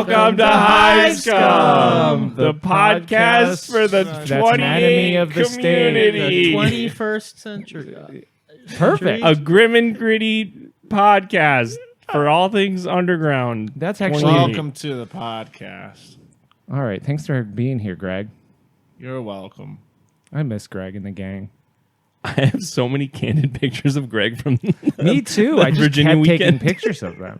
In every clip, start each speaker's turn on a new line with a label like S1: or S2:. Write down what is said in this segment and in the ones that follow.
S1: Welcome to High Scum, the podcast for the 28 community.
S2: The 21st century.
S3: Perfect.
S1: A grim and gritty podcast for all things underground.
S3: That's actually...
S4: Welcome to the podcast.
S3: All right. Thanks for being here, Greg.
S4: You're welcome.
S3: I miss Greg and the gang.
S1: I have so many candid pictures of Greg from
S3: Me too.
S1: the
S3: I just
S1: Virginia
S3: kept taking
S1: weekend.
S3: pictures of them.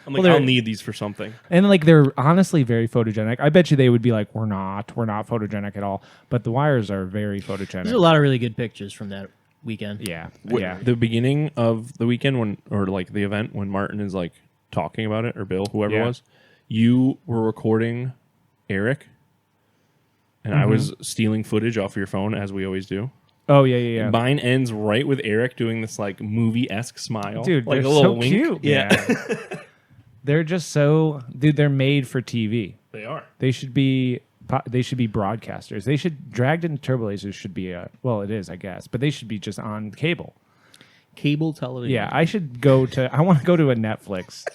S1: I'm like,
S3: Well,
S1: I'll need these for something.
S3: And like they're honestly very photogenic. I bet you they would be like, we're not photogenic at all. But the wires are very photogenic.
S2: There's a lot of really good pictures from that weekend.
S3: Yeah.
S1: Yeah. The beginning of the weekend when, or like the event when Martin is like talking about it, or Bill, whoever it was, you were recording Eric, and I was stealing footage off your phone as we always do.
S3: Oh yeah.
S1: Mine ends right with Eric doing this like movie-esque smile.
S3: Dude,
S1: like
S3: they're
S1: a little
S3: so
S1: wink.
S3: cute.
S1: Yeah.
S3: They're just so... Dude, they're made for TV.
S1: They are.
S3: They should be broadcasters. They should... Dragged into Turbolasers should be well, it is, I guess. But they should be just on cable.
S2: Cable television.
S3: Yeah, I should go to... I want to go to a Netflix.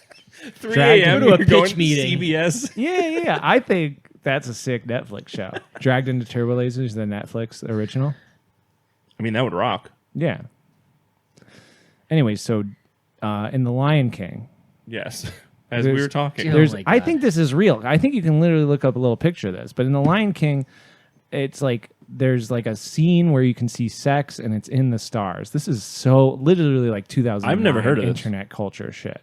S1: 3
S3: Dragged
S1: a.m.
S3: into
S2: a
S1: you're
S2: pitch
S1: going to
S2: meeting.
S1: CBS.
S3: Yeah. I think that's a sick Netflix show. Dragged into Turbolasers, the Netflix original.
S1: I mean, that would rock.
S3: Yeah. Anyway, so in The Lion King...
S1: Yes. As we were talking.
S2: Oh
S3: There's,
S2: my
S3: I
S2: God.
S3: think this is real. I think you can literally look up a little picture of this. But in The Lion King, it's like there's like a scene where you can see sex and it's in the stars. This is so literally like 2000.
S1: I've never heard of this.
S3: internet culture shit.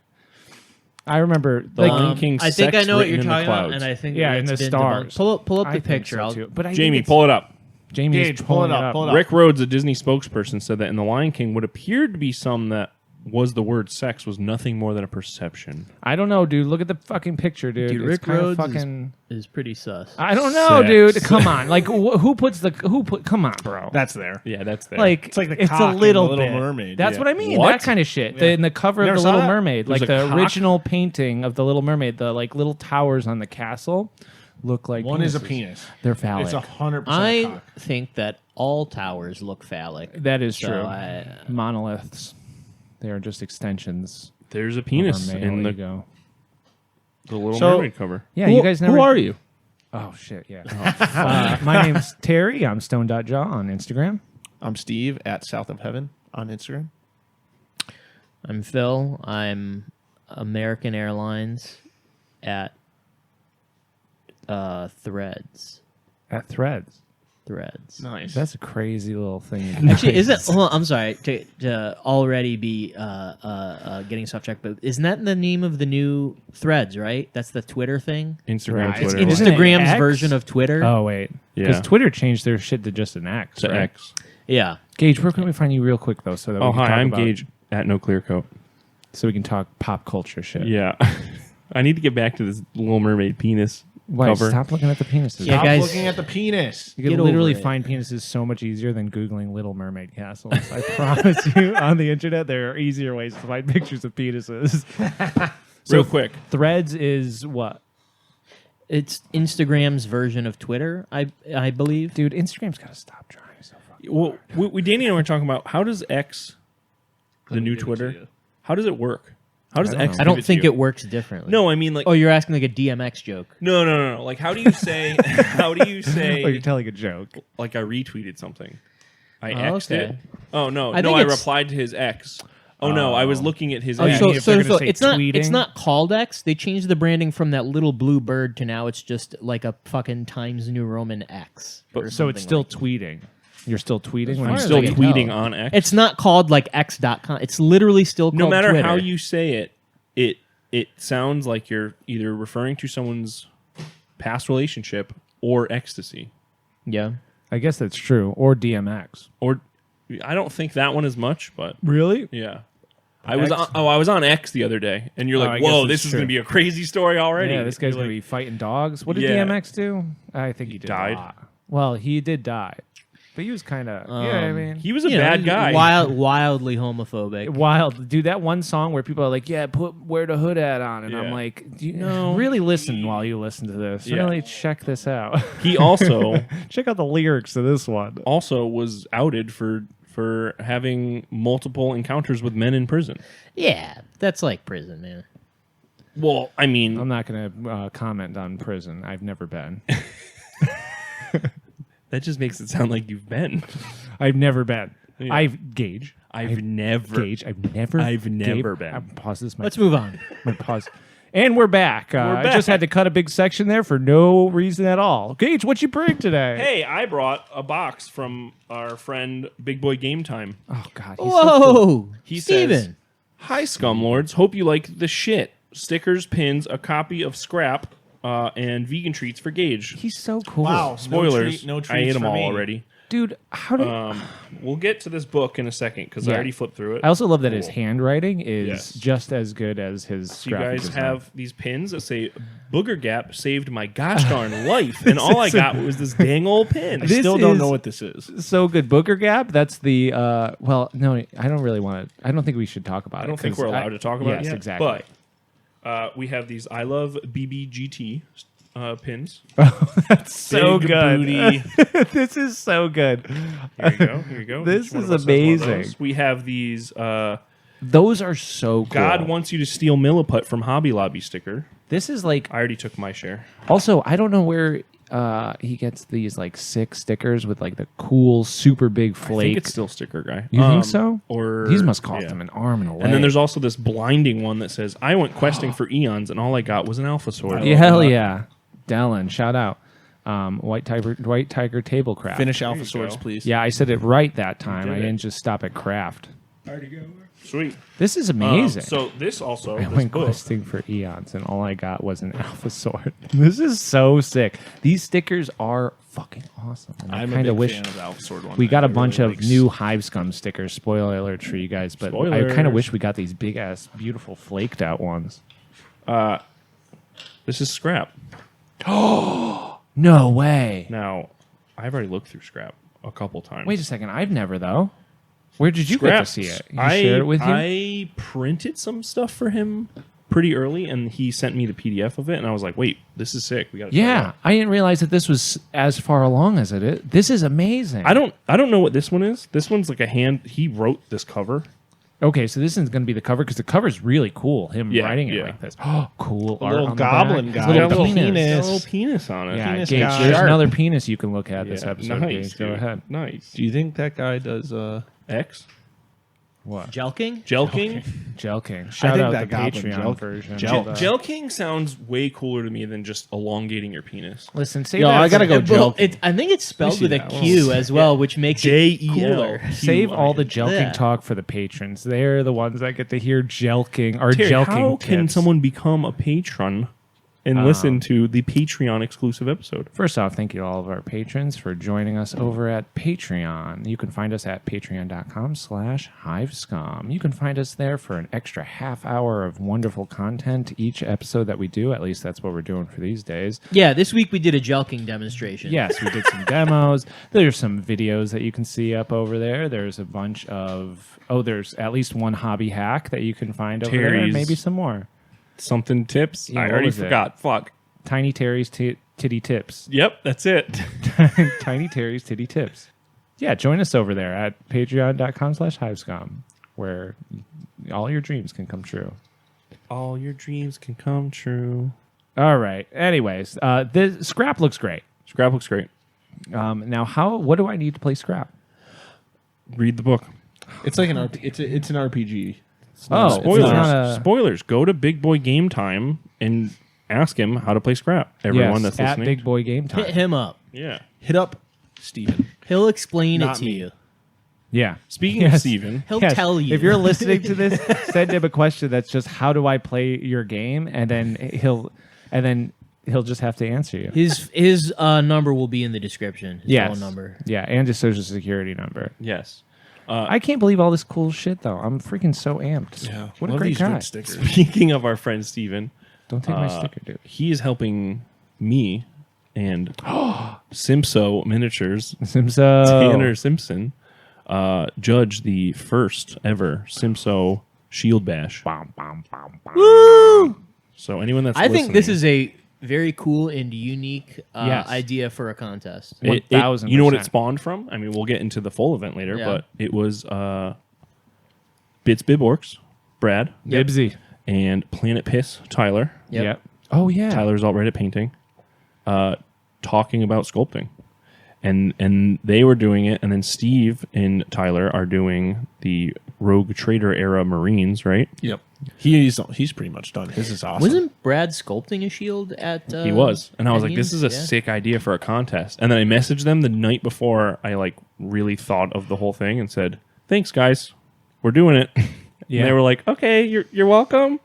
S3: I remember
S1: The
S3: like
S1: Lion King
S2: I think
S1: sex
S2: I know what
S1: written
S2: you're
S1: in the
S2: talking about,
S1: clouds.
S2: and I think
S3: Yeah,
S2: it's
S3: in the
S2: been
S3: stars.
S2: debunked. Pull up
S3: I
S2: the
S3: think
S2: picture.
S3: so
S2: I'll
S3: too. But I think
S1: Jamie,
S3: it's-
S1: pull it up.
S3: Jamie's
S4: Gage, pull
S3: pulling
S4: it up. Pull it up.
S1: Rick Rhodes, a Disney spokesperson, said that in The Lion King, what appeared to be some that was the word sex was nothing more than a perception.
S3: I don't know, dude. Look at the fucking picture, dude.
S2: Dude,
S3: It's
S2: Rick
S3: kinda
S2: Rhodes
S3: fucking...
S2: is pretty sus.
S3: I don't know,
S1: Sex.
S3: dude. Come on. Like, who puts the... Come on, bro.
S4: That's there.
S1: Yeah, that's there.
S3: Like
S4: It's like the
S3: it's
S4: cock
S3: a
S4: in
S3: little
S4: The Little
S3: bit.
S4: Mermaid,
S3: That's
S4: yeah.
S3: what I mean.
S1: What?
S3: That kind of shit.
S4: Yeah.
S3: In the cover
S4: You
S3: of
S4: never
S3: the
S4: saw
S3: Little
S4: that?
S3: Mermaid,
S1: There's
S3: like
S1: a
S3: the
S1: cock?
S3: original painting of the Little Mermaid, the like little towers on the castle look like
S4: One is a
S3: penises.
S4: penis.
S3: They're phallic.
S4: It's 100%
S2: I
S4: cock.
S2: think that all towers look phallic.
S3: That is
S2: So
S3: true. Monoliths. They are just extensions.
S1: There's a
S3: of
S1: penis
S3: our male
S1: in the
S3: ego.
S1: Little
S4: So-
S1: Mermaid cover.
S3: Yeah, you guys never.
S4: Who are you?
S3: Oh shit! Yeah. My name's Terry. I'm stone.jaw on Instagram.
S4: I'm Steve at South of Heaven on Instagram.
S2: I'm Phil. I'm American Airlines at Threads.
S3: At Threads.
S2: Threads.
S4: Nice.
S3: That's a crazy little thing.
S2: Actually, is it? Hold on, I'm sorry to already be getting off track, but isn't that the name of the new Threads? Right, that's the Twitter thing.
S1: Instagram,
S3: Right.
S1: Twitter.
S3: Isn't it
S2: Instagram's
S3: X?
S2: version of Twitter.
S3: Oh wait,
S1: Yeah.
S3: because Twitter changed their shit to just an X.
S1: to
S3: right?
S1: X.
S2: Yeah,
S3: Gage, where can we find you real quick though, so that
S1: Oh,
S3: we can
S1: hi,
S3: talk
S1: I'm
S3: about,
S1: Gage at No Clear Coat.
S3: so we can talk pop culture shit.
S1: Yeah. I need to get back to this Little Mermaid penis
S3: Why?
S1: cover.
S3: Stop looking at the penises.
S2: Yeah,
S4: Stop
S2: guys.
S4: looking at the penis.
S3: You can
S2: Get
S3: literally
S2: over it.
S3: find penises so much easier than Googling Little Mermaid castles. I promise you, on the internet, there are easier ways to find pictures of penises.
S1: Real quick.
S3: Threads is what?
S2: it's Instagram's version of Twitter. I believe.
S3: Dude, Instagram's got to stop trying so fucking
S1: Well, we Danny and I were talking about how does X, the new
S4: give it to
S1: Twitter,
S4: you.
S1: how does it work? How does
S3: I don't
S1: X?
S3: know.
S2: I don't
S1: give
S2: think
S1: to you?
S2: it works differently.
S1: No, I mean like.
S2: Oh, you're asking like a DMX joke.
S1: No. Like, how do you say? How do you
S3: Oh,
S1: say?
S3: you're telling a joke.
S1: Like, I retweeted something. I
S2: Oh,
S1: X'd
S2: okay.
S1: it. Oh no,
S2: I
S1: no!
S2: think
S1: I
S2: it's-
S1: replied to his X. Oh no, I was looking at his
S2: Oh,
S1: X.
S3: Yeah, if they're gonna say
S2: it's not
S3: tweeting.
S2: called X. They changed the branding from that little blue bird to now it's just like a fucking Times New Roman X. or
S3: So it's
S2: something
S3: still
S2: like that.
S3: tweeting. You're still tweeting? when
S1: I'm
S3: you
S1: still
S3: say it?
S1: tweeting on X.
S2: It's not called like X.com. It's literally still called
S1: No matter
S2: Twitter.
S1: how you say it sounds like you're either referring to someone's past relationship or ecstasy.
S2: Yeah.
S3: I guess that's true. Or DMX.
S1: Or I don't think that one as much, but
S3: Really?
S1: yeah. I was on X the other day, and you're
S3: Oh,
S1: like,
S3: I guess
S1: "Whoa,
S3: it's
S1: this is
S3: true.
S1: going to be a crazy story already."
S3: Yeah, this guy's
S1: You're
S3: going to
S1: like,
S3: be fighting dogs. What did
S1: Yeah.
S3: DMX do? I think he did
S1: died.
S3: a lot. Well, he did die. But he was kind of, I mean,
S1: He was a
S2: You know,
S1: bad guy.
S2: Wildly homophobic.
S3: wild. Dude, that one song where people are like, yeah, wear the hood hat on. And I'm
S1: Yeah.
S3: like, do you really listen while you listen to this?
S1: Yeah.
S3: Really check this out.
S1: He also
S3: Check out the lyrics to this one.
S1: was outed for having multiple encounters with men in prison.
S2: Yeah, that's like prison, man.
S1: Well, I mean,
S3: I'm not going to comment on prison. I've never been.
S1: that just makes it sound like you've been.
S3: I've never been.
S1: Yeah.
S3: Gage.
S1: I've never been.
S3: I'm pause this.
S2: Let's move on.
S3: I'm gonna pause. And we're back. I just had to cut a big section there for no reason at all. Gage, what you bring today?
S1: Hey, I brought a box from our friend Big Boy Game Time.
S3: Oh God.
S2: Whoa,
S1: He
S2: Steven.
S1: says, "Hi, Scumlords. Hope you like the shit. Stickers, pins, a copy of Scrap, and vegan treats for Gage.
S3: He's so cool.
S4: Wow.
S1: Spoilers.
S4: No
S1: I
S4: treats
S1: ate them
S4: for
S1: all
S4: me.
S1: already.
S3: Dude, how did
S1: We'll get to this book in a second because I
S3: Yeah.
S1: already flipped through it.
S3: I also love that his handwriting is
S1: Yes.
S3: just as good as his
S1: So you
S3: graphic
S1: guys
S3: design.
S1: have these pins that say "Booger Gap saved my gosh darn life," and all I got was this dang old pin.
S4: I
S3: This
S4: still don't
S3: is-
S4: know what this is.
S3: so good. Booger Gap. That's the well, no, I don't really want to. I don't think we should talk about it.
S1: I don't think
S3: 'cause
S1: we're allowed to talk about
S3: yes,
S1: it yet.
S3: exactly.
S1: But we have these "I love BBGT" pins.
S3: That's so
S1: Big
S3: good.
S1: booty.
S3: This is so good.
S1: Here you go. Here you go.
S3: This
S1: Each one
S3: is
S1: of us has one of
S3: amazing.
S1: those. We have these
S3: Those are so cool.
S1: "God wants you to steal Milliput from Hobby Lobby" sticker.
S3: This is like
S1: I already took my share.
S3: also I don't know where he gets these like 6 stickers with like the cool super big
S1: I
S3: flake.
S1: think it's still Sticker Guy.
S3: You think so?
S1: Or
S3: These must cost
S1: yeah.
S3: him an arm and a leg.
S1: And then there's also this blinding one that says, "I went questing for eons, and all I got was an Alpha Sword."
S3: yeah, hell yeah, Dallin, shout out. White Tiger Tablecraft.
S4: Finish Alpha
S1: you
S4: Swords,
S1: go.
S4: please.
S3: Yeah, I said it right that time.
S1: did
S3: I
S1: it.
S3: didn't just stop at craft.
S1: Sweet.
S3: This is amazing.
S1: So this also,
S3: I
S1: this
S3: went
S1: book,
S3: questing for eons, and all I got was an Alpha Sword. This is so sick. These stickers are fucking awesome. And I
S4: I'm a
S3: kind
S4: big
S3: of wish
S4: fan of the Alpha Sword one.
S3: we got a
S4: I
S3: bunch
S4: really
S3: of
S4: like
S3: new Hive Scum stickers. Spoiler alert for you guys, but I kind
S1: Spoilers.
S3: of wish we got these big ass, beautiful flaked out ones.
S1: this is Scrap.
S3: No way.
S1: Now, I've already looked through Scrap a couple times.
S3: Wait a second. I've never though. Where did you
S1: Scrap.
S3: get to see it? You shared it with you?
S1: I printed some stuff for him pretty early, and he sent me the PDF of it, and I was like, "Wait, this is sick. We got to try it
S3: Yeah,
S1: out."
S3: I didn't realize that this was as far along as it is. This is amazing.
S1: I don't know what this one is. This one's like a hand. He wrote this cover.
S3: Okay, so this is going to be the cover because the cover's really cool. Him
S1: Yeah,
S3: writing it
S1: yeah.
S3: like this. Oh, cool.
S4: A
S3: art
S4: little
S3: on the
S4: goblin
S3: back.
S4: guy.
S3: His little
S4: Got a little
S3: penis.
S1: Got a little penis on it.
S3: Yeah,
S4: Penis
S3: Gage,
S4: guy.
S3: there's
S4: Sharp.
S3: another penis you can look at this
S1: Yeah,
S3: episode.
S1: nice.
S3: Gage. Go
S1: dude.
S3: ahead.
S1: Nice.
S4: Do you think that guy does?
S1: X.
S3: What?
S2: Gel King?
S1: Gel King.
S3: Gel King. Shout
S4: think
S3: out
S4: that
S3: the
S4: goblin
S3: Patreon
S4: Gel-
S3: version.
S4: Gel-
S3: of,
S1: Gel King sounds way cooler to me than just elongating your penis.
S3: Listen, say
S4: Yo,
S3: that.
S4: I gotta go
S2: Well,
S4: Gel.
S2: I think it's spelled
S4: see
S2: with a
S4: that.
S2: Q as well, which makes it cooler.
S1: J-E-L.
S3: Save all the Gel King
S2: Yeah.
S3: talk for the patrons. They're the ones that get to hear Gel King or
S1: Terry,
S3: Gel King
S1: how can
S3: tips.
S1: someone become a patron and listen to the Patreon exclusive episode?
S3: First off, thank you to all of our patrons for joining us over at Patreon. You can find us at patreon.com/hivescum. You can find us there for an extra half hour of wonderful content each episode that we do. At least that's what we're doing for these days.
S2: Yeah, this week we did a Gel King demonstration.
S3: Yes, we did some demos. There's some videos that you can see up over there. There's a bunch of... Oh, there's at least one hobby hack that you can find over there. And
S1: Terry's-
S3: maybe some more.
S1: Something tips?
S3: Yeah,
S1: I
S3: what
S1: already
S3: was it?
S1: forgot. Fuck.
S3: Tiny Terry's Titty Tips.
S1: Yep, that's it.
S3: Tiny Terry's Titty Tips. Yeah, join us over there at patreon.com/hivescom, where all your dreams can come true.
S1: All your dreams can come true.
S3: All right. Anyways, this Scrap looks great.
S1: Scrap looks great.
S3: Now, what do I need to play Scrap?
S1: Read the book.
S4: It's like an it's an RPG.
S3: Oh,
S1: Spoilers.
S3: it's not a-
S1: Spoilers. Go to Big Boy Game Time and ask him how to play Scrap. Everyone
S3: yes,
S1: that's
S3: at
S1: listening.
S3: Big Boy Game Time.
S2: Hit him up.
S1: Yeah.
S4: Hit up Steven.
S2: He'll explain
S4: Not
S2: it to
S4: me.
S2: you.
S3: Yeah.
S1: Speaking of
S3: Yes.
S1: Steven,
S2: He'll
S3: Yes.
S2: tell you.
S3: If you're listening to this, send him a question that's just how do I play your game, and then he'll just have to answer you.
S2: his number will be in the description. His
S3: Yes.
S2: phone number.
S3: Yeah, and his social security number.
S1: yes.
S3: I can't believe all this cool shit though. I'm freaking so amped.
S4: Yeah,
S3: What a
S4: love
S3: great
S4: these
S3: guy.
S4: red stickers.
S1: Speaking of our friend Steven,
S3: Don't take my sticker, dude.
S1: he is helping me and Simpso Miniatures,
S3: Simso.
S1: Tanner Simpson, judge the first ever Simpso Shield Bash.
S3: Bom, bom, bom, bom.
S1: So anyone that's
S2: I think this
S1: listening-
S2: is a very cool and unique
S3: Yes.
S2: idea for a contest.
S1: It-
S3: 1000%.
S1: you know what it spawned from? I mean, we'll get into the full event later,
S2: Yeah.
S1: but it was Bits Bib Orcs, Brad,
S3: Bibsy.
S1: and Planet Piss, Tyler,
S2: Yep.
S3: Oh yeah.
S1: Tyler's all right at painting, talking about sculpting. And they were doing it, and then Steve and Tyler are doing the Rogue Trader era Marines, right?
S4: Yep. He's pretty much done. His is awesome.
S2: Wasn't Brad sculpting a shield at?
S1: He was, and I was
S2: at
S1: like, "This is a
S2: Ian's? Yeah.
S1: sick idea for a contest." And then I messaged them the night before I like really thought of the whole thing and said, "Thanks, guys, we're doing it."
S3: Yeah.
S1: And they were like, "Okay, you're welcome."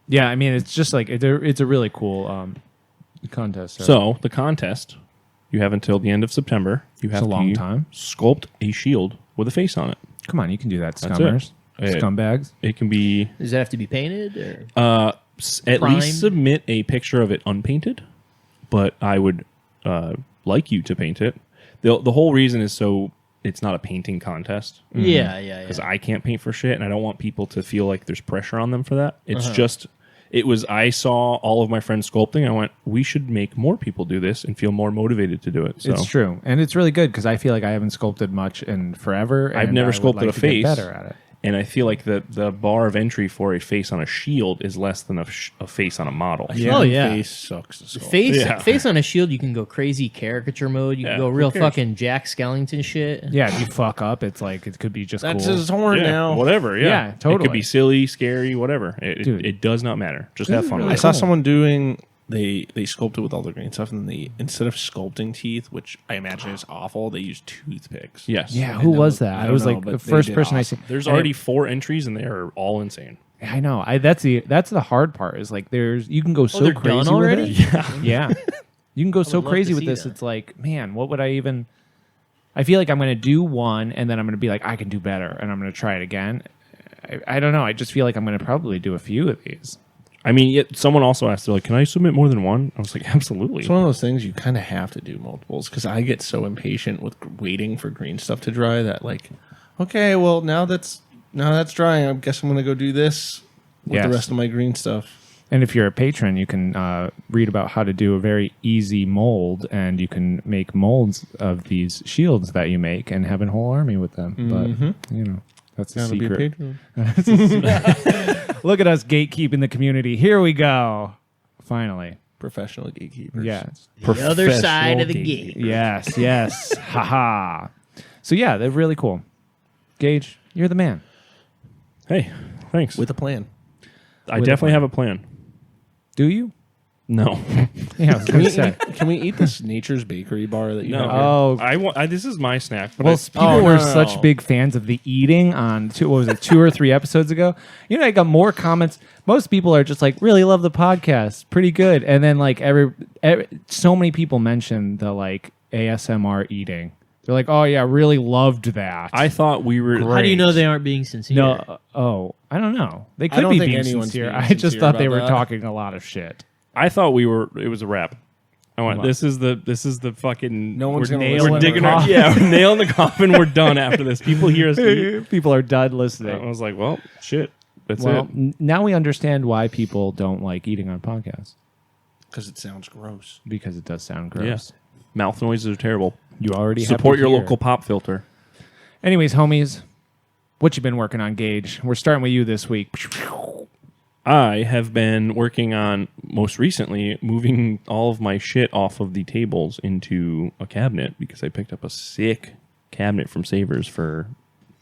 S3: Yeah, I mean, it's just like it's a really cool contest.
S1: So the contest, you have until the end of September. You have
S3: a long
S1: to
S3: time.
S1: sculpt a shield with a face on it.
S3: Come on, you can do that,
S1: That's
S3: scummers,
S1: it.
S3: scumbags.
S1: It can be
S2: Does that have to be painted or?
S1: at
S2: Primed?
S1: least submit a picture of it unpainted, but I would like you to paint it. The whole reason is so it's not a painting contest.
S2: Yeah, yeah,
S1: Because
S2: yeah.
S1: I can't paint for shit, and I don't want people to feel like there's pressure on them for that. It's just, I saw all of my friends sculpting. I went, we should make more people do this and feel more motivated to do it. So
S3: It's true, and it's really good because I feel like I haven't sculpted much in forever.
S1: I've
S3: and
S1: never
S3: I would
S1: sculpted
S3: like
S1: a
S3: to get
S1: face.
S3: better at it.
S1: And I feel like the bar of entry for a face on a shield is less than a face on a model.
S2: Oh, yeah.
S4: Face sucks to sculpt.
S2: Face on a shield, you can go crazy caricature mode. You
S1: Yeah,
S2: can go
S1: who
S2: real
S1: cares?
S2: fucking Jack Skellington shit.
S3: Yeah, if you fuck up, it's like it could be just
S4: That's
S3: cool.
S4: his horn
S1: Yeah,
S4: now.
S1: whatever. Yeah,
S3: Yeah,
S1: It
S3: totally.
S1: could be silly, scary, whatever.
S3: Dude.
S1: It does not matter. Just
S3: This
S1: have
S3: is
S1: fun.
S3: really
S1: with
S4: I
S1: it.
S4: saw someone doing they sculpted with all the green stuff, and they instead of sculpting teeth, which I imagine is awful, they use toothpicks.
S1: Yes.
S3: Yeah,
S4: I
S3: who
S4: know-
S3: was
S4: I
S3: that?
S4: don't
S3: It was
S4: know,
S3: like
S4: but
S3: the
S4: they
S3: first
S4: did
S3: person I
S4: awesome.
S3: see.
S1: There's
S3: And
S1: already 4 entries, and they are all insane.
S3: I know. That's the hard part. Is like you can go so
S2: they're
S3: crazy
S2: done
S3: with
S2: already?
S3: it. Yeah, you can go so
S2: would love
S3: crazy
S2: to
S3: with
S2: see
S3: this.
S2: that.
S3: It's like, man, what would I even? I feel like I'm going to do one, and then I'm going to be like, I can do better, and I'm going to try it again. I don't know. I just feel like I'm going to probably do a few of these.
S1: I mean, yet someone also asked, they're like, "Can I submit more than one?" I was like, "Absolutely."
S4: It's one of those things you kind of have to do multiples because I get so impatient with waiting for green stuff to dry that like, okay, well now that's drying. I guess I'm going to go do this with
S3: Yes.
S4: the rest of my green stuff.
S3: And if you're a patron, you can read about how to do a very easy mold, and you can make molds of these shields that you make and have a whole army with them. But you know, that's a
S4: Gotta be a
S3: secret.
S4: patron.
S3: Look at us gatekeeping the community. Here we go. Finally.
S4: Professional gatekeepers.
S3: Yes.
S2: The other side of the gate.
S3: Yes. Yes. Haha. So yeah, they're really cool. Gage, you're the man.
S1: Hey, thanks.
S4: With a plan.
S1: I
S3: with a
S1: definitely
S3: plan.
S1: have a plan.
S3: Do you?
S1: No,
S3: Yeah. I was gonna say.
S4: Can we eat this Nature's Bakery bar that you
S1: no.
S4: have? Here?
S3: Oh.
S1: I want. This is my snack. But
S3: Well, people
S4: Oh,
S3: were
S4: no, no,
S3: such
S4: no.
S3: big fans of the eating on 2 or 3 episodes ago. You know, I got more comments. Most people are just like, really love the podcast, pretty good. And then like so many people mentioned the like ASMR eating. They're like, oh yeah, really loved that.
S1: I thought we were.
S2: How do you know they aren't being sincere?
S3: No, I don't know. They
S4: I
S3: could
S4: don't
S3: be
S4: think
S3: being
S4: anyone's
S3: sincere.
S4: being
S3: I just
S4: sincere
S3: thought they
S4: about
S3: were
S4: that.
S3: talking a lot of shit.
S1: I thought we were. It was a wrap. I went.
S3: What?
S1: This is the fucking.
S4: No one's
S1: we're
S4: gonna
S1: we're
S4: listen to
S1: digging
S4: the
S1: our
S4: coffin.
S1: we're nailing the coffin. We're done after this. People hear us eat.
S3: People are done
S1: I
S3: listening.
S1: was like, well, shit. That's
S3: Well,
S1: it.
S3: now we understand why people don't like eating on podcasts,
S4: Because it sounds gross.
S3: because it does sound
S1: Yeah.
S3: gross.
S1: Mouth noises are terrible.
S3: You already have
S1: Support
S3: to
S1: your
S3: hear.
S1: local pop filter.
S3: Anyways, homies, what you been working on, Gage? We're starting with you this week.
S1: I have been working on, most recently, moving all of my shit off of the tables into a cabinet because I picked up a sick cabinet from Savers for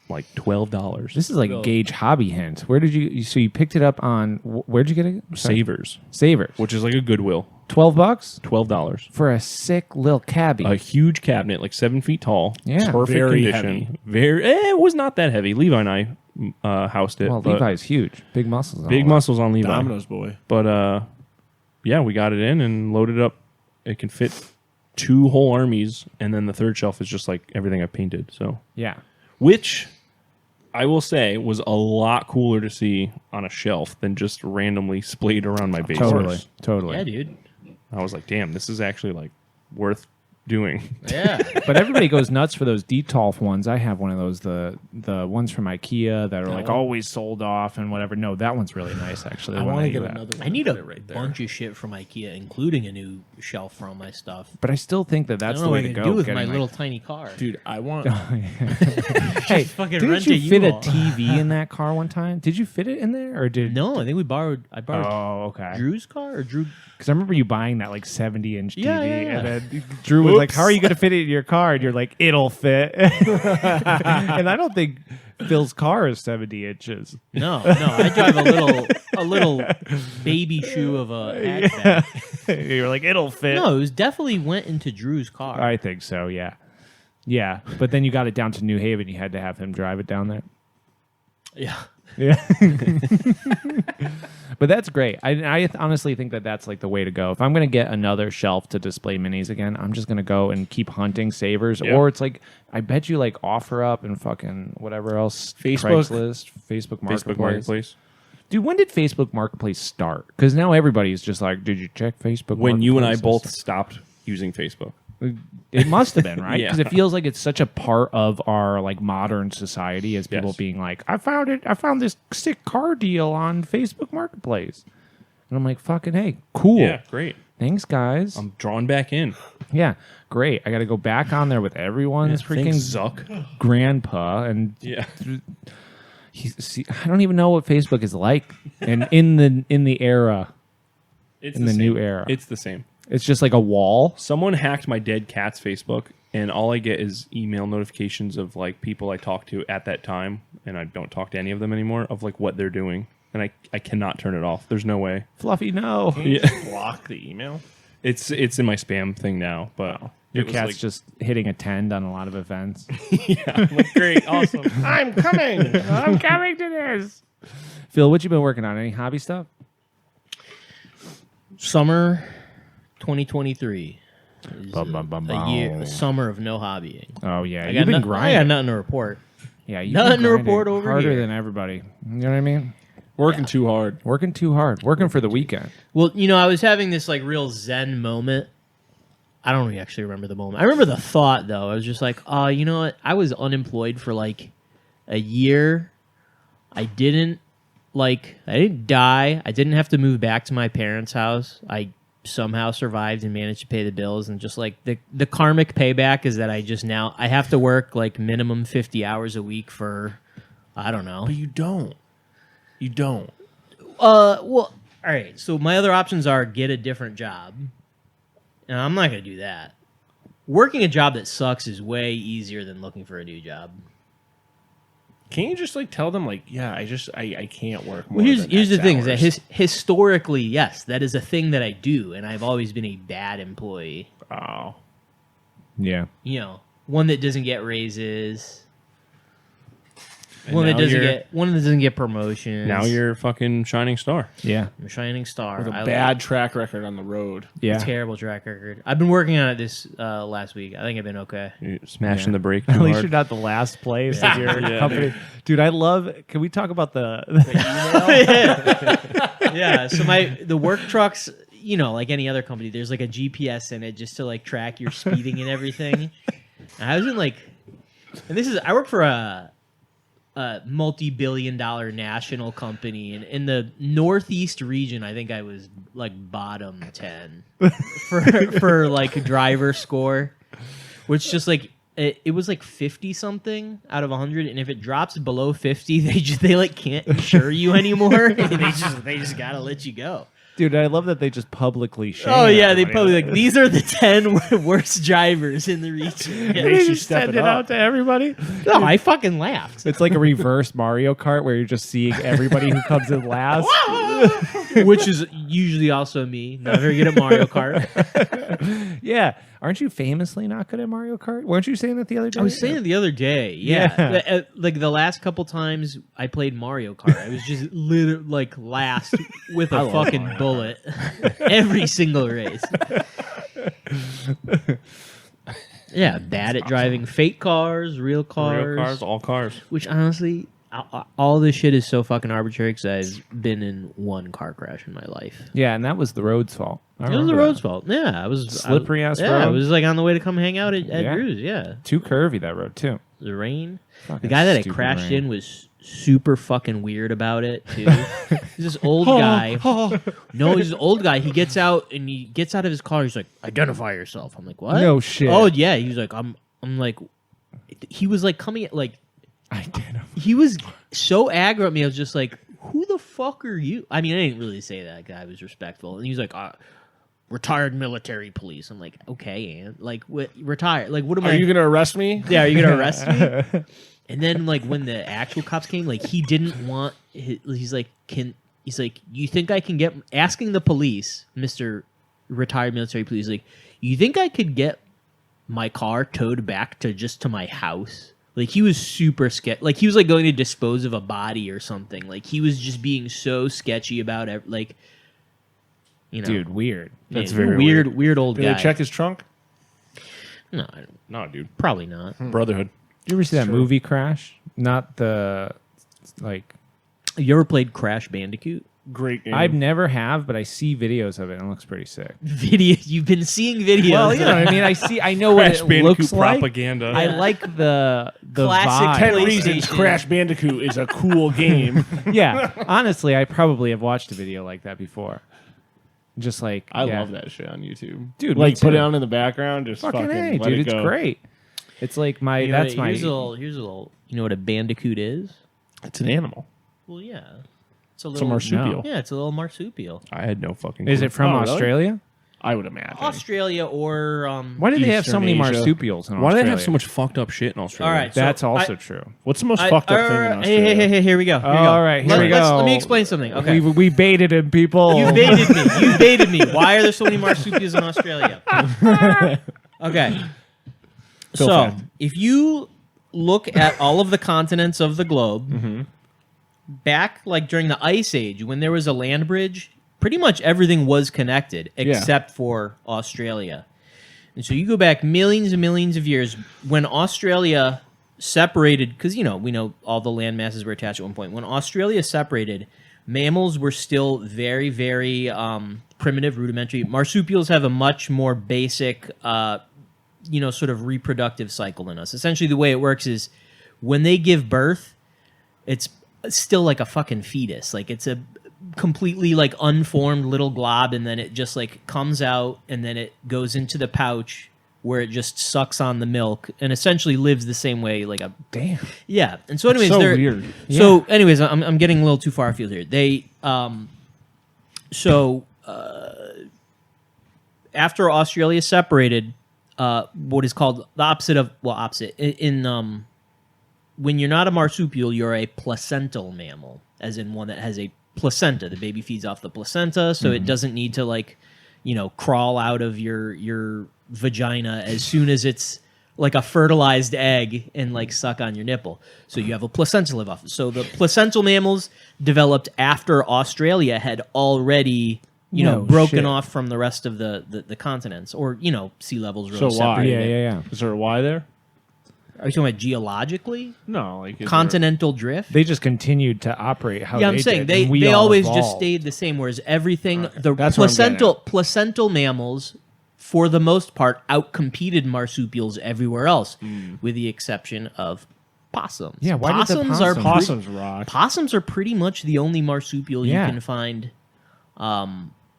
S1: like $12.
S3: This is like a Gage hobby hint. Where did you? So you picked it up on? Where'd you get it? Sorry.
S1: Savers,
S3: Savers.
S1: which is like a Goodwill.
S3: $12
S1: $12.
S3: for a sick little cabbie.
S1: A huge cabinet, like 7 feet tall.
S3: Yeah.
S1: Perfect
S4: Very
S1: condition.
S4: heavy.
S1: Very. It was not that heavy. Levi and I housed it.
S3: well,
S1: but
S3: Levi's huge, big muscles. and
S1: big
S3: all that.
S1: muscles on Levi.
S4: Domino's boy.
S1: But yeah, we got it in and loaded up. It can fit 2 whole armies, and then the third shelf is just like everything I painted. So,
S3: Yeah.
S1: which I will say was a lot cooler to see on a shelf than just randomly splayed around my base.
S3: Totally. Totally.
S2: Yeah, dude.
S1: I was like, damn, this is actually like worth doing.
S2: Yeah.
S3: But everybody goes nuts for those Detolf ones. I have one of those, the ones from IKEA that are like always sold off and whatever. No, that one's really nice actually.
S4: I
S3: the one
S4: want to
S3: you
S4: get
S3: have.
S4: another one.
S2: I need
S4: and
S2: a
S4: put it right there.
S2: bunch of shit from IKEA, including a new shelf for all my stuff.
S3: But I still think that
S2: I
S3: that's
S2: don't
S3: the
S2: know
S3: way
S2: what
S3: to
S2: I
S3: go.
S2: can do with
S3: getting,
S2: my
S3: like-
S2: little tiny car.
S4: Dude, I want.
S3: Hey,
S2: fucking
S3: didn't
S2: rent
S3: you
S2: a
S3: fit a
S2: U-Haul.
S3: TV in that car one time? Did you fit it in there, or did?
S2: No, I think I borrowed
S3: Oh, okay.
S2: Drew's car or Drew.
S3: Because I remember you buying that like 70-inch TV,
S2: Yeah, yeah.
S3: and then Drew was like, "How are you going to fit it in your car?" And you're like, "It'll fit." And I don't think Phil's car is 70 inches.
S2: No, I drive a little baby shoe of a hatchback.
S3: You're like, "It'll fit."
S2: No, it was definitely went into Drew's car.
S3: I think so. Yeah, yeah. But then you got it down to New Haven. You had to have him drive it down there.
S2: Yeah.
S3: Yeah. But that's great. I honestly think that that's like the way to go. If I'm going to get another shelf to display minis again, I'm just going to go and keep hunting savers.
S1: Yeah.
S3: Or it's like, I bet you like OfferUp and fucking whatever else.
S4: Facebook.
S3: Craigslist, Facebook Marketplace.
S1: Facebook Marketplace.
S3: Dude, when did Facebook Marketplace start? Because now everybody's just like, did you check Facebook
S1: When you and I
S3: Marketplace?"
S1: both stopped using Facebook.
S3: It must have been, right?
S1: Yeah.
S3: Because it feels like it's such a part of our like modern society as people
S1: Yes.
S3: being like, I found this sick car deal on Facebook Marketplace. And I'm like, fucking hey, cool.
S1: Yeah, great.
S3: Thanks, guys.
S1: I'm drawn back in.
S3: Yeah, great. I got to go back on there with everyone's freaking
S1: Thanks, Zuck.
S3: grandpa. And
S1: Yeah.
S3: I don't even know what Facebook is like. And in the era,
S1: It's
S3: in the new
S1: same.
S3: era.
S1: It's the same.
S3: it's just like a wall.
S1: Someone hacked my dead cat's Facebook, and all I get is email notifications of like people I talked to at that time, and I don't talk to any of them anymore, of like what they're doing. And I cannot turn it off. There's no way.
S3: Fluffy, no.
S1: Yeah.
S4: Block the email.
S1: It's in my spam thing now, but
S3: Your
S1: it was
S3: cat's
S1: like,
S3: just hitting attend on a lot of events.
S1: yeah, I'm like, great, awesome.
S4: I'm coming.
S3: I'm coming to this. Phil, what you been working on? Any hobby stuff?
S2: Summer 2023. is
S3: Bum, bum, bum,
S2: a year,
S3: bum.
S2: a summer of no hobbying.
S3: Oh yeah,
S2: I
S3: you've been
S2: I
S3: grinding.
S2: got nothing to report.
S3: Yeah, you've
S2: nothing
S3: been
S2: to
S3: grinding
S2: report over
S3: harder
S2: here.
S3: than everybody. You know what I mean?
S1: Working too hard.
S3: Working too hard. Working for the weekend.
S2: Well, I was having this like real zen moment. I don't actually remember the moment. I remember the thought though. I was just like, oh, you know what? I was unemployed for like a year. I didn't die. I didn't have to move back to my parents' house. I somehow survived and managed to pay the bills. And just like the karmic payback is that I have to work like minimum 50 hours a week for, I don't know.
S4: But you don't. You don't.
S2: Well, all right. So my other options are get a different job. And I'm not going to do that. Working a job that sucks is way easier than looking for a new job.
S4: Can't you just like tell them like, yeah, I can't work more.
S2: Well, here's
S4: than
S2: the
S4: X
S2: thing: is that
S4: hours.
S2: historically, yes, that is a thing that I do, and I've always been a bad employee.
S4: Oh,
S3: Yeah.
S2: One that doesn't get raises,
S1: And
S2: one that
S1: now
S2: doesn't get promotions.
S1: Now you're a fucking shining star.
S3: Yeah.
S2: I'm a shining star.
S4: with a
S2: I
S4: bad track record on the road.
S3: Yeah.
S2: terrible track record. I've been working on it this last week. I think I've been okay.
S1: You're smashing
S3: Yeah.
S1: the brake too
S3: At least
S1: hard.
S3: you're not the last place of your
S1: Yeah.
S3: company. Dude, I love. Can we talk about the
S2: Yeah. So the work trucks, like any other company, there's like a GPS in it just to like track your speeding and everything. And I was in I work for a multi-billion-dollar national company, and in the Northeast region, I think I was like bottom 10 for like driver score, which just like it was like 50 something out of 100, and if it drops below 50, they like can't insure you anymore. And they just gotta let you go.
S3: dude? I love that they just publicly shame.
S2: Oh yeah, they
S3: everybody.
S2: probably like these are the 10 worst drivers in the region. Yeah.
S3: They
S4: Makes you
S3: just
S4: step
S3: send
S4: it
S3: it
S4: up.
S3: out to everybody.
S2: No, I fucking laughed.
S3: It's like a reverse Mario Kart where you're just seeing everybody who comes in last.
S2: Which is usually also me. Not very good at Mario Kart.
S3: Yeah. Aren't you famously not good at Mario Kart? Weren't you saying that the other day?
S2: I was saying it the other day. Yeah.
S3: Yeah.
S2: Like the last couple times I played Mario Kart, I was just literally like last with a fucking bullet every single race. Yeah, bad at driving fake cars, real cars.
S1: Real cars, all cars.
S2: Which honestly, all this shit is so fucking arbitrary because I've been in one car crash in my life.
S3: Yeah, and that was the road's fault.
S2: It was the road's fault. Yeah, I was
S3: Slippery ass
S2: Yeah, I
S3: road.
S2: was like on the way to come hang out at
S3: Yeah.
S2: Drew's. Yeah,
S3: Too curvy, that road, too.
S2: the rain. The
S3: Fucking
S2: guy that I
S3: stupid
S2: crashed
S3: rain.
S2: in was super fucking weird about it too. He's this old guy. No, he's an old guy. He gets out and he gets out of his car. He's like, "Identify yourself." I'm like, "What?"
S3: No shit.
S2: Oh yeah. He was like, I'm like, he was like coming at like.
S3: I did.
S2: He was so aggro at me. I was just like, "Who the fuck are you?" I mean, I didn't really say that. Guy was respectful, and he was like, "Retired military police." I'm like, "Okay, and like, what? Retired? Like, what am I?
S4: Are you gonna arrest me?
S2: Yeah, are you gonna arrest me?" And then, like, when the actual cops came, like, he didn't want. He's like, "You think I can get?" Asking the police, Mr. Retired military police, like, "You think I could get my car towed back to my house?" Like, he was super like he was like going to dispose of a body or something. Like, he was just being so sketchy about it. Like, you know,
S3: Dude, weird.
S2: man,
S1: That's very
S2: weird old
S4: Did
S2: guy.
S4: they check his trunk?
S2: No, I don't,
S1: No, dude.
S2: probably not.
S1: Brotherhood.
S3: Did you ever see that movie Crash? Not the, like...
S2: You ever played Crash Bandicoot?
S4: Great game.
S3: I've never have, but I see videos of it and it looks pretty sick.
S2: Video. You've been seeing videos.
S3: Well, you know what I mean? I know what
S1: Crash
S3: it
S1: Bandicoot
S3: looks like.
S1: propaganda.
S3: I like the
S2: Classic
S3: vibe.
S4: 10
S2: PlayStation.
S4: reasons Crash Bandicoot is a cool game.
S3: Yeah, honestly, I probably have watched a video like that before. Just like
S4: I
S3: yeah.
S4: love that shit on YouTube.
S3: Dude,
S4: like
S3: me
S4: put
S3: too.
S4: it on in the background, just
S3: Fucking
S4: fucking
S3: hey,
S4: let
S3: dude,
S4: it
S3: it's
S4: go.
S3: great. It's like my
S2: You know
S3: that's
S2: what-
S3: my
S2: Here's a little. You know what a bandicoot is?
S4: It's an animal.
S2: Well, yeah. It's a
S4: It's a
S2: little
S4: marsupial.
S2: Yeah, it's a little marsupial.
S1: I had no fucking
S3: Is
S1: clue.
S3: it from
S4: Oh, really?
S3: Australia?
S4: I would imagine.
S2: Australia or
S3: Why do they have so many
S4: Eastern Asia.
S3: marsupials in Australia?
S1: Why do they have so much fucked up shit in Australia?
S2: All right, so
S3: That's also
S2: I-
S3: true.
S4: What's the most fucked up thing in Australia?
S2: Hey, here we go. Here we go.
S3: All right, here we go.
S2: Let me explain something. Okay.
S3: We baited him, people.
S2: You baited me. You baited me. Why are there so many marsupials in Australia? Okay.
S4: Go
S2: So,
S4: fast.
S2: if you look at all of the continents of the globe,
S3: Mm-hmm.
S2: back like during the Ice Age, when there was a land bridge, pretty much everything was connected except for Australia. And so you go back millions and millions of years when Australia separated, because, you know, we know all the land masses were attached at one point. When Australia separated, mammals were still very, very primitive, rudimentary. Marsupials have a much more basic, sort of reproductive cycle than us. Essentially, the way it works is when they give birth, it's still like a fucking fetus. Like, it's a completely like unformed little glob, and then it just like comes out, and then it goes into the pouch where it just sucks on the milk and essentially lives the same way like a
S3: Damn.
S2: yeah. And so anyways,
S4: so
S2: they're
S4: weird.
S2: So anyways, I'm getting a little too far afield here. They after Australia separated, what is called the opposite in when you're not a marsupial, you're a placental mammal, as in one that has a placenta. The baby feeds off the placenta, so it doesn't need to crawl out of your vagina as soon as it's like a fertilized egg and like suck on your nipple. So you have a placenta to live off of. So the placental mammals developed after Australia had already
S3: No
S2: broken
S3: shit.
S2: off from the rest of the continents, or sea levels really
S4: So why?
S2: separated.
S3: Yeah.
S4: Is there a why there?
S2: Are you talking about geologically?
S4: No, like is
S2: Continental drift?
S3: They just continued to operate how
S2: Yeah,
S3: they
S2: I'm saying
S3: did, and we
S2: they
S3: all
S2: always just
S3: evolved.
S2: stayed the same, whereas everything the
S4: That's what I'm getting
S2: placental mammals, for the most part, outcompeted marsupials everywhere else, with the exception of possums.
S3: Yeah, why did the
S2: possums
S3: possum-
S4: Possums rock.
S2: Possums are pretty much the only marsupial
S3: Yeah.
S2: you can find.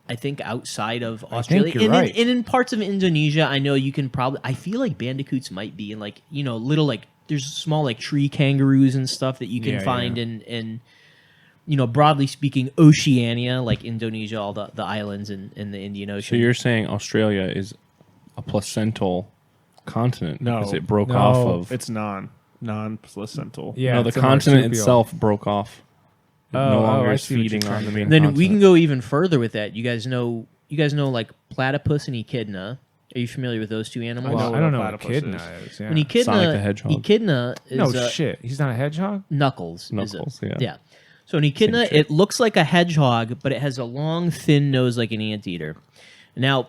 S2: I think outside of Australia,
S3: you're
S2: and,
S3: right.
S2: in parts of Indonesia, I know you can probably. I feel like bandicoots might be in little there's small like tree kangaroos and stuff that you can
S3: Yeah,
S2: find in broadly speaking Oceania, like Indonesia, all the islands in the Indian
S1: So
S2: Ocean.
S1: you're saying Australia is a placental continent
S4: No.
S1: because it broke
S3: No.
S1: off of...
S4: It's non-placental.
S3: Yeah,
S1: no, the
S3: it's a
S1: continent
S3: marsupial.
S1: itself broke off. It
S3: Oh,
S1: no longer
S3: I
S1: is
S3: see what you're
S1: feeding
S3: trying
S1: on the
S3: to
S1: main
S2: Then
S1: continent.
S2: we can go even further with that. You guys know like platypus and echidna. Are you familiar with those two animals?
S3: Well,
S4: know
S3: I don't
S4: what
S3: know
S4: a
S3: what
S4: platypus
S3: echidna is. Yeah.
S2: An echidna,
S1: Sonic the Hedgehog.
S2: echidna is
S3: No shit. He's not a hedgehog?
S2: Knuckles.
S1: Knuckles,
S2: is
S1: yeah.
S2: So an echidna,
S1: Same shit.
S2: it looks like a hedgehog, but it has a long, thin nose like an anteater. Now,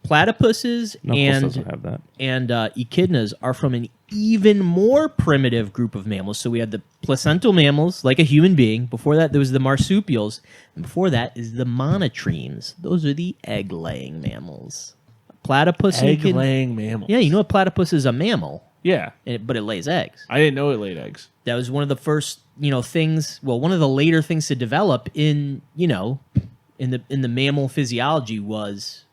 S2: platypuses
S1: Knuckles doesn't have that.
S2: and echidnas are from an even more primitive group of mammals. So we had the placental mammals, like a human being. Before that, there was the marsupials. And before that is the monotremes. Those are the egg-laying mammals. Platypus and echidna.
S4: Egg-laying mammal.
S2: Yeah, you know a platypus is a mammal,
S4: Yeah.
S2: but it lays eggs.
S4: I didn't know it laid eggs.
S2: That was one of the first, things. Well, one of the later things to develop in the mammal physiology was.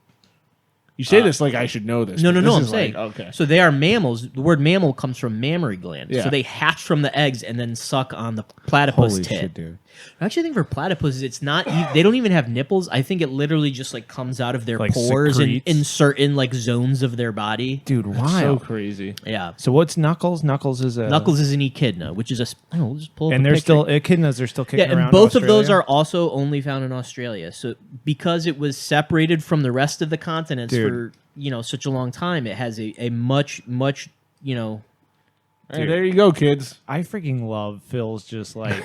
S4: You say this like I should know this.
S2: No,
S4: but
S2: no,
S4: this
S2: no. I'm
S4: is
S2: saying.
S4: okay.
S2: So they are mammals. The word mammal comes from mammary gland.
S4: Yeah.
S2: So they hatch from the eggs and then suck on the platypus
S3: Holy
S2: tit.
S3: shit, dude.
S2: I actually think for platypuses, it's not. They don't even have nipples. I think it literally just comes out of their
S3: Like
S2: pores and
S3: secretes?
S2: in certain zones of their body.
S3: Dude,
S4: So
S3: wild.
S4: crazy.
S2: Yeah.
S3: So what's Knuckles? Knuckles is a
S2: Knuckles is an echidna, which is I don't know, just pull up
S3: and
S2: a
S3: they're
S2: picture.
S3: still echidnas are still kicking
S2: Yeah,
S3: around.
S2: and both of those
S3: Australia?
S2: are also only found in Australia. So because it was separated from the rest of the continents
S3: Dude.
S2: for such a long time, it has a much
S4: Hey, there you go, kids.
S3: I freaking love Phil's just like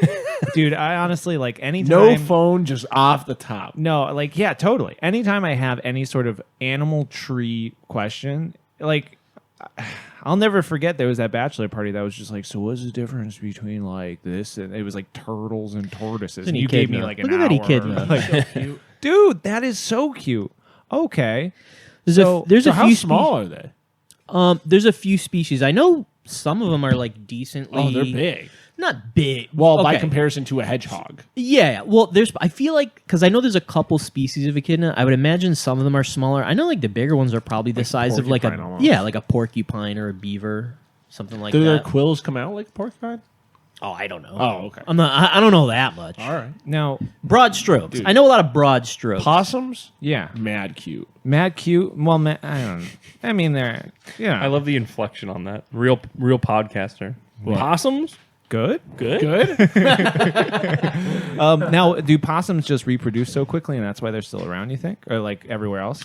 S3: dude, I honestly like anytime
S4: No phone, just off the top.
S3: No, like yeah, totally. Anytime I have any sort of animal tree question, like I'll never forget there was that bachelor party that was just like, so what's the difference between like this and it was like turtles and tortoises.
S2: an
S3: And you gave me
S2: echidna.
S3: like an
S2: Look at that
S3: hour.
S2: echidna.
S3: Like, so cute. Dude, that is so cute. Okay.
S2: There's
S3: So-
S2: there's
S4: So
S2: a
S4: how
S2: few
S4: small are they?
S2: there's a few species. I know some of them are like decently.
S4: Oh, they're big.
S2: Not big.
S4: Well, by
S2: Okay.
S4: comparison to a hedgehog.
S2: Yeah. Well, I feel like because I know there's a couple species of echidna. I would imagine some of them are smaller. I know like the bigger ones are probably the size of like
S4: porcupine
S2: a
S4: almost.
S2: like a porcupine or a beaver, something like
S4: Do their
S2: that.
S4: quills come out like a porcupine?
S2: Oh, I don't know.
S4: Oh, okay.
S2: I'm not. I don't know that much.
S4: All right.
S3: Now,
S2: Broad strokes.
S4: Dude.
S2: I know a lot of broad strokes.
S4: Possums?
S3: yeah.
S4: Mad cute.
S3: Mad cute. Well, I don't know. I mean they're
S1: I love the inflection on that. Real podcaster.
S3: What?
S1: Possums?
S3: good.
S1: Good.
S4: Good?
S3: Now, do possums just reproduce so quickly, and that's why they're still around? You think, or like everywhere else?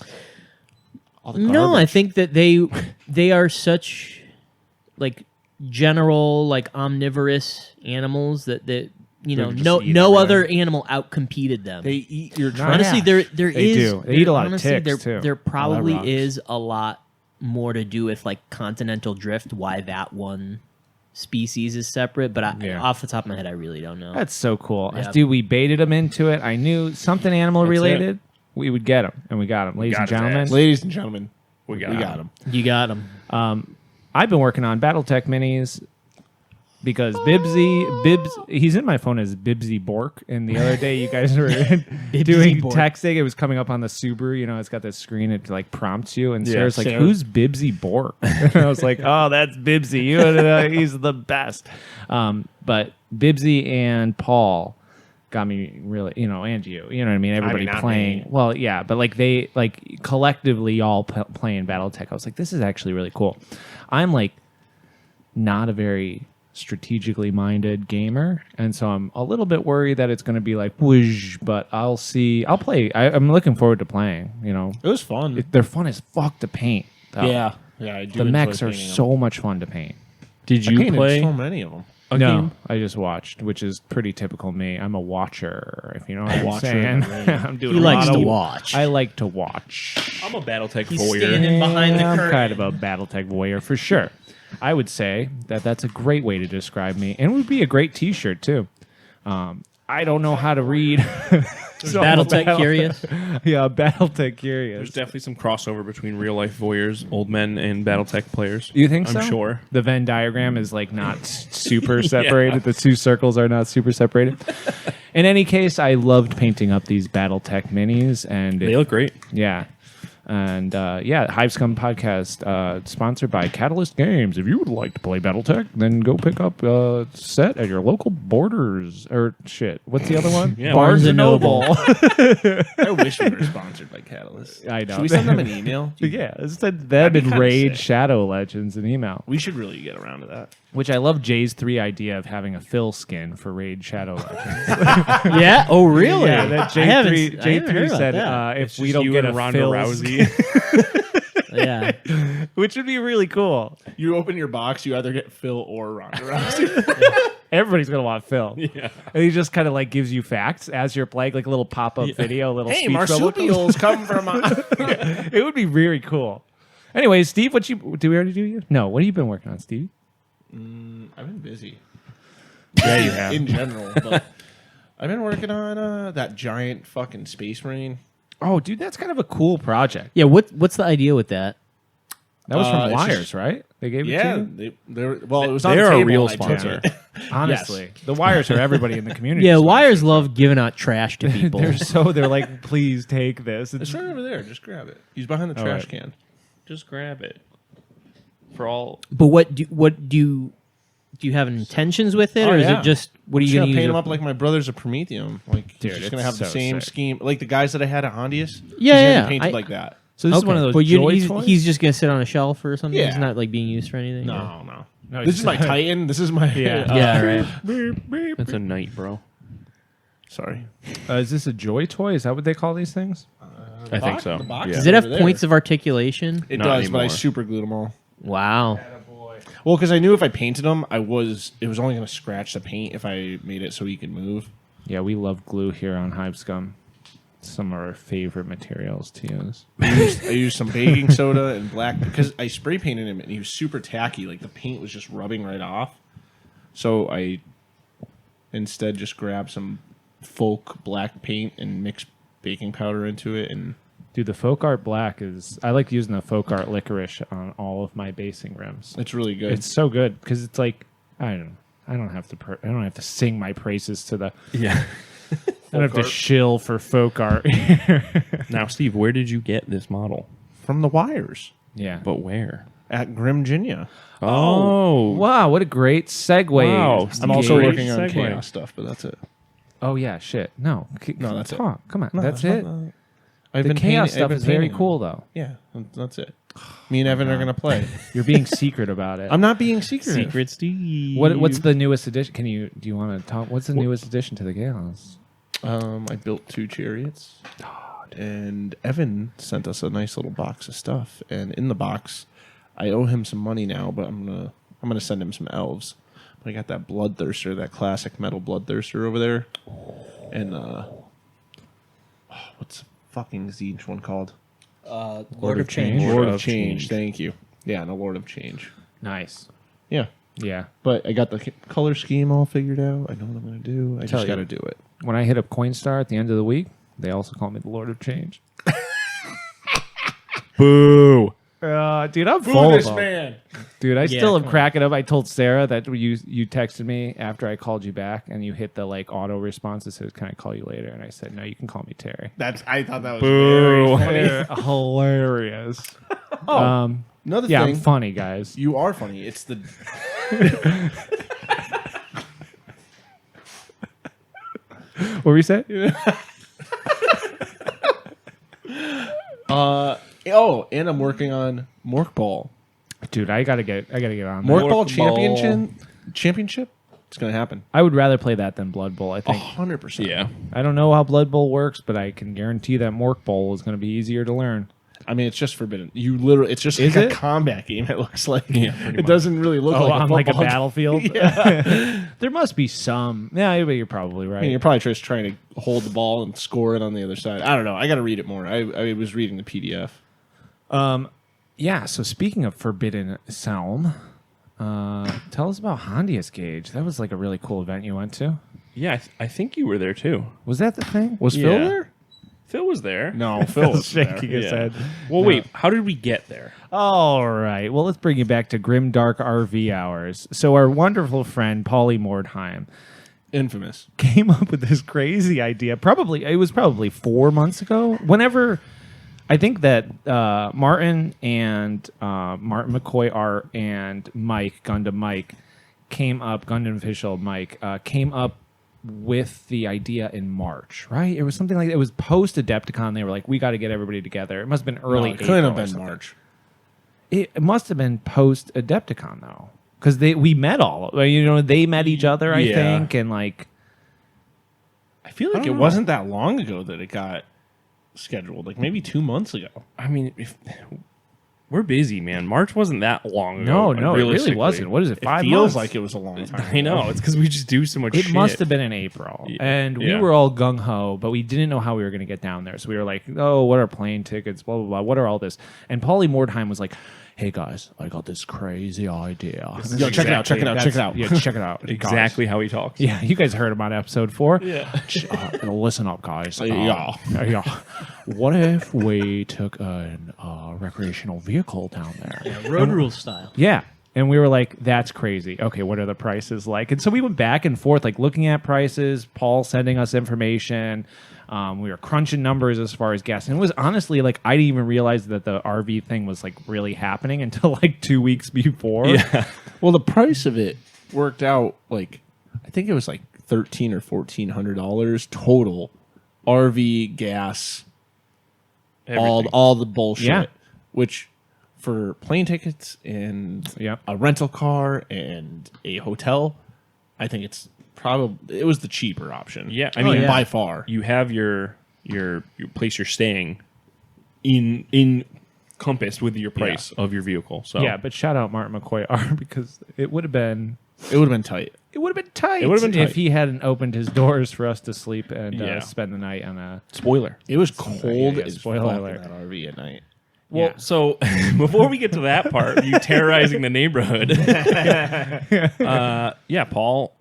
S2: No, I think that they are such like general like omnivorous animals that
S3: just
S2: no
S3: eat everything.
S2: other animal outcompeted them.
S4: They eat your trash.
S2: Honestly, there
S3: They
S2: is
S3: do. They eat a lot of
S2: honestly,
S3: ticks,
S2: there,
S3: too.
S2: There probably
S3: rocks.
S2: is a lot more to do with like continental drift. Why that one species is separate, but
S3: Yeah.
S2: off the top of my head, I really don't know.
S3: That's so cool.
S2: Yeah.
S3: Dude, we baited them into it. I knew something animal
S4: That's
S3: related. We would get them, and we got them, ladies
S1: got
S3: and
S1: his
S3: gentlemen.
S1: ass.
S4: Ladies and gentlemen,
S1: We got
S4: them.
S2: You got them.
S3: I've been working on BattleTech minis because Bibs, he's in my phone as Bibsy Bork. And the other day, you guys were doing
S2: Bork.
S3: texting. It was coming up on the Subaru. You know, it's got this screen. It like prompts you. And
S4: Yeah,
S3: Sarah's like,
S4: Sarah.
S3: "Who's Bibsy Bork?" And I was like, "Oh, that's Bibsy. You know, he's the best." But Bibsy and Paul got me really, and you know what I mean? Everybody
S4: not
S3: playing.
S4: me.
S3: Well, yeah, but like they like collectively all playing BattleTech. I was like, this is actually really cool. I'm like not a very strategically minded gamer, and so I'm a little bit worried that it's going to be like whoosh, but I'll see. I'll play. I'm looking forward to playing.
S4: It was fun.
S3: They're fun as fuck to paint. though.
S4: Yeah. I do
S3: The
S4: enjoy
S3: mechs are
S4: painting them.
S3: so much fun to paint.
S1: Did
S4: I
S1: you
S4: painted
S1: play
S4: so many of them.
S1: a
S3: No,
S1: game?
S3: I just watched, which is pretty typical me. I'm a watcher, if you know what I'm
S4: Watcher
S3: saying.
S4: in the rain.
S3: I'm doing
S2: He
S3: a
S2: likes
S3: lot
S2: to
S3: of-
S2: watch.
S3: I like to watch.
S1: I'm a BattleTech
S2: He's
S1: voyeur.
S2: standing behind the
S3: I'm
S2: curtain.
S3: kind of a BattleTech voyeur for sure. I would say that that's a great way to describe me, and it would be a great T-shirt too. I don't know how to read. So I'm a
S2: BattleTech curious.
S3: Yeah, BattleTech
S1: There's
S3: curious.
S1: definitely some crossover between real life voyeurs, old men, and BattleTech players.
S3: You think
S1: I'm
S3: so?
S1: sure.
S3: The Venn diagram is like not super separated. The two circles are not super separated. In any case, I loved painting up these BattleTech minis, and
S1: They look great.
S3: yeah. And Hive Scum podcast sponsored by Catalyst Games. If you would like to play BattleTech, then go pick up a set at your local Borders or shit. What's the other one?
S1: Yeah,
S2: Barnes and Noble.
S4: I wish we were sponsored by Catalyst.
S3: I know.
S4: Should we send them an email?
S3: Yeah, send them
S4: That'd be
S3: and
S4: kinda
S3: Raid
S4: sick.
S3: Shadow Legends an email.
S4: We should really get around to that.
S3: Which I love Jay's 3 idea of having a Phil skin for Raid Shadow Legends.
S2: Yeah. Oh, really?
S3: Yeah, that
S2: I haven't
S3: J3
S2: heard about
S3: said
S2: that.
S3: if
S1: It's
S3: we
S1: just
S3: don't
S1: you
S3: get
S1: and
S3: a
S1: Ronda
S3: Phil
S1: Rousey.
S2: Yeah.
S3: which would be really cool.
S4: You open your box, you either get Phil or Ronda Rousey.
S3: Everybody's gonna want Phil.
S1: Yeah.
S3: And he just kind of like gives you facts as you're playing, like a little pop-up video, a little
S4: Hey,
S3: speech bubble.
S4: marsupials come from.
S3: It would be very cool. Anyway, Steve, do we already do you? No. What have you been working on, Steve?
S4: I've been busy.
S3: Yeah, you have.
S4: In general, but I've been working on that giant fucking space marine.
S3: Oh, dude, that's kind of a cool project.
S2: Yeah, what's the idea with that?
S3: That was from
S4: It's
S3: Wires,
S4: just-
S3: right? They gave it
S4: Yeah,
S3: to you?
S4: it was on
S1: They're
S4: the
S1: a
S4: table
S1: real
S4: and I took
S1: sponsor.
S4: it.
S3: Honestly, the Wires are everybody in the community.
S2: Yeah,
S3: so
S2: Wires love giving out trash to people.
S3: they're like, please take this.
S4: It's right over there. Just grab it. He's behind the trash
S3: right.
S4: can.
S1: Just grab it. For all.
S2: But what do you have intentions with it,
S4: Oh,
S2: or is
S4: yeah.
S2: it just what are
S4: I'm
S2: you
S4: just
S2: going
S4: gonna
S2: to
S4: paint
S2: use?
S4: him up like my brothers of Prometheum. Like,
S3: Dude,
S4: he's just gonna
S3: it's
S4: have the
S3: so
S4: same
S3: sick.
S4: scheme, like the guys that I had at Hondious.
S2: Yeah,
S4: he's
S2: yeah,
S4: gonna
S2: yeah.
S4: be painted like that.
S3: So this is one of those
S2: But
S3: joy
S2: he's,
S3: toys?
S2: he's just going to sit on a shelf or something.
S4: Yeah.
S2: He's not like being used for anything.
S4: No.
S3: No,
S4: This is my Titan. This is my
S3: Yeah.
S2: Yeah, right.
S1: That's a night, bro.
S4: Sorry.
S3: Is this a joy toy? Is that what they call these things?
S1: I think so.
S4: The box
S1: Yeah.
S2: Does it have
S4: over there.
S2: points of articulation?
S4: It
S1: Not
S4: does, but I
S1: anymore.
S4: super glued them all.
S2: Wow.
S4: Well, because I knew if I painted them, it was only gonna scratch the paint if I made it so he could move.
S3: Yeah, we love glue here on Hive Scum. Some of our favorite materials to use.
S4: I used some baking soda and black because I spray painted him and he was super tacky. Like the paint was just rubbing right off. So I instead just grabbed some folk black paint and mixed baking powder into it. And
S3: Dude, the folk art black is... I like using the folk art licorice on all of my basing rims.
S4: it's really good.
S3: It's so good because it's like... I don't know. I don't have to sing my praises to the...
S1: Yeah.
S3: I don't have to
S4: art.
S3: shill for folk art.
S1: Now, Steve, where did you get this model?
S4: from the Wires
S3: Yeah.
S1: But where?
S4: at Grimdark.
S1: Oh.
S3: Wow, what a great segue.
S1: Wow.
S4: I'm also
S1: Great
S4: working on
S1: segue.
S4: chaos stuff, but that's it.
S3: Oh, yeah, shit. No.
S4: No, that's it.
S3: Talk. Come on.
S4: No,
S3: that's
S4: not-
S3: it?
S4: I've
S3: The
S4: been
S3: chaos
S4: I've
S3: stuff
S4: been
S3: is very
S4: painting them.
S3: cool, though.
S4: Yeah, that's it. Me and Evan are gonna play.
S3: You're being secret about it.
S4: I'm not being secretive.
S1: Secret Steve.
S3: What's the newest addition? Do you want to talk? What's the newest addition to the Gales?
S4: I built 2 chariots, and Evan sent us a nice little box of stuff. And in the box, I owe him some money now, but I'm gonna send him some elves. But I got that bloodthirster, that classic metal bloodthirster over there, and what's the fucking Siege one called?
S2: Lord of Change.
S4: Lord of Change. Thank you. Yeah, no Lord of Change.
S3: Nice.
S4: Yeah,
S3: Yeah.
S4: but I got the color scheme all figured out. I know what I'm gonna do. I
S3: Tell
S4: just
S3: you.
S4: got to do it.
S3: When I hit up Coinstar at the end of the week, they also call me the Lord of Change.
S1: Boo.
S3: Dude, I'm full of them.
S4: man.
S3: Dude, I
S2: Yeah,
S3: still am
S2: come on.
S3: cracking up. I told Sarah that you texted me after I called you back, and you hit the like auto response that says, "Can I call you later?" And I said, "No, you can call me Terry."
S4: I thought that was
S1: Boo.
S4: very funny.
S3: Hilarious.
S4: Oh, another
S3: Yeah,
S4: thing.
S3: I'm funny, guys.
S4: You are funny. It's the
S3: What were you saying?
S4: and I'm working on Mork Ball.
S3: Dude, I gotta get on. That.
S4: Mork Ball
S1: Ball.
S4: championship. It's gonna happen.
S3: I would rather play that than Blood Bowl. I think
S4: 100%.
S1: Yeah.
S3: I don't know how Blood Bowl works, but I can guarantee that Mork Bowl is going to be easier to learn.
S4: I mean, it's just forbidden. You literally, it's just
S3: Is
S4: like
S3: it?
S4: a combat game. It looks like.
S1: Yeah, pretty
S4: It
S1: much.
S4: doesn't really look like
S3: on
S4: a
S3: like a
S4: football.
S3: battlefield. There must be some. Yeah, but you're probably
S4: I mean,
S3: right.
S4: you're probably just trying to hold the ball and score it on the other side. I don't know. I got to read it more. I was reading the PDF.
S3: Yeah. So speaking of Forbidden Realm, tell us about Hondious, Gage. That was like a really cool event you went to.
S1: Yeah, I think you were there too.
S3: Was that the thing?
S4: Was
S1: Yeah.
S4: Phil there?
S1: Phil was there.
S4: No, Phil was
S3: shaking
S4: there.
S3: his head.
S1: Well, wait. How did we get there?
S3: All right. Well, let's bring you back to Grimdark RV Hours. So our wonderful friend Pauly Mordheim
S4: Infamous.
S3: came up with this crazy idea. It was probably 4 months ago. Whenever I think that Martin and Martin McCoy Art and Mike Gundam Mike Gundam official Mike came up with the idea in March, right? It was something like it was post Adepticon. They were like, we got to get everybody together. It must have been early.
S4: No, it couldn't
S3: April
S4: have
S3: or
S4: been
S3: something.
S4: March.
S3: It must have been post Adepticon though, because we met they met each other, I
S1: Yeah.
S3: think, and like
S4: I feel like
S1: I
S4: it
S1: don't know.
S4: wasn't that long ago that it got scheduled. Like maybe 2 months ago.
S1: I mean, we're busy, man. March wasn't that long
S3: No,
S1: ago.
S3: no, it really
S1: realistically.
S3: wasn't. What is it? 5
S4: Feels
S3: months?
S4: like it was a long time.
S1: I know. It's because we just do so much
S3: It
S1: shit.
S3: must have been in April, and we
S1: Yeah.
S3: were all gung ho, but we didn't know how we were going to get down there. So we were like, "Oh, what are plane tickets? Blah blah blah. What are all this?" And Pauly Mordheim was like, "Hey guys, I got this crazy idea.
S4: Yo, check it out, check it out, check it out.
S3: Yeah, check it out.
S1: exactly how he talks.
S3: Yeah, you guys heard him on episode 4.
S1: Yeah.
S3: Listen up, guys.
S4: Yeah.
S3: Yeah. What if we took a recreational vehicle down there?
S2: Road rule style.
S3: Yeah. And we were like, that's crazy. Okay, what are the prices like? And so we went back and forth, like looking at prices, Paul sending us information. We were crunching numbers as far as gas. And it was honestly like, I didn't even realize that the RV thing was like really happening until like 2 weeks before.
S1: Yeah.
S4: Well, the price of it worked out like, I think it was like $1,300 or $1,400 total. RV, gas,
S1: Everything.
S4: all the bullshit.
S3: Yeah.
S4: Which for plane tickets and
S3: Yep.
S4: a rental car and a hotel, I think it was the cheaper option.
S1: Yeah, I mean,
S4: by far.
S1: You have your place you're staying in encompassed with your price of your vehicle. So
S3: Yeah, but shout out Martin McCoy R because it would have been
S4: tight.
S3: It would have been tight.
S1: It would have been tight.
S3: if he hadn't opened his doors for us to sleep and
S1: Yeah.
S3: spend the night on a.
S1: spoiler.
S4: It was cold
S3: yeah,
S4: as
S3: spoiler
S4: fuck
S3: alert.
S4: in that RV at night.
S1: Well,
S3: Yeah.
S1: so before we get to that part, you terrorizing the neighborhood. Yeah, Paul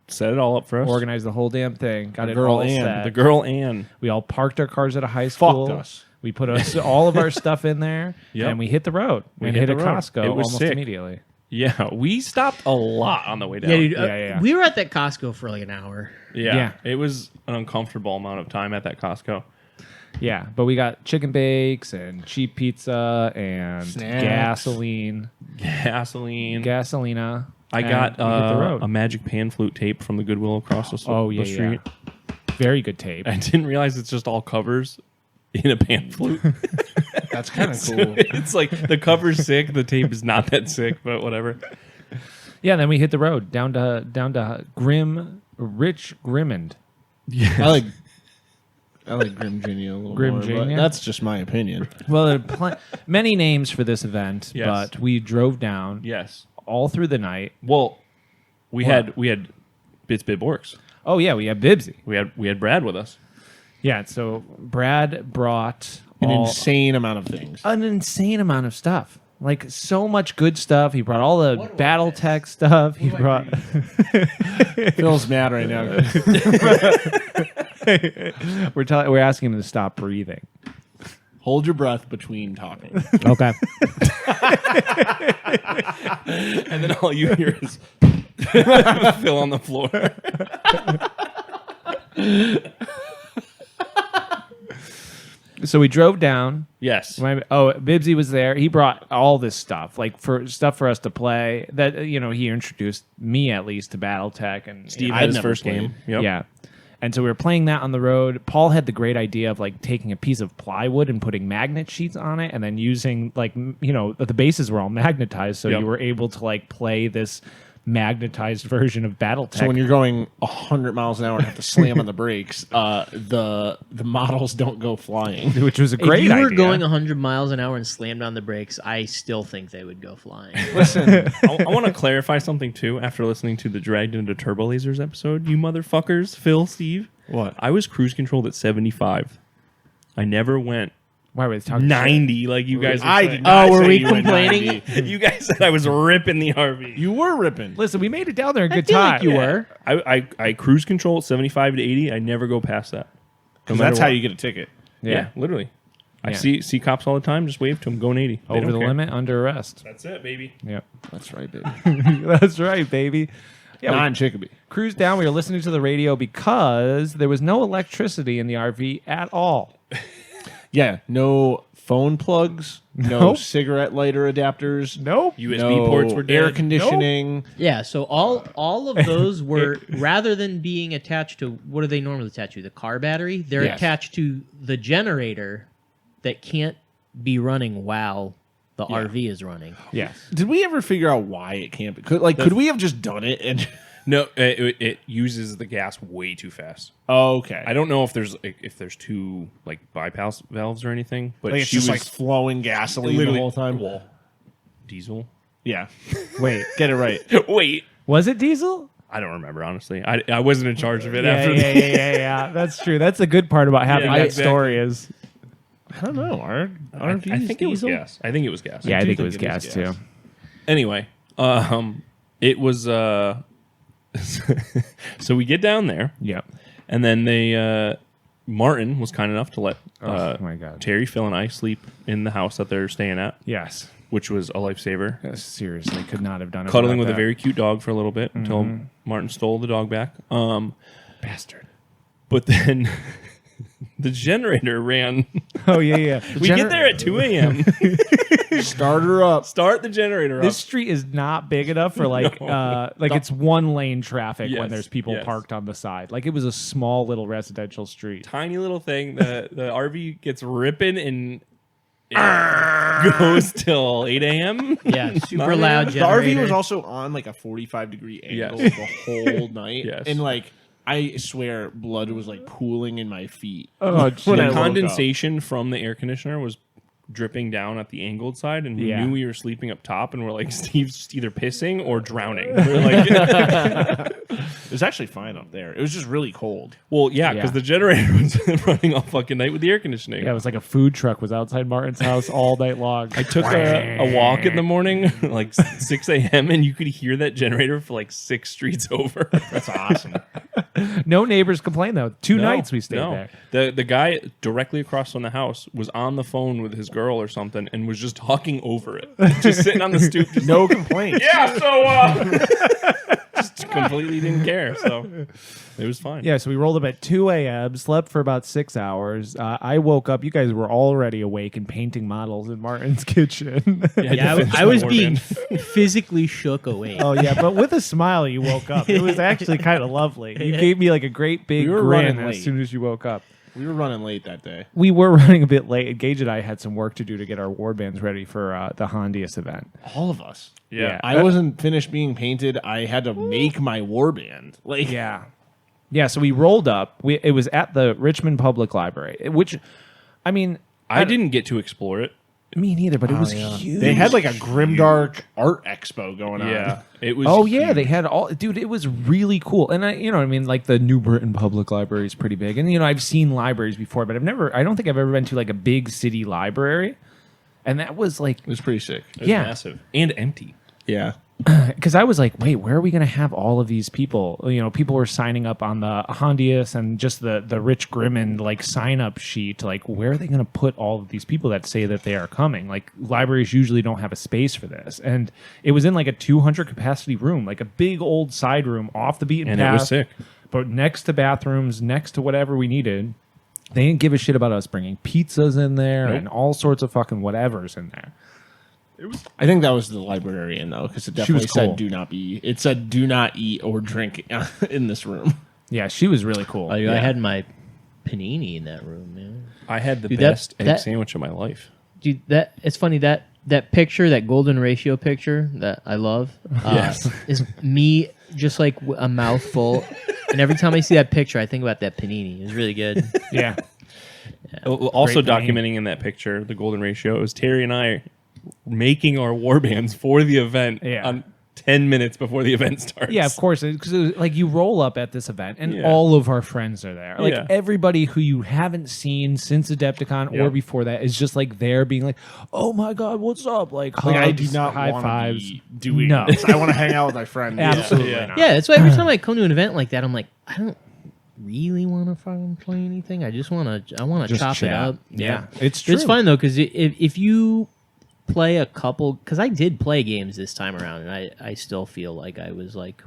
S1: set it all up for us.
S3: Organized the whole damn thing. Got
S4: The
S3: it
S4: girl
S3: all
S4: Ann.
S3: set.
S1: The girl Ann.
S3: We all parked our cars at a high school.
S4: Fucked us.
S3: We put all of our stuff in there,
S1: Yep.
S3: and we hit the road.
S1: We
S3: and
S1: hit
S3: hit
S1: the
S3: a
S1: road.
S3: Costco
S1: It was
S3: almost
S1: sick.
S3: immediately.
S1: Yeah, we stopped a lot on the way down.
S2: Yeah, dude.
S3: Yeah.
S2: We were at that Costco for like an hour.
S1: Yeah, it was an uncomfortable amount of time at that Costco.
S3: Yeah, but we got chicken bakes and cheap pizza and
S4: Snacks.
S3: gasoline,
S1: I
S3: gasolina. and
S1: got
S3: we hit the road.
S1: a magic pan flute tape from the Goodwill across the, the street.
S3: Very good tape.
S1: I didn't realize it's just all covers in a pan flute.
S4: That's kind of cool.
S1: It's like the cover's sick, the tape is not that sick, but whatever.
S3: Yeah, then we hit the road down to Rich Grimmond.
S4: I like Grim Genia a little
S3: Grim
S4: more, but
S3: Genia?
S4: that's just my opinion.
S3: Well, there are many names for this event,
S1: Yes.
S3: but we drove down
S1: Yes.
S3: all through the night.
S1: Well, we had Bits Bit Borks.
S3: Oh yeah, we had Bibsy.
S1: We had Brad with us.
S3: Yeah, so Brad brought
S4: An insane amount of things.
S3: an insane amount of stuff. Like so much good stuff. He brought all the BattleTech stuff. He brought
S4: Phil's mad right now.
S3: we're asking him to stop breathing.
S4: Hold your breath between talking.
S3: Okay.
S1: And then all you hear is Phil on the floor.
S3: So we drove down.
S1: Yes.
S3: Bibsy was there. He brought all this stuff, like for us to play. That he introduced me at least to BattleTech and
S1: Steve
S4: I'd
S1: had his
S4: never
S1: first
S4: played.
S1: game. Yep.
S3: Yeah. And so we were playing that on the road. Paul had the great idea of like taking a piece of plywood and putting magnet sheets on it and then using the bases were all magnetized. So
S1: Yep.
S3: you were able to like play this magnetized version of BattleTech.
S4: So when you're going 100 miles an hour and have to slam on the brakes, the models don't go flying.
S3: which was a
S2: If
S3: great
S2: you were
S3: idea.
S2: going 100 miles an hour and slammed on the brakes, I still think they would go flying.
S1: Listen, I want to clarify something too. After listening to the Dragged into Turbo Lasers episode, you motherfuckers, Phil, Steve.
S4: What?
S1: I was cruise controlled at 75. I never went
S3: Why were they talking
S1: 90 like you guys were
S4: I
S1: saying.
S4: did not
S2: were
S4: say
S2: we
S4: you went
S2: complaining?
S4: 90.
S1: You guys said I was ripping the RV.
S4: You were ripping.
S3: Listen, we made it down there in good
S2: feel
S3: time.
S2: like you were.
S1: I cruise control at 75 to 80. I never go past that. No matter
S4: That's how
S1: what.
S4: you get a ticket.
S1: Yeah, literally. I
S3: Yeah.
S1: see cops all the time. Just wave to them, going 80. They
S3: Over
S1: don't
S3: the
S1: care.
S3: limit, under arrest.
S1: That's it, baby.
S3: Yep.
S4: That's right, baby.
S3: That's right, baby. Yeah, we
S4: Non-Chicopee.
S3: cruised down. We were listening to the radio because there was no electricity in the RV at all.
S4: Yeah, no phone plugs, no
S3: Nope.
S4: cigarette lighter adapters,
S3: Nope.
S1: USB
S4: no
S1: ports were dead.
S4: air conditioning.
S2: Yeah, so all of those were rather than being attached to what do they normally attach to? The car battery? They're
S4: Yes.
S2: attached to the generator that can't be running while the RV is running.
S3: Yes.
S4: Did we ever figure out why it can't be? Could we have just done it and
S1: No, it uses the gas way too fast.
S4: Oh, okay.
S1: I don't know if there's two like bypass valves or anything, but
S4: Like it's
S1: she
S4: just
S1: was
S4: like flowing gasoline the
S1: literally
S4: whole time.
S1: Well, diesel.
S4: Yeah.
S3: Wait,
S4: Get it right.
S1: Wait,
S3: was it diesel?
S1: I don't remember honestly. I wasn't in charge of it
S3: Yeah,
S1: after
S3: yeah,
S1: that.
S3: yeah. That's true. That's the good part about having
S1: Yeah,
S3: that
S1: exactly.
S3: story is.
S4: I don't know.
S1: I think it was
S4: diesel?
S1: gas. I think it was gas.
S3: Yeah, I
S4: do
S3: think it
S4: think
S3: was
S4: it
S3: gas
S4: is
S3: too.
S4: gas.
S1: Anyway, it was so we get down there,
S3: Yep.
S1: and then Martin was kind enough to let
S3: Oh my God.
S1: Terry, Phil, and I sleep in the house that they're staying at,
S3: Yes.
S1: which was a lifesaver.
S3: Seriously, could not have done it.
S1: Cuddling
S3: without
S1: with a
S3: that.
S1: very cute dog for a little bit until Martin stole the dog back.
S3: bastard.
S1: But then the generator ran.
S3: Oh yeah.
S1: We get there at 2 a.m.
S4: Start her up.
S1: Start the generator
S3: This
S1: up.
S3: street is not big enough for like
S1: No.
S3: it's one lane traffic when
S1: Yes,
S3: there's people
S1: yes.
S3: parked on the side. Like it was a small little residential street.
S1: Tiny little thing. The RV gets ripping and it goes till 8 a.m.
S2: Yeah, super
S1: Not
S2: loud
S1: even-
S4: The RV
S2: generator.
S4: was also on like a 45-degree angle
S1: Yes.
S4: the whole night.
S1: Yes.
S4: And like, I swear blood was like pooling in my feet.
S3: Oh,
S4: when I
S3: geez.
S1: The
S4: woke up.
S1: condensation from the air conditioner was dripping down at the angled side, and we
S3: Yeah.
S1: knew we were sleeping up top, and we're like, Steve's either pissing or drowning. We're like,
S4: It was actually fine up there. It was just really cold.
S1: well, yeah, because
S3: Yeah.
S1: the generator was running all fucking night with the air conditioning.
S3: Yeah, it was like a food truck was outside Martin's house all night long.
S1: I took a walk in the morning, like 6 a.m., and you could hear that generator for like 6 streets over.
S4: That's awesome.
S3: No neighbors complained though. Two
S1: No,
S3: nights we stayed
S1: no.
S3: there.
S1: The guy directly across from the house was on the phone with his girl or something and was just talking over it. Just sitting on the stoop. Just,
S4: No complaints.
S1: yeah, so just completely didn't care. So it was fine.
S3: Yeah, so we rolled up at 2 a.m., slept for about 6 hours. I woke up. You guys were already awake and painting models in Martin's kitchen.
S2: Yeah, I was being physically shook awake.
S3: Oh, yeah, but with a smile, you woke up. It was actually kind of lovely. You gave me like a great big
S4: We were
S3: grin
S4: running
S3: as
S4: late.
S3: soon as you woke up.
S4: We were running late that day.
S3: We were running a bit late. Gage and I had some work to do to get our warbands ready for the Hondious event.
S4: All of us.
S1: Yeah.
S4: I wasn't finished being painted. I had to make my warband. Like,
S3: Yeah. Yeah, so we rolled up. It was at the Richmond Public Library, which, I mean,
S1: I didn't get to explore it.
S3: me neither, but it was huge.
S4: they had like a Grimdark art expo going on.
S1: Yeah. It was.
S3: Oh yeah,
S1: huge.
S3: they had all. Dude, it was really cool. And I mean, like the New Britain Public Library is pretty big. And I've seen libraries before, but I don't think I've ever been to like a big city library. And that was like,
S4: It was pretty sick.
S1: It was
S3: yeah.
S1: massive and empty.
S4: Yeah.
S3: because I was like, wait, where are we going to have all of these people? People were signing up on the Hondious and just the Rich Grimmond like sign up sheet. Like, where are they going to put all of these people that say that they are coming? Like, libraries usually don't have a space for this. And it was in like a 200 capacity room, like a big old side room off the beaten
S1: And
S3: path.
S1: it was sick.
S3: But next to bathrooms, next to whatever we needed. They didn't give a shit about us bringing pizzas in there
S1: Nope.
S3: and all sorts of fucking whatever's in there.
S4: I think that was the librarian though, because it
S3: She was
S4: definitely
S3: cool.
S4: said it said do not eat or drink in this room.
S3: Yeah, she was really cool.
S2: I had my panini in that room, man.
S1: I had the
S2: Dude, that-
S1: best egg
S2: that-
S1: sandwich of my life.
S2: Dude, it's funny that picture, that golden ratio picture that I love,
S1: Yes.
S2: is me just like a mouthful. And every time I see that picture, I think about that panini. It was really good.
S3: Yeah.
S1: Also
S3: Great name.
S1: documenting in that picture, the golden ratio, it was Terry and I making our warbands for the event
S3: Yeah.
S1: on 10 minutes before the event starts.
S3: Yeah, of course. Because like you roll up at this event and
S1: Yeah.
S3: all of our friends are there. Like
S1: Yeah.
S3: everybody who you haven't seen since Adepticon or
S1: Yeah.
S3: before that is just like there being like, oh my God, what's up? Like,
S4: Like I
S3: hugs,
S4: do not
S3: high
S4: want
S3: fives.
S4: to be doing
S3: No.
S4: this. I want to hang out with my friends.
S3: Absolutely
S1: Yeah.
S3: not.
S2: Yeah, that's why every time I come to an event like that, I'm like, I don't really want to fucking play anything. I want to
S3: Just
S2: chop
S3: chat.
S2: it up.
S3: Yeah. It's true.
S2: It's fun though, because if you play a couple, because I did play games this time around, and I still feel like I was like,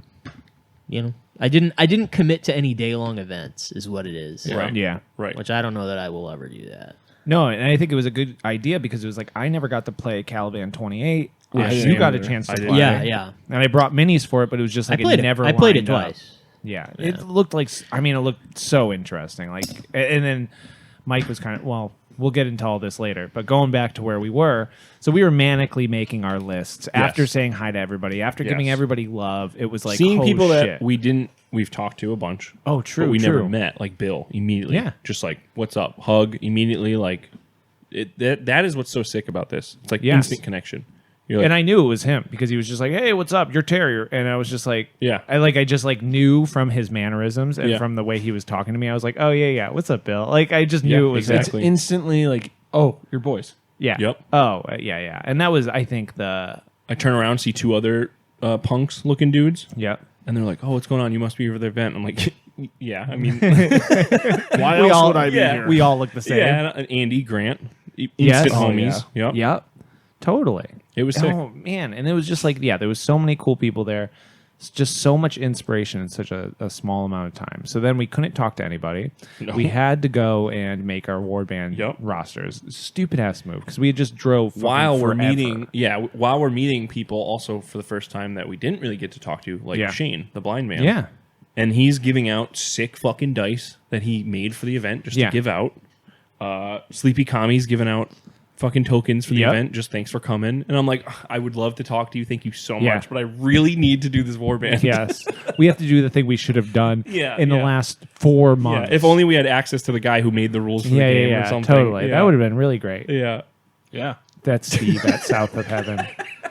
S2: I didn't commit to any day long events, is what it is.
S1: Right.
S3: Yeah.
S1: Right.
S2: Which I don't know that I will ever do that.
S3: No, and I think it was a good idea because it was like I never got to play Caliban 28.
S1: I
S3: you
S1: didn't
S3: got a
S1: either.
S3: chance to
S1: I didn't.
S3: play.
S2: Yeah.
S3: And I brought minis for it, but it was just like
S2: I played
S3: it never
S2: I played it
S3: lined up.
S2: twice.
S3: Yeah, it looked like it looked so interesting. Like, and then Mike was kind of we'll get into all this later. But going back to where we were, so we were manically making our lists after saying hi to everybody, after giving everybody love. It was like
S1: seeing people
S3: shit.
S1: that we've talked to a bunch.
S3: Oh, true.
S1: But we
S3: true.
S1: never met, like Bill, immediately.
S3: Yeah.
S1: Just like, what's up? Hug immediately. Like, that is what's so sick about this. It's like instant connection. You're like,
S3: and I knew it was him because he was just like, "Hey, what's up? You're Terrier," and I was just like,
S1: Yeah.
S3: I just like knew from his mannerisms and from the way he was talking to me. I was like, "Oh yeah, what's up, Bill?" Like I just knew it was
S1: exactly.
S4: It's instantly like, oh, you're boys.
S3: Yeah.
S1: Yep.
S3: Oh yeah, and that was I think the
S1: I turn around, see two other punks looking dudes.
S3: yeah.
S1: And they're like, "Oh, what's going on? You must be here for the event." I'm like, "Yeah, I mean,
S4: Why else would I be here?
S3: We all look the same.
S1: yeah." And Andy Grant, instant
S3: Yes.
S1: homies. Yep.
S3: Yep. Totally.
S1: It was sick.
S3: Oh man, and it was just like there was so many cool people there. It's just so much inspiration in such a small amount of time. So then we couldn't talk to anybody.
S1: No.
S3: We had to go and make our warband rosters. Stupid ass move because we had just drove
S1: While we're
S3: forever.
S1: meeting people also for the first time that we didn't really get to talk to, like Shane, the blind man.
S3: Yeah.
S1: And he's giving out sick fucking dice that he made for the event just to give out. Sleepy Kami's giving out fucking tokens for the event. Just thanks for coming. And I'm like, I would love to talk to you. Thank you so much. But I really need to do this warband.
S3: Yes. We have to do the thing we should have done in the last 4 months.
S1: Yeah, if only we had access to the guy who made the rules for the game or something.
S3: Totally. That would have been really great.
S1: Yeah.
S4: Yeah.
S3: That's Steve at South of Heaven.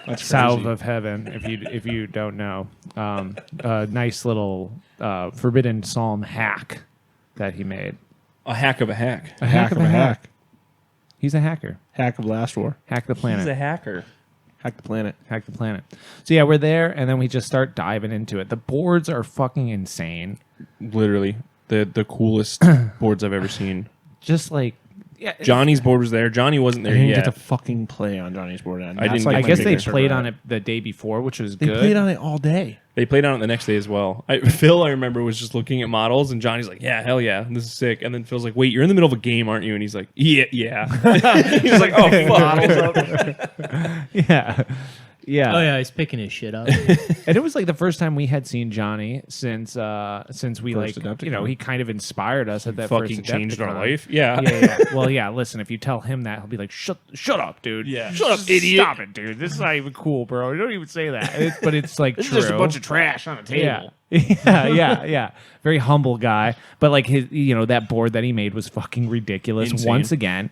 S4: That's
S3: South
S4: crazy.
S3: of Heaven, if you don't know. A nice little Forbidden Psalm hack that he made.
S1: A hack of a hack.
S3: A hack of a hack. He's a hacker.
S4: Hack of Last War.
S3: Hack the planet.
S1: He's a hacker.
S4: Hack the planet.
S3: Hack the planet. So yeah, we're there, and then we just start diving into it. The boards are fucking insane.
S1: Literally. The coolest boards I've ever seen.
S3: Just like
S1: Johnny's board was there. Johnny wasn't
S4: I
S1: there
S4: didn't
S1: yet.
S4: get to fucking play on Johnny's board. And
S1: I
S4: that's
S1: didn't
S4: like
S3: I
S1: my
S3: guess they
S1: biggest
S3: played
S4: regret.
S3: on it the day before, which was
S4: They
S3: good.
S4: played on it all day.
S1: They played on it the next day as well. Phil, I remember, was just looking at models, and Johnny's like, "Yeah, hell yeah, this is sick." And then Phil's like, "Wait, you're in the middle of a game, aren't you?" And he's like, "Yeah." He's like, "Oh fuck."
S3: Yeah. Yeah.
S2: Oh yeah, he's picking his shit up.
S3: And it was like the first time we had seen Johnny since we
S4: First Adepticon.
S3: he kind of inspired us at that
S1: Fucking
S3: first
S1: changed our
S3: Adepticon.
S1: life. Yeah.
S3: Yeah. Well, yeah. Listen, if you tell him that, he'll be like, "Shut up, dude.
S1: Yeah.
S3: Shut up,
S1: Just
S3: idiot.
S1: stop
S3: it, dude. This is not even cool, bro. You don't even say that." But it's like
S4: It's
S3: true.
S4: just a bunch of trash on a table.
S3: Yeah. Very humble guy, but like his, that board that he made was fucking ridiculous.
S1: Insane.
S3: Once again,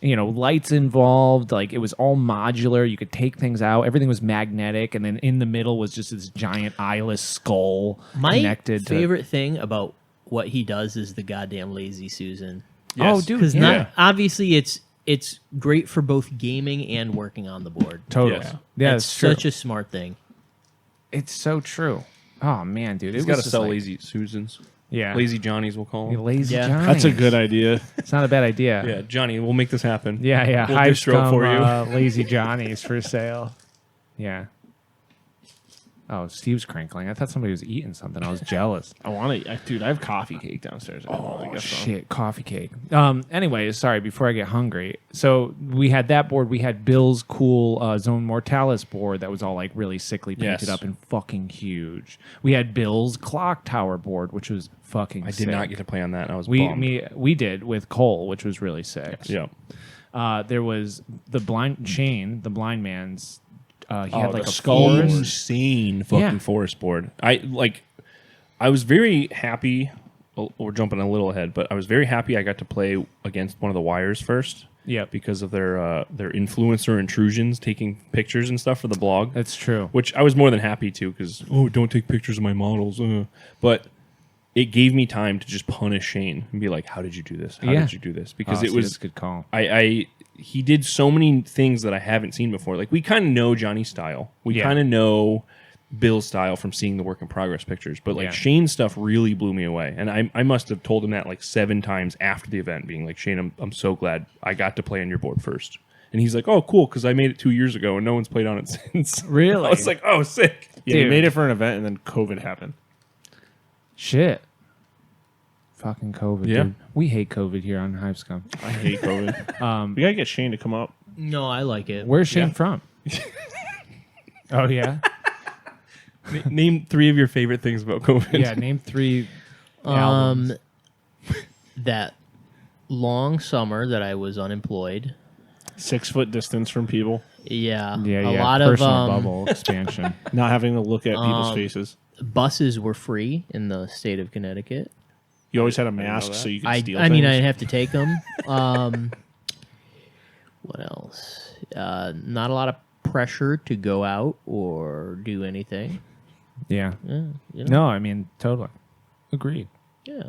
S3: lights involved. Like it was all modular. You could take things out. Everything was magnetic, and then in the middle was just this giant eyeless skull
S2: My
S3: connected.
S2: favorite thing about what he does is the goddamn lazy Susan.
S3: Oh, dude,
S2: Because
S3: yeah.
S2: obviously it's great for both gaming and working on the board.
S3: Totally.
S1: Yes.
S3: Yeah,
S2: It's
S3: it's true.
S2: such a smart thing.
S3: It's so true. Oh man, dude,
S1: He's
S3: it
S1: got
S3: was
S1: to
S3: just
S1: sell
S3: like,
S1: lazy Susans.
S3: Yeah,
S1: Lazy Johnnies, we'll call them.
S3: lazy.
S2: Yeah.
S3: Johnny.
S4: That's a good idea.
S3: It's not a bad idea.
S1: Yeah, Johnny, we'll make this happen.
S3: Yeah.
S1: We'll
S3: Hive
S1: distro
S3: scum,
S1: for you.
S3: lazy Johnnies for sale. Yeah. Oh, Steve's crinkling. I thought somebody was eating something. I was jealous.
S4: I want to, dude. I have coffee cake downstairs.
S3: Oh shit, coffee cake. Anyways, sorry. Before I get hungry, so we had that board. We had Bill's cool Zone Mortalis board that was all like really sickly painted
S1: Yes.
S3: up and fucking huge. We had Bill's Clock Tower board, which was fucking.
S1: I did not get to play on that, and I was
S3: We
S1: bummed.
S3: we did with Cole, which was really sick.
S1: Yeah.
S3: There was the blind Shane, the blind man's. He had like
S4: the
S3: a
S4: skull
S3: forest.
S1: Insane fucking
S3: Yeah.
S1: forest board. I was very happy. Well, we're jumping a little ahead, but I was very happy I got to play against one of the wires first.
S3: Yeah,
S1: Because of their influencer intrusions, taking pictures and stuff for the blog.
S3: that's true.
S1: Which I was more than happy to, because don't take pictures of my models. But it gave me time to just punish Shane and be like, "How did you do this? How
S3: Yeah.
S1: did you do this?" Because
S3: That's
S1: it was
S3: a good call.
S1: he did so many things that I haven't seen before. Like, we kind of know Johnny's style. We
S3: Yeah.
S1: kind of know Bill's style from seeing the work in progress pictures. But like
S3: Yeah.
S1: Shane's stuff really blew me away. And I must have told him that like 7 times after the event, being like, "Shane, I'm so glad I got to play on your board first." And he's like, "Oh, cool, because I made it 2 years ago and no one's played on it since."
S3: Really?
S1: I was like, "Oh, sick."
S4: Yeah,
S3: Dude.
S4: you made it for an event, and then COVID happened.
S3: Shit. Fucking COVID.
S1: Yeah.
S3: Dude. We hate COVID here on Hive Scum.
S4: I hate COVID. We gotta get Shane to come up.
S2: No, I like it.
S3: Where's Shane
S1: Yeah.
S3: from? Oh yeah.
S1: Name 3 of your favorite things about COVID.
S3: Yeah. Name 3 albums.
S2: that long summer that I was unemployed.
S4: 6 foot distance from people,
S2: Yeah,
S3: Yeah,
S2: a
S3: yeah.
S2: lot
S3: Personal
S2: of
S3: bubble expansion.
S4: not having to look at people's faces.
S2: buses were free in the state of Connecticut.
S4: You always had a mask so you could steal
S2: I mean, I
S4: things.
S2: didn't have to take them. What else? Not a lot of pressure to go out or do anything.
S3: Yeah.
S2: Yeah, you know?
S3: No, I mean, totally. Agreed.
S2: Yeah.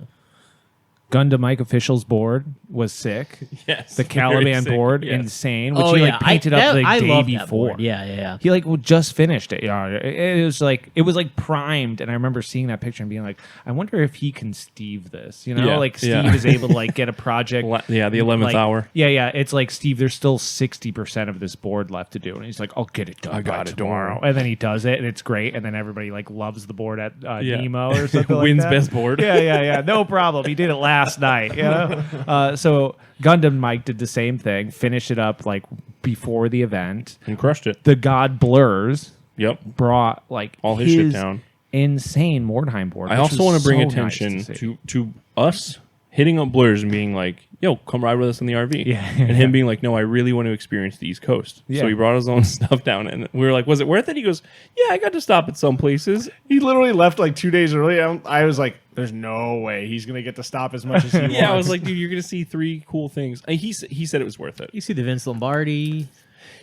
S3: Gundam Mike officials board was sick.
S1: Yes.
S3: The
S1: very
S3: Caliban
S1: sick,
S3: board,
S1: yes.
S3: insane. Which he like painted up the
S2: I
S3: day
S2: love that
S3: before.
S2: board. Yeah.
S3: He like just finished it. Yeah, it was like primed, and I remember seeing that picture and being like, I wonder if he can Steve this. You know,
S1: Yeah,
S3: like Steve
S1: yeah.
S3: is able to like get a project.
S1: Yeah, the 11th
S3: like,
S1: hour.
S3: Yeah. It's like Steve. There's still 60% of this board left to do, and he's like, I'll get it done.
S1: I got
S3: by
S1: it,
S3: tomorrow.
S1: don't worry.
S3: And then he does it, and it's great. And then everybody like loves the board at
S1: Yeah.
S3: Nemo or something. like
S1: Wins
S3: that.
S1: best board.
S3: Yeah. No problem. He did it last night. You know. So Gundam Mike did the same thing. Finished it up like before the event.
S1: And crushed it.
S3: The God Blurs
S1: Yep.
S3: brought like
S1: All his shit down.
S3: insane Mordheim board.
S1: I
S3: which
S1: also
S3: was
S1: want to bring
S3: so
S1: attention
S3: nice to see.
S1: to us hitting up Blurs and being like, yo, come ride with us in the RV.
S3: Yeah.
S1: And him being like, no, I really want to experience the East Coast.
S3: Yeah.
S1: So he brought his own stuff down. And we were like, was it worth it? He goes, yeah, I got to stop at some places.
S4: He literally left like 2 days early. I was like, there's no way he's going to get to stop as much as he wants.
S1: Yeah, I was like, dude, you're going to see 3 cool things. And he said it was worth it.
S2: You see the Vince Lombardi.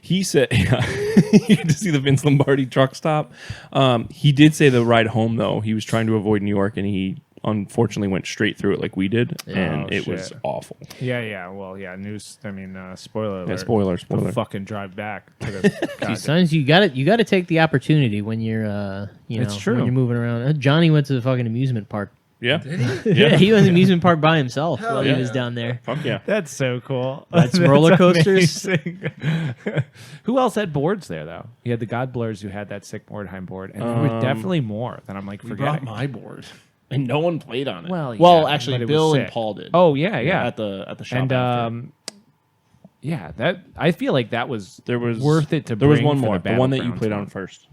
S1: He said, yeah, you get to see the Vince Lombardi truck stop. He did say the ride home, though. He was trying to avoid New York, and he unfortunately went straight through it like we did, and it was
S3: shit.
S1: awful.
S3: Yeah. Well, yeah. News. I mean, spoiler alert.
S1: Yeah, spoiler.
S3: We'll fucking drive back to the. God,
S2: Sometimes you got to take the opportunity when you're
S3: It's true.
S2: when you're moving around. Johnny went to the fucking amusement park.
S1: Yeah.
S2: Yeah, he went to the amusement park by himself while he
S1: yeah.
S2: was down there.
S1: Fuck yeah.
S3: That's so cool.
S2: That's roller coasters.
S3: amazing. Who else had boards there though? You had the God Blurs who had that sick Mordheim board, and there were definitely more that I'm like
S4: we brought
S3: forgetting.
S4: my board, and no one played on it.
S3: Well, yeah, but
S4: actually,
S3: it was
S4: Bill and
S3: sick.
S4: Paul did.
S3: Oh yeah.
S4: at the shop.
S3: And
S4: after.
S3: yeah, that I feel like that was
S1: There was
S3: worth it to.
S1: There was
S3: bring
S1: one
S3: for
S1: more. The one that you
S3: Battlegrounds
S1: played on
S3: one.
S1: first.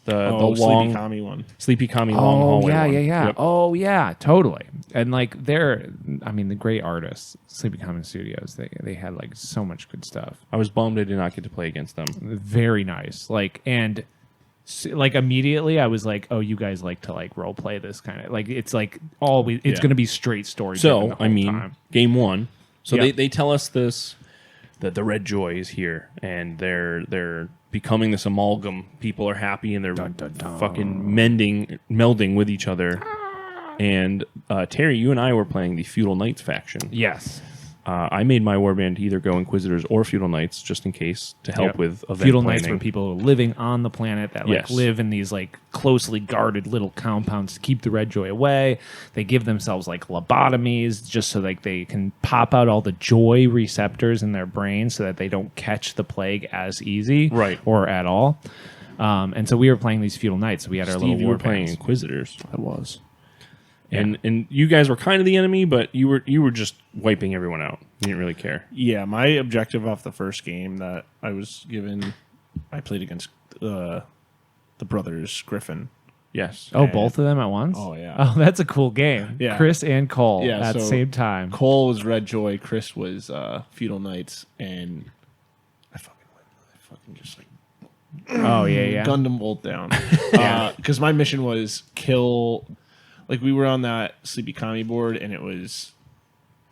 S1: The
S4: oh,
S1: long
S4: Sleepy Kami one.
S1: Sleepy Kami long
S3: Oh
S1: hallway
S3: yeah,
S1: one.
S3: yeah.
S1: Yep.
S3: Oh yeah, totally. And like they're, I mean, the great artists, Sleepy Common Studios. They had like so much good stuff.
S1: I was bummed I did not get to play against them.
S3: Very nice. Like and like immediately I was like, oh, you guys like to like role play this kind of like it's like always it's
S1: Yeah.
S3: going to be straight story.
S1: So I mean, game 1. So
S3: Yeah.
S1: they tell us this that the Red Joy is here, and they're becoming this amalgam. People are happy, and they're fucking melding with each other. And Terry, you and I were playing the Feudal Knights faction.
S3: yes.
S1: I made my warband to either go Inquisitors or Feudal Knights, just in case, to help
S3: Yep.
S1: with event
S3: Feudal
S1: planning.
S3: Knights were people living on the planet that like
S1: Yes.
S3: live in these like closely guarded little compounds to keep the red joy away. They give themselves like lobotomies just so like they can pop out all the joy receptors in their brain so that they don't catch the plague as easy
S1: Right.
S3: or at all. And so we were playing these Feudal Knights. So we had our
S1: Steve,
S3: little
S1: you
S3: war
S1: were playing
S3: bands.
S1: Inquisitors.
S4: I was.
S1: And you guys were kind of the enemy, but you were just wiping everyone out. You didn't really care.
S4: Yeah, my objective off the first game that I was given, I played against the brothers Griffin.
S1: Yes.
S3: Oh, both of them at once?
S4: Oh, yeah.
S3: Oh, that's a cool game.
S4: Yeah.
S3: Chris and Cole
S4: Yeah,
S3: at the
S4: so
S3: same time.
S4: Cole was Red Joy, Chris was Feudal Knights, and I fucking just like
S3: Oh, yeah.
S4: Gundam Bolt down. Because my mission was kill. Like we were on that Sleepy Kami board, and there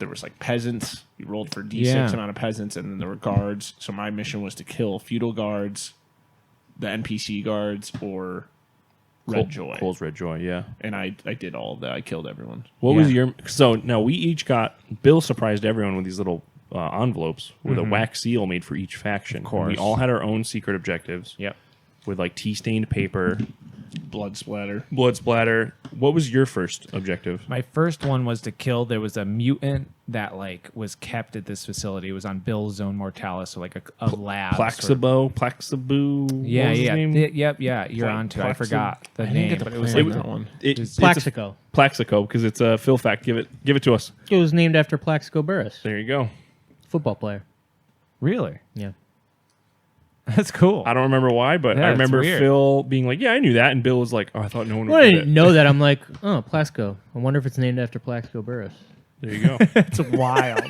S4: was like peasants. You rolled for D6
S3: Yeah.
S4: amount of peasants, and then there were guards. So my mission was to kill feudal guards, the NPC guards, or Red Joy.
S1: Cole's Red Joy, yeah.
S4: And I did all of that. I killed everyone.
S1: What
S3: Yeah.
S1: was your... So, now we each got... Bill surprised everyone with these little envelopes with a wax seal made for each faction. Of
S3: course.
S1: We all had our own secret objectives.
S3: Yep.
S1: With like tea-stained paper,
S4: Blood splatter.
S1: blood splatter. What was your first objective?
S3: My first one was to kill. There was a mutant that like was kept at this facility. It was on Bill's Zone Mortalis, so like a lab.
S1: Plaxibu?
S3: Yeah,
S1: What was his
S3: yeah,
S1: name?
S3: Yep. You're
S4: Like
S3: on to. I
S4: Plaxi-
S3: forgot the
S4: I didn't
S3: name,
S4: get to
S3: but it was
S4: play
S3: like
S4: that one.
S1: It's
S2: Plaxico.
S1: Plaxico, because it's a Phil fact. Give it to us.
S2: It was named after Plaxico Burress,
S1: There you go.
S2: football player.
S3: really.
S2: Yeah.
S3: That's cool.
S1: I don't remember why, but
S3: Yeah,
S1: I
S3: it's
S1: remember
S3: weird.
S1: Phil being like, "Yeah, I knew that," and Bill was like, "Oh, I thought no one
S2: Well, I
S1: would get
S2: didn't
S1: it."
S2: know that. I'm like, oh, Plaxico. I wonder if it's named after Plaxico Burress.
S1: There you go.
S3: It's wild.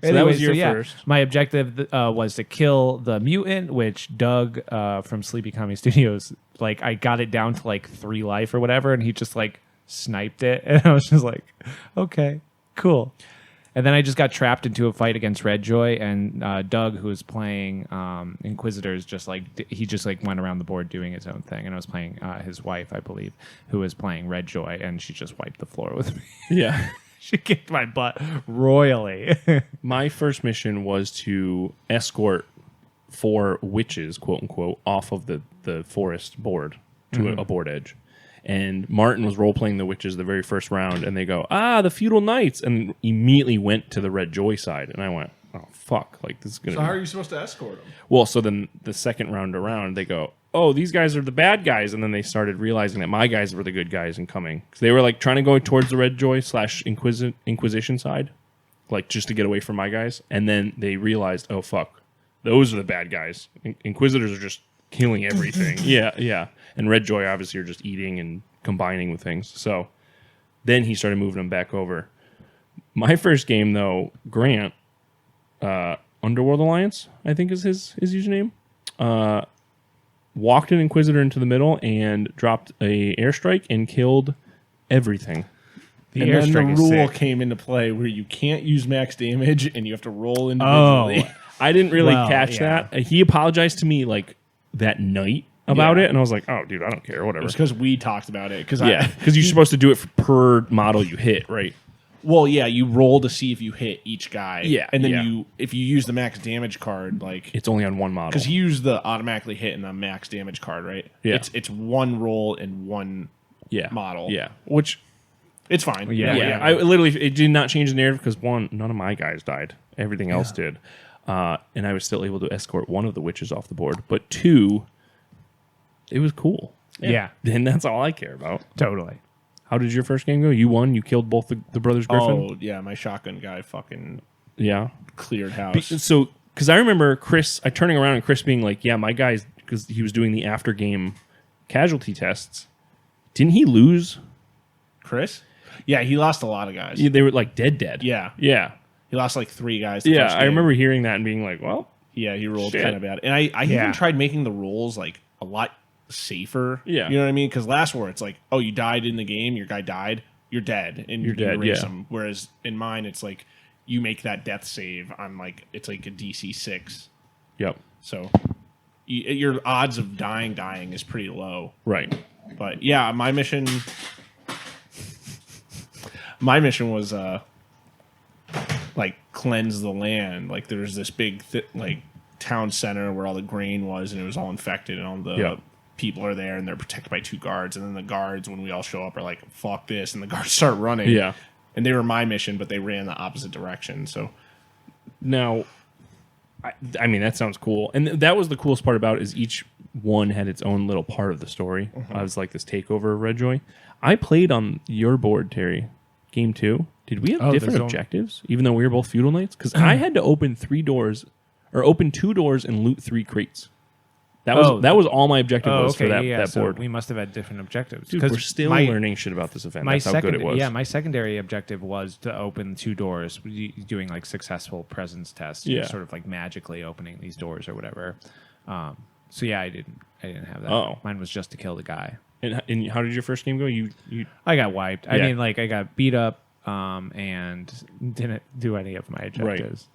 S1: So that was your first.
S3: My objective was to kill the mutant, which Doug from Sleepy Comedy Studios, like I got it down to like 3 life or whatever, and he just like sniped it, and I was just like, okay, cool. And then I just got trapped into a fight against Redjoy, and Doug, who was playing Inquisitors, just like went around the board doing his own thing, and I was playing his wife, I believe, who was playing Redjoy, and she just wiped the floor with me.
S1: Yeah.
S3: She kicked my butt royally.
S1: My first mission was to escort 4 witches, quote unquote, off of the forest board to a board edge. And Martin was role-playing the witches the very first round, and they go, the feudal knights, and immediately went to the Red Joy side. And I went, oh, fuck, like, this is going to
S4: So how are you supposed to escort them?
S1: Well, so then the second round around, they go, oh, these guys are the bad guys. And then they started realizing that my guys were the good guys and coming. So they were, like, trying to go towards the Red Joy / Inquisition side, like, just to get away from my guys. And then they realized, oh, fuck, those are the bad guys. Inquisitors are just killing everything. Yeah. And Red Joy obviously are just eating and combining with things. So then he started moving them back over. My first game, though, Grant, Underworld Alliance, I think is his username, walked an Inquisitor into the middle and dropped a airstrike and killed everything.
S4: And then the rule came into play where you can't use max damage and you have to roll individually.
S1: Oh, I didn't really catch that. He apologized to me like that night about it, and I was like, "Oh, dude, I don't care, whatever."
S4: It's because we talked about it. Because
S1: you're supposed to do it per model you hit, right?
S4: Well, yeah, you roll to see if you hit each guy.
S1: Yeah,
S4: and then if you use the max damage card, like
S1: it's only on one model.
S4: Because he used the automatically hit and the max damage card, right?
S1: Yeah,
S4: it's one roll and one model.
S1: Yeah, which
S4: it's fine.
S1: Yeah. I literally it did not change the narrative because one, none of my guys died. Everything else did, and I was still able to escort one of the witches off the board. But 2. It was cool.
S3: Yeah.
S1: And that's all I care about.
S3: Totally.
S1: How did your first game go? You won? You killed both the brothers Griffin?
S4: Oh, yeah. My shotgun guy fucking cleared house.
S1: Because I remember Chris, turning around and Chris being like, yeah, my guys, because he was doing the after game casualty tests. Didn't he lose?
S4: Chris? Yeah, he lost a lot of guys.
S1: Yeah, they were like dead.
S4: Yeah.
S1: Yeah.
S4: He lost like 3 guys.
S1: Yeah, I remember hearing that and being like, well.
S4: Yeah, he rolled kind of bad. And I even tried making the rules like a lot safer.
S1: Yeah.
S4: You know what I mean? Because last war, it's like, oh, you died in the game, your guy died, you're dead, and you erase him. Whereas in mine, it's like you make that death save on like, it's like a DC 6.
S1: Yep.
S4: So your odds of dying is pretty low.
S1: Right.
S4: But yeah, my mission was like cleanse the land. Like there was this big like town center where all the grain was, and it was all infected, and all the people are there, and they're protected by 2 guards. And then the guards, when we all show up, are like, "Fuck this!" and the guards start running.
S1: Yeah.
S4: And they were my mission, but they ran the opposite direction. So
S1: now, I mean, that sounds cool, and that was the coolest part about it, is each one had its own little part of the story. I was like this takeover of Redjoy. I played on your board, Terry. Game 2. Did we have different objectives, even though we were both feudal knights? Because I had to open 2 doors and loot 3 crates. That was all my objective was for that
S3: so
S1: board.
S3: we must have had different objectives.
S1: Dude, we're still learning shit about this event. That's how good it was.
S3: Yeah, my secondary objective was to open 2 doors, doing like successful presence tests. Sort of like magically opening these doors or whatever. So yeah, I didn't have that.
S1: Oh.
S3: Mine was just to kill the guy.
S1: And how did your first game go? You
S3: I got wiped. I mean, like I got beat up and didn't do any of my objectives.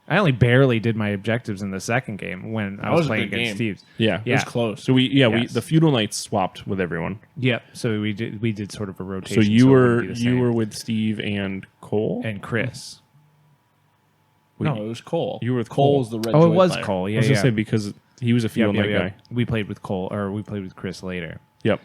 S3: Right. I only barely did my objectives in the second game when I was playing against Steve's.
S1: Yeah,
S4: it was close.
S1: So we the feudal knights swapped with everyone.
S3: Yep. So we did sort of a rotation.
S1: So you were with Steve and Cole
S3: and Chris.
S4: No, it was Cole.
S1: You were with Cole.
S4: Was the red.
S3: Oh, it was
S4: player.
S3: Cole. Yeah,
S1: I was gonna say because he was a feudal knight guy.
S3: We played with Cole, or we played with Chris later.
S1: Yep.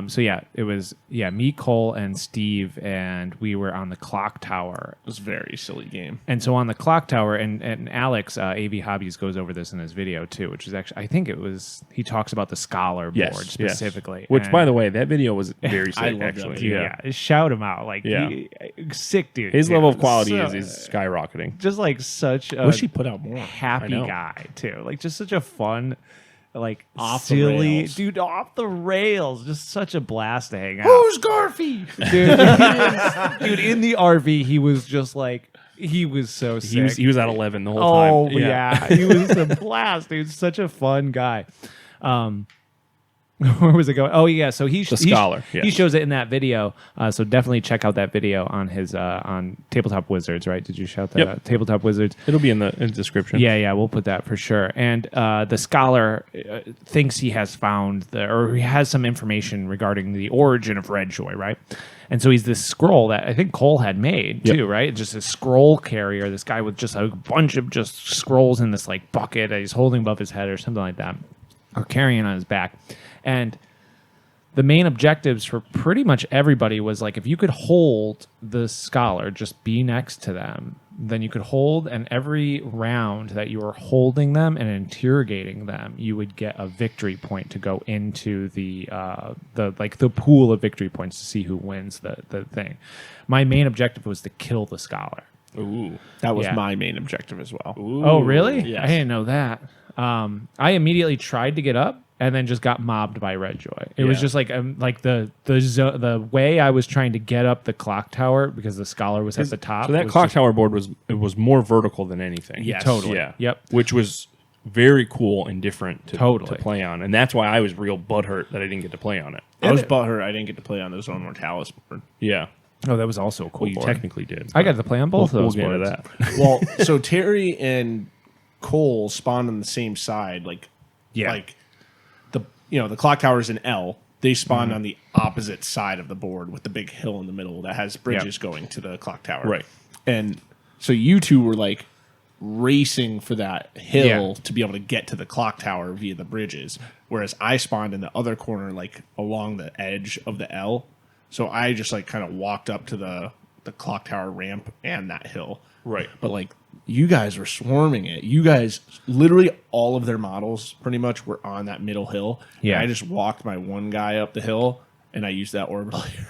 S3: So yeah, it was me, Cole, and Steve, and we were on the clock tower.
S4: It was a very silly game.
S3: And so on the clock tower, and Alex, AV Hobbies, goes over this in his video too, which is actually, I think he talks about the scholar board specifically.
S1: Yes. Which, by the way, that video was very sick, actually.
S3: Dude, yeah, shout him out. Like, sick dude.
S1: His level of quality is skyrocketing.
S3: Just like such a
S4: wish he put out more
S3: happy guy too. Like just such a fun like
S4: Off the
S3: silly,
S4: rails.
S3: dude, off the rails. Just such a blast to hang out.
S4: Who's Garfy?
S3: Dude, in the RV, he was just like, he was so sick.
S1: He was at 11 the whole time.
S3: Oh yeah, he was a blast, dude. Such a fun guy. Where was it going? Oh yeah, so
S1: The Scholar,
S3: he
S1: yes.
S3: shows it in that video. So definitely check out that video on his on Tabletop Wizards. Right? Did you shout that
S1: Yep.
S3: out? Tabletop Wizards.
S1: It'll be in the description.
S3: Yeah, we'll put that for sure. And the scholar thinks he has found or he has some information regarding the origin of Redjoy, right? And so he's this scroll that I think Cole had made too, right? Just a scroll carrier. This guy with just a bunch of just scrolls in this like bucket that he's holding above his head or something like that, or carrying on his back. And the main objectives for pretty much everybody was like, if you could hold the scholar, just be next to them, then you could hold, and every round that you were holding them and interrogating them, you would get a victory point to go into the pool of victory points to see who wins the thing. My main objective was to kill the scholar.
S1: Ooh.
S4: That was
S3: Yeah.
S4: my main objective as well.
S1: Ooh.
S3: Oh, really?
S4: yes.
S3: I didn't know that. I immediately tried to get up and then just got mobbed by Redjoy. It was
S1: Yeah.
S3: just like the way I was trying to get up the clock tower because the scholar was at the top.
S1: So that
S3: was
S1: clock
S3: just-
S1: tower board was more vertical than anything.
S3: Yes. Totally.
S1: Yeah.
S3: Yep.
S1: Which was very cool and different to
S3: Totally.
S1: play on. And that's why I was real butthurt that I didn't get to play on it.
S4: I was butthurt I didn't get to play on the Zone Mortalis board.
S1: Yeah.
S3: Oh, that was also a cool
S1: Well, you
S3: board.
S1: technically did.
S3: I got to play on both
S1: we'll
S3: of those
S1: get into
S3: boards.
S1: that.
S4: Well, so Terry and Cole spawned on the same side, like the clock tower is an L. They spawned on the opposite side of the board with the big hill in the middle that has bridges going to the clock tower.
S1: Right.
S4: And so you two were like racing for that hill
S3: Yeah.
S4: to be able to get to the clock tower via the bridges, whereas I spawned in the other corner, like along the edge of the L. So I just like kind of walked up to the clock tower ramp and that hill.
S1: Right.
S4: But like you guys were swarming it. You guys literally all of their models pretty much were on that middle hill.
S3: Yeah.
S4: And I just walked my one guy up the hill and I used that orbital air
S1: Yeah,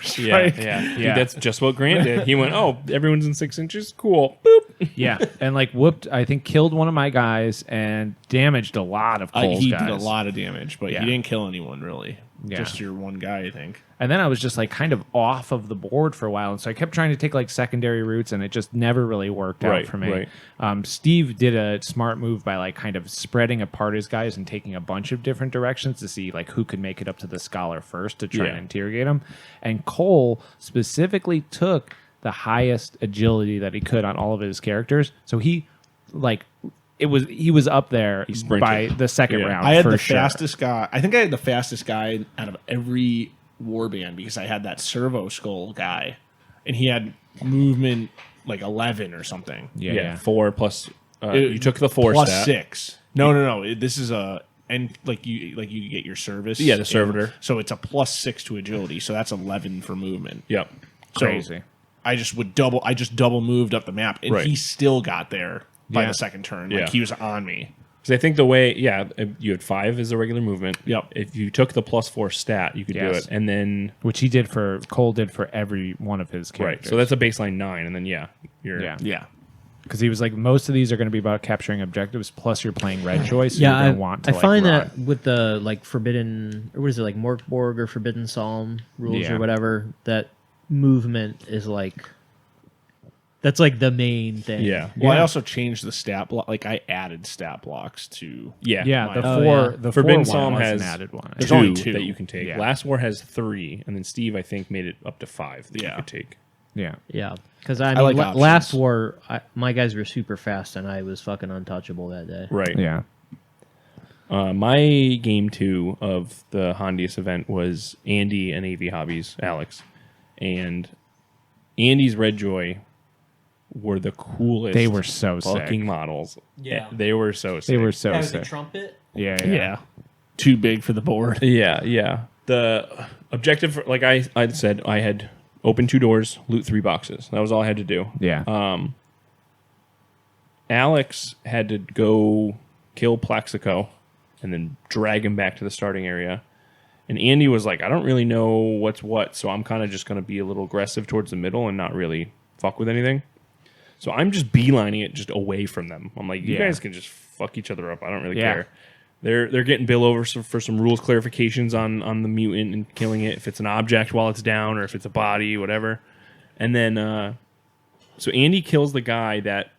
S4: strike.
S1: yeah. Dude,
S3: Yeah.
S1: that's just what Grant did. He went, oh, everyone's in 6 inches? Cool. Boop.
S3: Yeah, and like whooped, I think killed one of my guys and damaged a lot of Cole's
S4: He
S3: guys.
S4: did a lot of damage, but
S3: Yeah.
S4: he didn't kill anyone really.
S3: Yeah.
S4: Just your one guy, I think.
S3: And then I was just like kind of off of the board for a while. And so I kept trying to take like secondary routes and it just never really worked out
S1: Right,
S3: for me.
S1: right.
S3: Steve did a smart move by like kind of spreading apart his guys and taking a bunch of different directions to see like who could make it up to the scholar first to try
S1: Yeah.
S3: and interrogate him. And Cole specifically took the highest agility that he could on all of his characters. So he was up there
S1: sprinted.
S3: by the second
S1: Yeah.
S3: round.
S4: I had
S3: for
S4: the
S3: sure.
S4: fastest guy. I think I had the fastest guy out of every warband because I had that servo skull guy, and he had movement like 11 or something.
S3: Yeah.
S1: 4 plus.
S4: It-
S1: You took the 4
S4: plus
S1: stat.
S4: 6. No. This is a and like you get your service.
S1: Yeah, the servitor.
S4: So it's a plus 6 to agility. So that's 11 for movement.
S1: Yep.
S4: So
S3: Crazy.
S4: I just double moved up the map, and
S1: Right.
S4: he still got there by
S3: Yeah.
S4: the second turn.
S1: Yeah.
S4: Like he was on me.
S1: Because I think the way, you had 5 as a regular movement.
S4: Yep.
S1: If you took the plus 4 stat, you could do
S3: Yes.
S1: it. And then,
S3: Which Cole did for every one of his characters.
S1: right. So that's a baseline 9. And then, you're.
S3: Yeah.
S4: Yeah.
S3: Because he was like, most of these are going to be about capturing objectives, plus you're playing Red Choice. So
S2: Yeah,
S3: you're
S2: I,
S3: going to want to
S2: I
S3: like,
S2: find
S3: run.
S2: that with the like forbidden, or what is it, like Morkborg or Forbidden Psalm rules
S3: Yeah.
S2: or whatever, that movement is like, that's like the main thing.
S1: Yeah.
S4: Well, I
S3: Yeah.
S4: also changed the stat block. Like I added stat blocks to.
S1: Yeah.
S3: Yeah, the
S4: Oh,
S3: four.
S2: yeah.
S3: The
S1: Forbidden
S3: four
S1: Psalm
S3: one was
S1: has
S3: an added one.
S4: There's
S1: 2
S4: only 2.
S1: that you can take.
S3: Yeah.
S1: Last War has 3. And then Steve, I think, made it up to 5 that you
S4: Yeah.
S1: could take.
S3: Yeah.
S2: Yeah. Because I mean,
S4: like options.
S2: last war, my guys were super fast and I was fucking untouchable that day.
S1: Right.
S3: Yeah.
S1: My game 2 of the Hondious event was Andy and AV Hobbies, Alex. And Andy's Redjoy were the coolest.
S3: They were so
S1: fucking
S3: sick.
S1: models.
S2: Yeah.
S1: They were so sick.
S3: They were so sick.
S2: trumpet.
S3: Yeah.
S4: Yeah. Too big for the board.
S1: Yeah. The objective, like I said, I had opened 2 doors, loot 3 boxes. That was all I had to do.
S3: Yeah.
S1: Alex had to go kill Plaxico and then drag him back to the starting area. And Andy was like, I don't really know what's what, so I'm kind of just going to be a little aggressive towards the middle and not really fuck with anything. So I'm just beelining it just away from them. I'm like, you
S3: Yeah.
S1: guys can just fuck each other up. I don't really
S3: Yeah.
S1: care. they're getting Bill over for some rules clarifications on the mutant and killing it, if it's an object while it's down or if it's a body, whatever. And then so Andy kills the guy that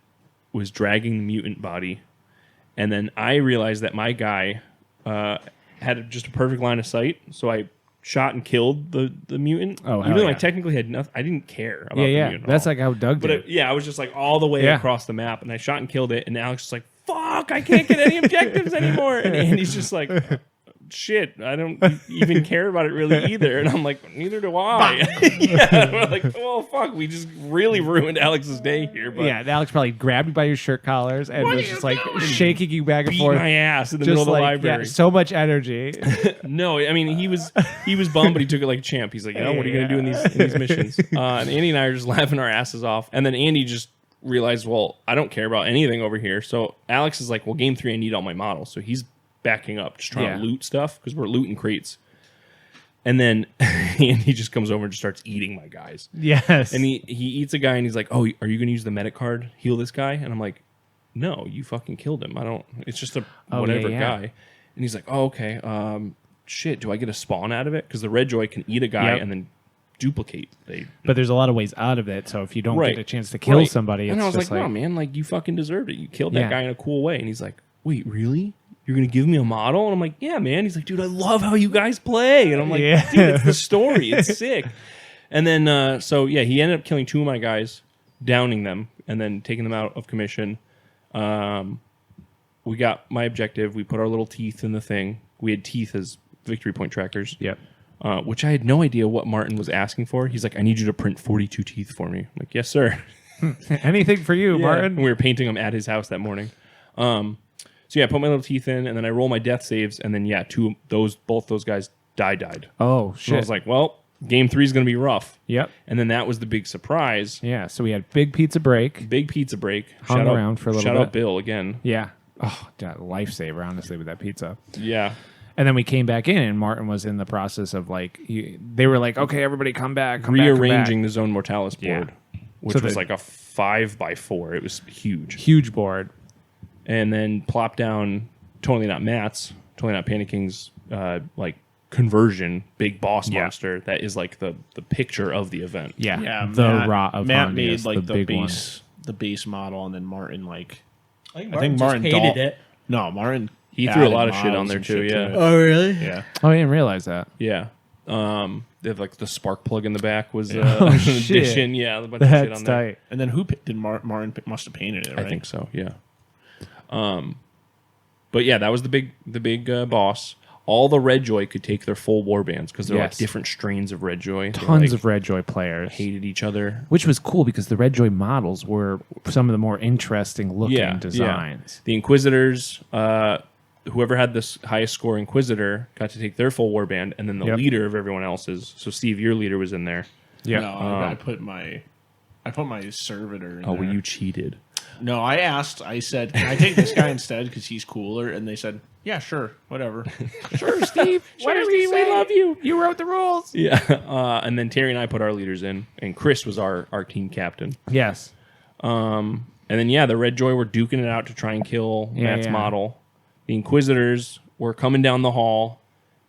S1: was dragging the mutant body, and then I realized that my guy had just a perfect line of sight, so I shot and killed the mutant.
S3: Oh,
S1: even though I technically had nothing, I didn't care about the mutant.
S3: That's like how Doug did.
S1: But I was just like all the way across the map, and I shot and killed it. And Alex was like, "Fuck, I can't get any objectives anymore." And Andy's just like, "Shit, I don't even care about it really either." And I'm like, "Neither do I." Yeah, we're like, "Well, fuck, we just really ruined Alex's day here." But
S3: Yeah, Alex probably grabbed you by your shirt collars and was just like shaking you back and
S1: beat
S3: forth.
S1: my ass in the
S3: Just
S1: middle of the
S3: like,
S1: library.
S3: yeah, so much energy.
S1: No, I mean he was bummed, but he took it like a champ. He's like, what are you gonna do in these missions? And Andy and I are just laughing our asses off. And then Andy just realized, well, I don't care about anything over here. So Alex is like, well, game 3, I need all my models. So he's backing up, just trying to loot stuff because we're looting crates. And then Andy just comes over and just starts eating my guys.
S3: Yes.
S1: And he eats a guy and he's like, oh, are you gonna use the medic card, heal this guy? And I'm like, no, you fucking killed him. I don't. It's just a whatever guy. And he's like, oh, okay. Shit, do I get a spawn out of it? Because the Red Joy can eat a guy and then duplicate.
S3: But there's a lot of ways out of it. So if you don't get a chance to kill somebody,
S1: and
S3: it's
S1: I was
S3: just
S1: like, no, man, like you fucking deserved it. You killed that guy in a cool way. And he's like, wait, really? You're gonna give me a model? And I'm like, yeah, man. He's like, dude, I love how you guys play. And I'm like, dude, it's the story. It's sick. And then, so yeah, he ended up killing 2 of my guys, downing them, and then taking them out of commission. We got my objective. We put our little teeth in the thing. We had teeth as victory point trackers.
S3: Yep.
S1: Which I had no idea what Martin was asking for. He's like, I need you to print 42 teeth for me. I'm like, yes, sir.
S3: Anything for you, Martin.
S1: And we were painting them at his house that morning. So yeah, I put my little teeth in, and then I roll my death saves, and then both those guys died.
S3: Oh shit!
S1: So I was like, well, game 3 is going to be rough.
S3: Yep.
S1: And then that was the big surprise.
S3: Yeah. So we had big pizza break.
S1: Hung
S3: around for a little
S1: shout
S3: bit.
S1: out Bill again.
S3: Yeah. Oh, lifesaver, honestly, with that pizza.
S1: Yeah.
S3: And then we came back in, and Martin was in the process of they were like, okay, everybody come back.
S1: Rearranging the Zone Mortalis board, which
S3: So
S1: was like a 5x4. It was huge.
S3: Huge board.
S1: And then plop down Totally Not Matt's, Totally Not Panicing's like conversion big boss monster that is like the picture of the event.
S3: Yeah.
S4: Yeah,
S3: The Rot of
S4: Matt
S3: Hondious,
S4: made like the
S3: big
S4: base model, and then Martin like
S2: I
S4: think Martin
S2: hated it.
S4: No, Martin.
S1: He threw a
S4: added
S1: lot of shit
S4: models
S1: on there
S4: and
S1: too.
S4: shit to
S1: Yeah.
S4: it.
S2: Oh, really?
S4: Yeah.
S3: Oh, I didn't realize that.
S1: Yeah. They have like the spark plug in the back was
S3: Oh,
S1: an
S3: shit.
S1: addition. Yeah, a bunch of shit
S3: That's
S1: on there.
S3: tight.
S4: And then who did Martin must have painted it, right?
S1: I think so. Yeah. But yeah, that was the big boss. All the Red Joy could take their full war bands because they're like different strains of Red Joy.
S3: Tons of Red Joy players.
S1: hated each other.
S3: Which was cool because the Red Joy models were some of the more interesting looking designs.
S1: The Inquisitors, whoever had this highest score Inquisitor got to take their full war band, and then the leader of everyone else's. So Steve, your leader was in there.
S3: Yeah.
S4: No, I put my servitor in
S1: Oh,
S4: there.
S1: well, you cheated.
S4: No, I asked. I said, "Can I take this guy instead because he's cooler?" And they said, "Yeah, sure, whatever."
S3: Sure, Steve. Whatever you say. We love you. You wrote the rules.
S1: Yeah. And then Terry and I put our leaders in, and Chris was our team captain.
S3: Yes.
S1: And then the Red Joy were duking it out to try and kill Matt's model. The Inquisitors were coming down the hall,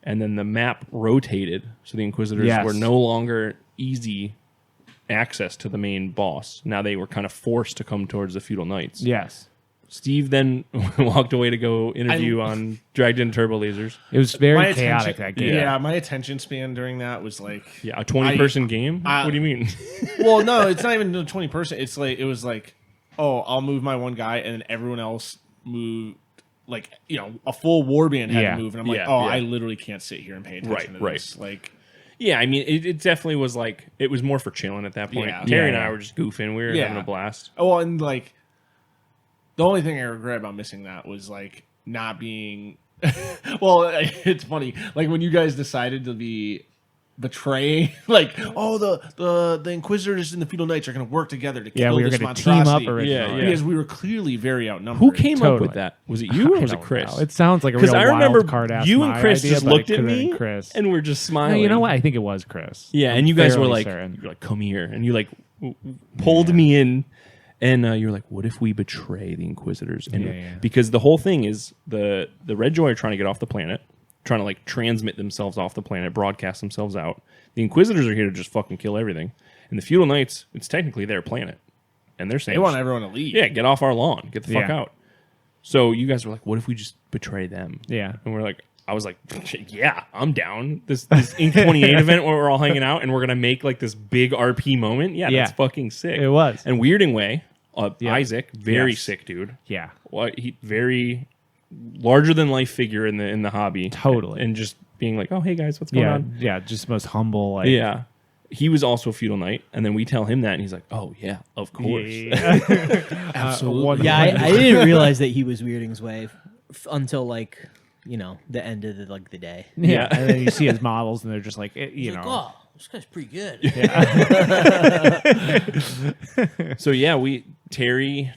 S1: and then the map rotated, so the Inquisitors were no longer easy access to the main boss. Now they were kind of forced to come towards the Feudal Knights.
S3: Yes.
S1: Steve then walked away to go interview on Dragged In Turbo Lasers.
S3: It was very chaotic, that game.
S4: Yeah, my attention span during that was like...
S1: Yeah, a 20-person game? What do you mean?
S4: Well, no, it's not even a 20-person. It's like, it was like, oh, I'll move my one guy, and then everyone else moved... Like, a full warband had to move, and I'm like, I literally can't sit here and pay attention to this. Like...
S1: Yeah, I mean, it definitely was like, it was more for chilling at that point.
S4: Yeah.
S1: Terry and I were just goofing. We were having a blast.
S4: Oh, and like, the only thing I regret about missing that was like not being. Well, it's funny. Like when you guys decided to be betraying, like, oh, the Inquisitors and the Feudal Knights are going to work together to kill
S3: we were
S4: this
S3: going to team up
S4: monstrosity.
S3: originally.
S1: Yeah.
S4: Because we were clearly very outnumbered.
S1: Who came up
S3: Totally.
S1: with that? Was it you or was it Chris?
S3: Know. It sounds like a real
S1: Because I remember
S3: wild card ass
S1: you and Chris
S3: idea,
S1: just
S3: but it
S1: looked at
S3: could've
S1: me
S3: been Chris.
S1: and we're just
S3: No,
S1: smiling.
S3: you know what? I think it was Chris.
S1: Yeah,
S3: I'm
S1: and you guys were
S3: fairly
S1: like,
S3: certain.
S1: you're like, come here, and you like pulled me in, And you're like, what if we betray the Inquisitors? And
S3: Yeah.
S1: because the whole thing is the Red Joy are trying to get off the planet, trying to like transmit themselves off the planet, broadcast themselves out. The Inquisitors are here to just fucking kill everything. And the Feudal Knights, it's technically their planet. And they're saying,
S4: They want everyone to leave.
S1: yeah, get off our lawn. Get the fuck
S3: Yeah.
S1: out. So you guys were like, what if we just betray them?
S3: Yeah.
S1: And we're like, I was like, yeah, I'm down. This Ink 28 event where we're all hanging out and we're going to make like this big RP moment. Yeah,
S3: Yeah.
S1: that's fucking sick.
S3: It was.
S1: And Weirding Way,
S3: Yeah.
S1: Isaac, very
S3: Yes.
S1: sick dude.
S3: Yeah.
S1: He very larger than life figure in the hobby.
S3: Totally.
S1: And just being like, oh, hey guys, what's going on?
S3: Yeah. Just most humble. Like,
S1: Yeah. He was also a Feudal Knight. And then we tell him that and he's like, oh, yeah, of course.
S4: Absolutely.
S2: Yeah, I didn't realize that he was Weirding's way until like the end of the day.
S3: Yeah. And then you see his models, and they're just like, you know.
S2: Oh, this guy's pretty good.
S1: So yeah, Terry,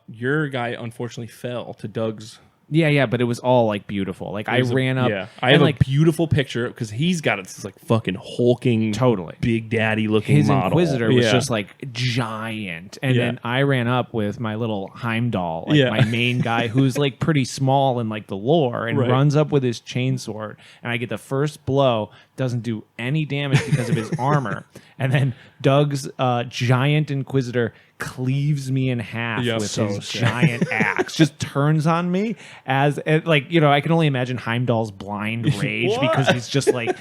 S1: your guy unfortunately fell to Doug's.
S3: Yeah, but it was all like beautiful. Like I ran up.
S1: Yeah, I
S3: and,
S1: have
S3: like
S1: a beautiful picture because he's got this like fucking hulking,
S3: Totally.
S1: big daddy looking
S3: his
S1: model.
S3: Inquisitor was
S1: Yeah.
S3: just like giant, and
S1: Yeah.
S3: then I ran up with my little Heimdall, like
S1: Yeah.
S3: my main guy, who's like pretty small in like the lore, and
S1: Right.
S3: runs up with his chainsword, and I get the first blow, doesn't do any damage because of his armor, and then Doug's giant Inquisitor cleaves me in half
S1: Yep.
S3: with
S1: So
S3: his
S4: sick.
S3: giant axe, just turns on me as like I can only imagine Heimdall's blind rage because he's just like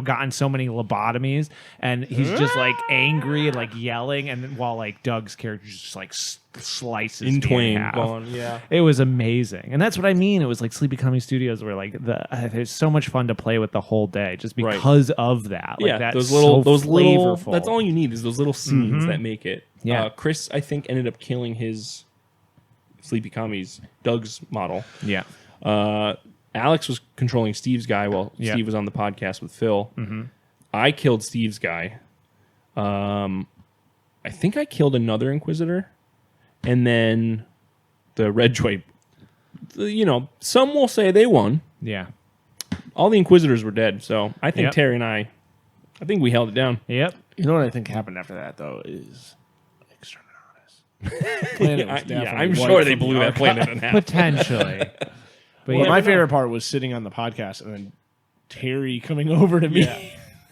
S3: gotten so many lobotomies, and he's just like angry and like yelling, and then while like Doug's character just like slices me
S1: in
S3: in
S1: twain.
S3: half.
S1: Gone. Yeah.
S3: It was amazing, and that's what I mean. It was like Sleepy Coming Studios, where like there's so much fun to play with the whole day, just
S1: Right.
S3: because of that. Like,
S1: Yeah,
S3: that's
S1: those little,
S3: so flavorful.
S1: That's all you need is those little scenes that make it.
S3: Yeah.
S1: Chris, I think, ended up killing his Sleepy Commies, Doug's model.
S3: Yeah,
S1: Alex was controlling Steve's guy while
S3: Yeah.
S1: Steve was on the podcast with Phil. I killed Steve's guy. I think I killed another Inquisitor, and then the Red Joy. Some will say they won.
S3: yeah,
S1: All the Inquisitors were dead, so I think
S3: Yep.
S1: Terry and I think we held it down.
S3: yep.
S4: You know what I think happened after that, though, is Exterminatus. Planet was
S1: Yeah,
S4: definitely
S1: I'm
S4: wiped
S1: sure they
S4: from the
S1: blew that
S4: archive.
S1: planet in half.
S3: Potentially. But
S4: Well,
S3: yeah,
S4: my favorite part was sitting on the podcast and then Terry coming over to me.
S1: Yeah.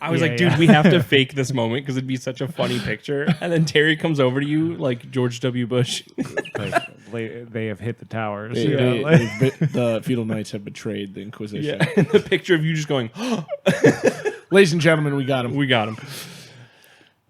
S1: I was
S3: Yeah,
S1: like, dude,
S3: yeah.
S1: we have to fake this moment because it'd be such a funny picture. And then Terry comes over to you like George W. Bush.
S3: they have hit the towers.
S4: The Feudal Knights have betrayed the Inquisition.
S1: Yeah. And the picture of you just going,
S4: Ladies and gentlemen, we got him.
S1: we got him.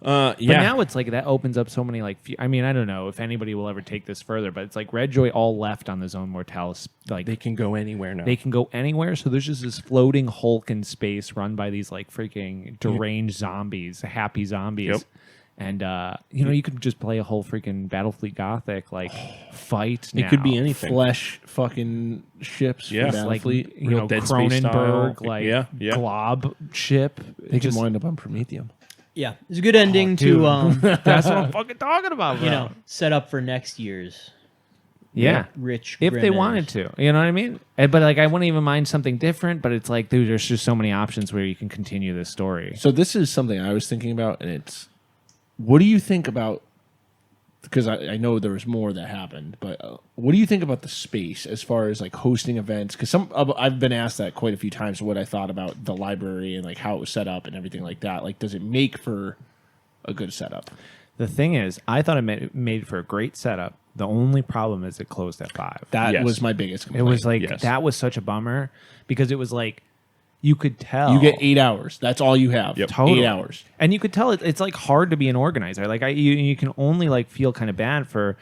S3: But
S1: Yeah.
S3: now it's like that opens up so many like. I mean, I don't know if anybody will ever take this further, but it's like Red Joy all left on the Zone Mortalis. Like
S1: They can go anywhere now.
S3: they can go anywhere. So there's just this floating hulk in space run by these like freaking deranged zombies, happy zombies.
S1: Yep.
S3: And you could just play a whole freaking Battlefleet Gothic like fight.
S1: It could be
S3: now.
S1: anything.
S4: Flesh fucking ships
S1: Yeah.
S4: from
S3: Like
S4: Battlefleet.
S1: Real Dead Space
S3: Cronenberg,
S1: style.
S3: like
S1: Yeah.
S3: glob ship.
S4: They can wind up on Prometheum.
S2: Yeah, it's a good ending
S3: dude.
S2: to
S3: That's what I'm fucking talking about, bro.
S2: set up for next year's
S3: Yeah.
S2: Rich.
S3: If they
S2: Grimmond.
S3: wanted to, you know what I mean? But like, I wouldn't even mind something different. But it's like, dude, there's just so many options where you can continue this story.
S4: So this is something I was thinking about, and it's, what do you think about, because I know there was more that happened, but what do you think about the space as far as like hosting events? Because I've been asked that quite a few times, what I thought about the library and like how it was set up and everything like that. Like, does it make for a good setup?
S3: The thing is, I thought it made for a great setup. The only problem is it closed at 5.
S4: That
S1: Yes.
S4: was my biggest
S3: It
S4: complaint.
S3: was like,
S1: Yes.
S3: that was such a bummer because it was like, you could tell.
S4: You get 8 hours. That's all you have.
S1: Yep.
S3: Totally.
S4: 8 hours.
S3: And you could tell it's like hard to be an organizer. Like you can only like feel kind of bad for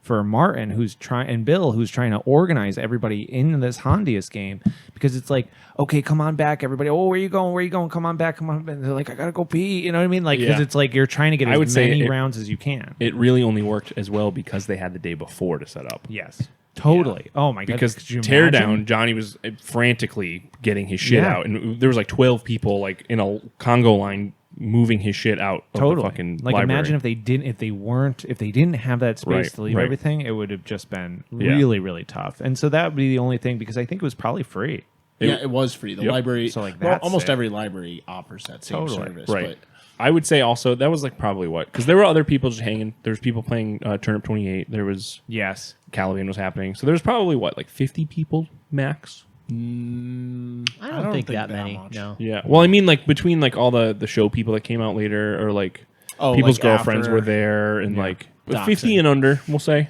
S3: Martin and Bill who's trying to organize everybody in this Hondious game because it's like, okay, come on back, everybody. Oh, where you going? Where you going? Come on back. Come on. And they're like, I gotta go pee. You know what I mean? Like because
S1: Yeah.
S3: it's like you're trying to get
S1: I would
S3: as
S1: say
S3: many
S1: it-
S3: rounds as you can.
S1: It really only worked as well because they had the day before to set up.
S3: Yes, totally. Oh my god.
S1: Because
S3: Could you
S1: tear
S3: imagine?
S1: down, Johnny was frantically getting his shit
S3: Yeah.
S1: out, and there was like 12 people like in a Congo line moving his shit out of
S3: Totally.
S1: the fucking
S3: Like
S1: library.
S3: imagine if they didn't have that space
S1: Right,
S3: to leave
S1: right.
S3: everything, it would have just been
S1: Yeah.
S3: really, really tough. And so that would be the only thing because I think it was probably free.
S4: Yeah, it was free. The
S1: Yep.
S4: library,
S3: So, like,
S4: well,
S3: that's
S4: almost
S3: it.
S4: every library offers that same
S3: Totally.
S4: service.
S1: Right. I would say also that was like probably what, because there were other people just hanging. There was people playing Turnip 28. There was
S3: Yes.
S1: Caliban was happening. So there was probably what, like 50 people max.
S2: I don't think that many.
S4: much.
S2: No.
S1: Yeah. Well, I mean, like between like all the show people that came out later, or like people's
S4: like
S1: girlfriends
S4: after-
S1: were there, and like
S4: Doxing.
S1: 50 and under, we'll say.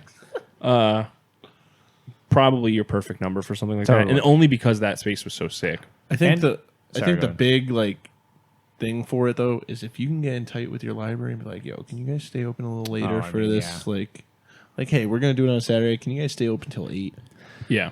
S1: Probably your perfect number for something like that,
S3: Totally.
S1: and only because that space was so sick.
S4: I think
S3: And-
S4: I
S3: Sorry,
S4: think
S3: go
S4: the
S3: ahead.
S4: big like thing for it though is if you can get in tight with your library and be like, yo, can you guys stay open a little later
S3: I
S4: for
S3: mean,
S4: this? Like, hey, we're gonna do it on Saturday. Can you guys stay open till 8?
S1: Yeah.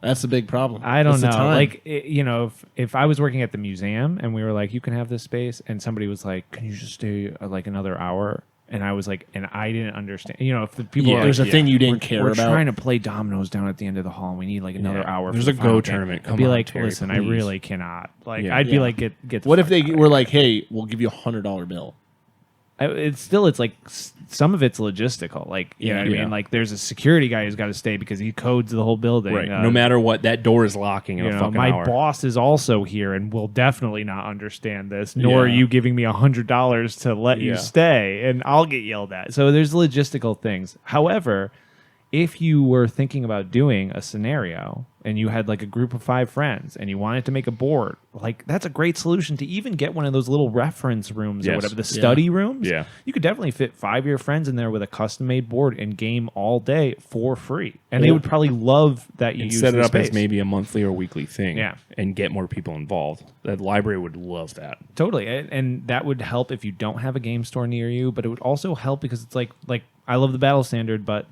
S4: That's the big problem.
S3: I don't
S4: That's the
S3: know.
S4: time.
S3: Like, if I was working at the museum and we were like, you can have this space, and somebody was like, can you just stay like another hour? And I was like, and I didn't understand. If the people
S1: Yeah,
S3: were
S4: there's
S3: like,
S4: a thing you didn't care
S3: we're
S4: about.
S3: trying to play dominoes down at the end of the hall, and we need like another hour.
S1: There's
S3: for
S1: a
S3: the final
S1: Go
S3: game."
S1: tournament.
S3: I'd
S1: Come
S3: be
S1: on,
S3: like,
S1: Terry,
S3: listen, I
S1: please.
S3: really cannot. Like,
S1: Yeah.
S3: I'd be
S2: Yeah.
S3: like, get. The
S4: What if
S3: fuck
S4: they
S3: out.
S4: were like, hey, we'll give you $100 bill?
S3: It's like some of it's logistical. Like, you know what I
S1: Yeah.
S3: mean? Like, there's a security guy who's got to stay because he codes the whole building.
S1: Right. No matter what, that door is locking in a fucking
S3: my
S1: hour.
S3: boss is also here and will definitely not understand this, nor are
S1: Yeah.
S3: you giving me $100 to let you
S1: Yeah.
S3: stay, and I'll get yelled at. So there's logistical things. However, if you were thinking about doing a scenario and you had like a group of 5 friends and you wanted to make a board, like that's a great solution to even get one of those little reference rooms or
S1: Yes.
S3: whatever, the study rooms.
S1: Yeah.
S3: You could definitely fit 5 of your friends in there with a custom made board and game all day for free. And they would probably love that you
S1: And
S3: use
S1: set it
S3: the
S1: up as
S3: space.
S1: maybe a monthly or weekly thing.
S3: Yeah.
S1: And get more people involved. The library would love that.
S3: Totally, and that would help if you don't have a game store near you. But it would also help because it's like I love the battle standard, but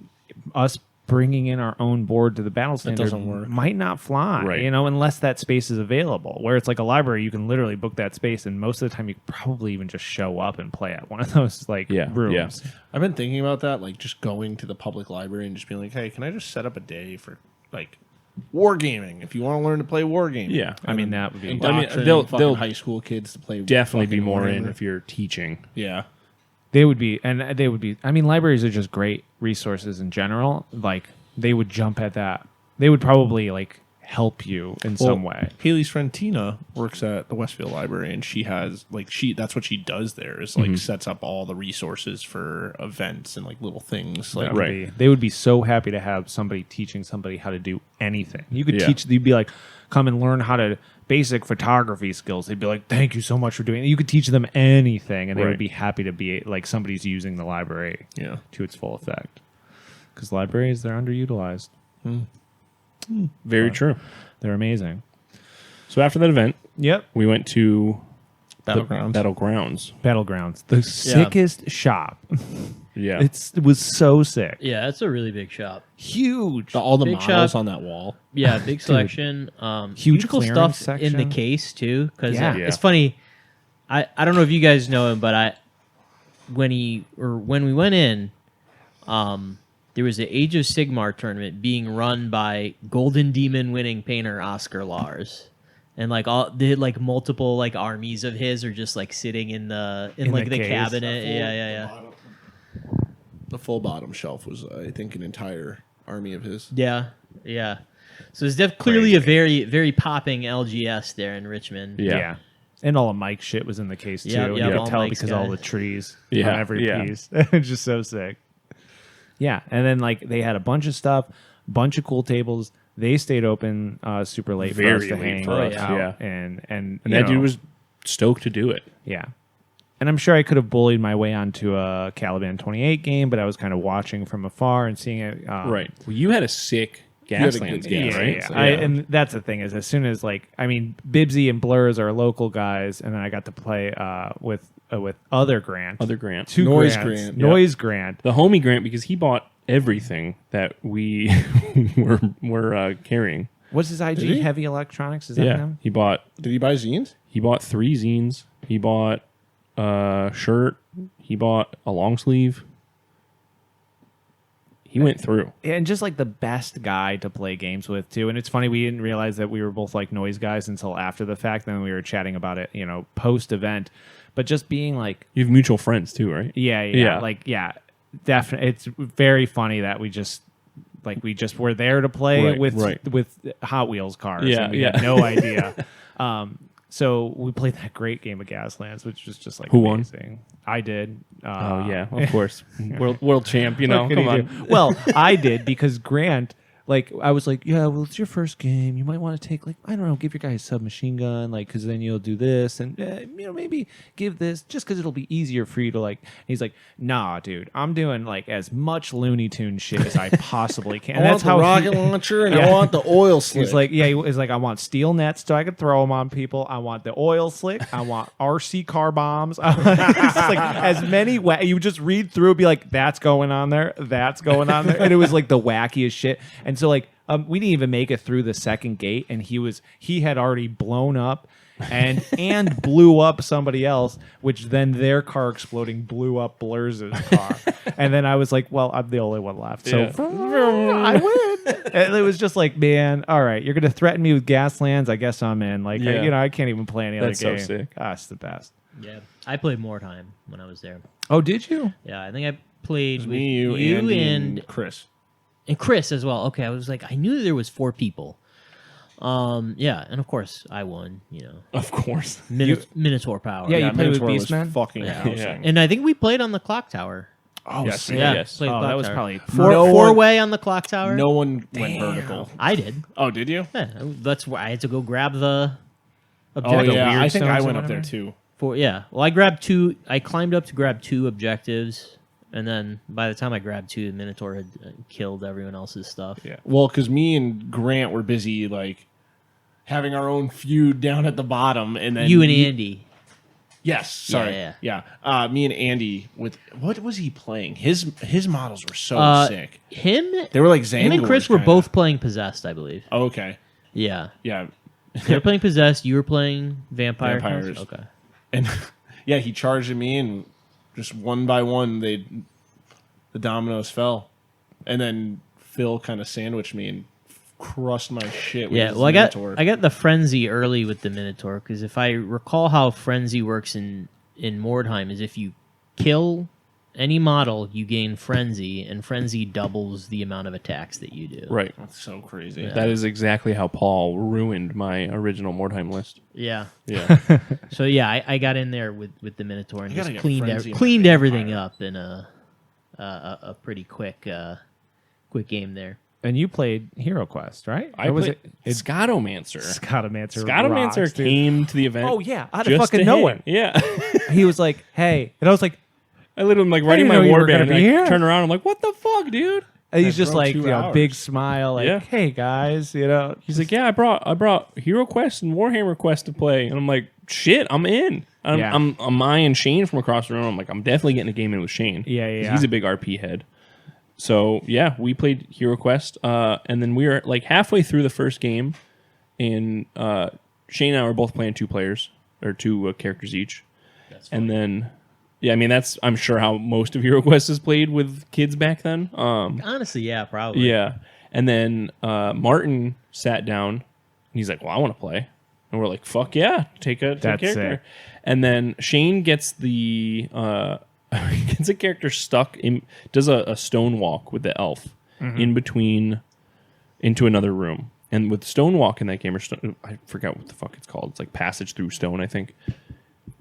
S3: us bringing in our own board to the battle standard
S4: doesn't work.
S3: might not fly,
S1: Right.
S3: unless that space is available. Where it's like a library, you can literally book that space, and most of the time you could probably even just show up and play at one of those rooms.
S1: Yeah.
S4: I've been thinking about that, like just going to the public library and just being like, hey, can I just set up a day for like wargaming? If you want to learn to play wargaming,
S1: Yeah.
S3: I mean that would be.
S4: indoctrinating
S1: they'll
S4: fucking high school kids to play.
S1: Definitely be
S4: fucking
S1: more in
S4: Warhammer.
S1: if you're teaching.
S4: Yeah,
S3: They would be. I mean, libraries are just great resources in general. Like they would jump at that. They would probably like help you in some way.
S4: Haley's friend Tina works at the Westfield Library, and she has that's what she does there is like sets up all the resources for events and like little things. Like,
S3: That would
S1: Right.
S3: be- they would be so happy to have somebody teaching somebody how to do anything. You could
S1: Yeah.
S3: teach. You'd be like, come and learn how to basic photography skills. They'd be like, thank you so much for doing it. You could teach them anything, and they
S1: Right.
S3: would be happy to be like somebody's using the library
S4: yeah,
S3: to its full effect. Because libraries, they're underutilized.
S1: Very true.
S3: They're amazing.
S1: So after that event,
S3: Yep.
S1: we went to
S4: Battlegrounds.
S1: Battlegrounds.
S3: Battlegrounds, the sickest shop.
S1: Yeah.
S3: It was so sick,
S2: Yeah, that's a really big shop.
S3: huge.
S4: all the
S2: Big
S4: models
S2: shop.
S4: on that wall.
S2: Yeah, big selection.
S3: Huge
S2: beautiful
S3: clearance
S2: stuff in the
S3: section.
S2: case too. Because
S3: Yeah.
S1: Yeah.
S2: it's funny. I don't know if you guys know him, but when we went in, there was the Age of Sigmar tournament being run by Golden Demon winning painter Oscar Lars. And like they had like multiple like armies of his are just like sitting in like
S3: the
S2: the
S3: case.
S2: cabinet. Yeah.
S4: The full bottom shelf was, I think, an entire army of his.
S2: Yeah. So it's clearly a very, very popping LGS there in Richmond.
S1: Yeah.
S3: And all the mic shit was in the case too.
S2: Yep,
S3: You
S2: yep,
S3: could
S2: all
S3: tell
S2: Mike's
S3: because all
S2: guy.
S3: the trees
S1: Yeah,
S3: on every
S1: yeah.
S3: piece. It's just so sick. Yeah, and then like they had a bunch of stuff, bunch of cool tables. They stayed open super late for us
S1: Very
S3: to
S1: late
S3: hang
S1: for
S2: us,
S3: out,
S1: yeah.
S3: and
S1: And
S3: you
S1: that
S3: know,
S1: dude was stoked to do it.
S3: yeah. And I'm sure I could have bullied my way onto a Caliban 28 game, but I was kind of watching from afar and seeing it.
S1: Right. Well, you had a sick
S4: had a
S1: Gaslands
S4: good-
S1: game,
S3: Yeah,
S1: right?
S3: yeah.
S1: So,
S3: And that's the thing is, as soon as like, I mean, Bibsy and Blurs are local guys, and then I got to play with other Grant,
S1: Other Grant.
S3: two
S4: Noise
S3: Grants,
S4: Grant,
S3: Noise Grant.
S1: The homie Grant, because he bought everything that we were carrying.
S3: What's his IG?
S4: he?
S3: Heavy Electronics? Is that
S1: Yeah.
S3: him?
S1: He bought
S4: Did he buy zines?
S1: 3 zines. He bought a shirt. He bought a long sleeve. He went through.
S3: And just like the best guy to play games with too. And it's funny, we didn't realize that we were both like noise guys until after the fact. Then we were chatting about it, post event. But just being like,
S1: You have mutual friends too, right?
S3: yeah, definitely. It's very funny that we just were there to play
S1: Right,
S3: with
S1: right.
S3: with Hot Wheels cars.
S1: Yeah,
S3: and we
S1: yeah.
S3: had no idea. So we played that great game of Gaslands, which was just like
S1: Who won?
S3: amazing. I did.
S1: Oh yeah, of course, world champ. You know,
S3: What could
S1: come
S3: he
S1: on.
S3: do? Well, I did because Grant, like, I was like, yeah, well, it's your first game. You might want to take, like, I don't know, give your guy a submachine gun, like, because then you'll do this, and maybe give this just because it'll be easier for you to like. And he's like, nah, dude, I'm doing like as much Looney Tune shit as I possibly can.
S4: I
S3: And
S4: want the rocket launcher and I want the oil slick.
S3: He's like, he's like, I want steel nets so I could throw them on people. I want the oil slick. I want RC car bombs. It's like as many. You just read through, be like, that's going on there. That's going on there, and it was like the wackiest shit. And so like, we didn't even make it through the second gate, and he had already blown up and blew up somebody else, which then their car exploding blew up Blur's car. And then I was like, well, I'm the only one left. So I win. And it was just like, man, all right, you're going to threaten me with Gaslands. I guess I'm in. Like, I can't even play any
S1: That's
S3: other game.
S1: so sick.
S3: It's the best.
S2: Yeah, I played Mordheim when I was there.
S3: Oh, did you?
S2: Yeah, I think I played with
S4: me, you, Andy, and Chris.
S2: And Chris as well. Okay, I was like, I knew there was 4 people. Yeah, and of course I won. You know,
S1: Of course.
S2: Minotaur power.
S3: Yeah, you played with
S4: Minotaur was
S3: Beastman?
S4: fucking
S2: Yeah.
S4: housing.
S2: And I think we played on the clock tower.
S4: Oh,
S1: Yes.
S4: sick.
S2: Yeah,
S1: Yes.
S2: played
S3: Oh,
S2: clock
S3: that was
S2: tower.
S3: probably
S2: four-way on the clock tower.
S4: No one went vertical.
S2: I did.
S4: Oh, did you?
S2: Yeah, that's why I had to go grab the
S4: Oh,
S2: objective.
S4: yeah.
S3: weird
S4: I think I
S3: stones or
S4: went up there,
S3: whatever?
S4: too.
S2: Well, I grabbed 2. I climbed up to grab 2 objectives, and then by the time I grabbed 2, the Minotaur had killed everyone else's stuff.
S4: Yeah. Well, because me and Grant were busy, like, having our own feud down at the bottom. And then
S2: You and Andy.
S4: Yes, sorry.
S2: Yeah.
S4: Me and Andy with what was he playing? His models were so sick.
S2: They
S4: were like
S2: Him and
S4: Zangors,
S2: Chris were
S4: kinda.
S2: both playing Possessed, I believe.
S4: Oh, okay.
S2: Yeah.
S4: Yeah.
S2: They were playing Possessed. You were playing Vampires. Okay.
S4: And yeah, he charged at me and just one by one the dominoes fell. And then Phil kind of sandwiched me and crushed my shit with
S2: Yeah,
S4: his
S2: well,
S4: Minotaur.
S2: I got the Frenzy early with the Minotaur, because if I recall how Frenzy works in Mordheim is if you kill any model, you gain Frenzy, and Frenzy doubles the amount of attacks that you do.
S1: Right.
S4: That's so crazy.
S2: Yeah.
S1: That is exactly how Paul ruined my original Mordheim list.
S2: Yeah.
S1: Yeah.
S2: So yeah, I got in there with the Minotaur and
S4: You gotta
S2: just
S4: get Frenzy in my
S2: cleaned
S4: Vampire.
S2: everything up in a pretty quick game there.
S3: And you played Hero Quest, right?
S1: I
S3: Or was
S1: played
S3: It's
S1: Scotomancer.
S3: Scotomancer.
S1: Scotomancer
S3: rocks, dude.
S1: came to the event.
S3: Oh yeah, out of
S1: just
S3: fucking
S1: to
S3: nowhere.
S1: hang. Yeah.
S3: He was like, "Hey," and I was like,
S1: I literally am like writing
S3: didn't
S1: my
S3: know you
S1: war
S3: were gonna
S1: band.
S3: be
S1: And
S3: here.
S1: I turn around. I'm like, what the fuck, dude?
S3: and he's
S4: I
S3: just
S4: drove
S3: like,
S4: 2
S3: you know,
S4: hours.
S3: big smile, like,
S1: Yeah.
S3: "Hey guys," you know.
S1: He's like, yeah, I brought Hero Quest and Warhammer Quest to play, and I'm like, shit, I'm in.
S3: Yeah.
S1: I'm eyeing Shane from across the room. I'm like, I'm definitely getting a game in with Shane.
S3: Yeah.
S1: 'Cause he's a big RP head. So yeah, we played Hero Quest, and then we were like halfway through the first game, and Shane and I were both playing 2 players or 2 characters each, and then yeah, I mean that's I'm sure how most of Hero Quest is played with kids back then.
S2: Honestly, yeah, probably.
S1: Yeah, and then Martin sat down, and he's like, "Well, I want to play," and we're like, "Fuck yeah, take a
S3: That's
S1: character."
S3: sick.
S1: And then Shane gets the gets a character stuck in, does a stone walk with the elf in between into another room, and with stone walk in that game, I forgot what the fuck it's called. It's like passage through stone, I think.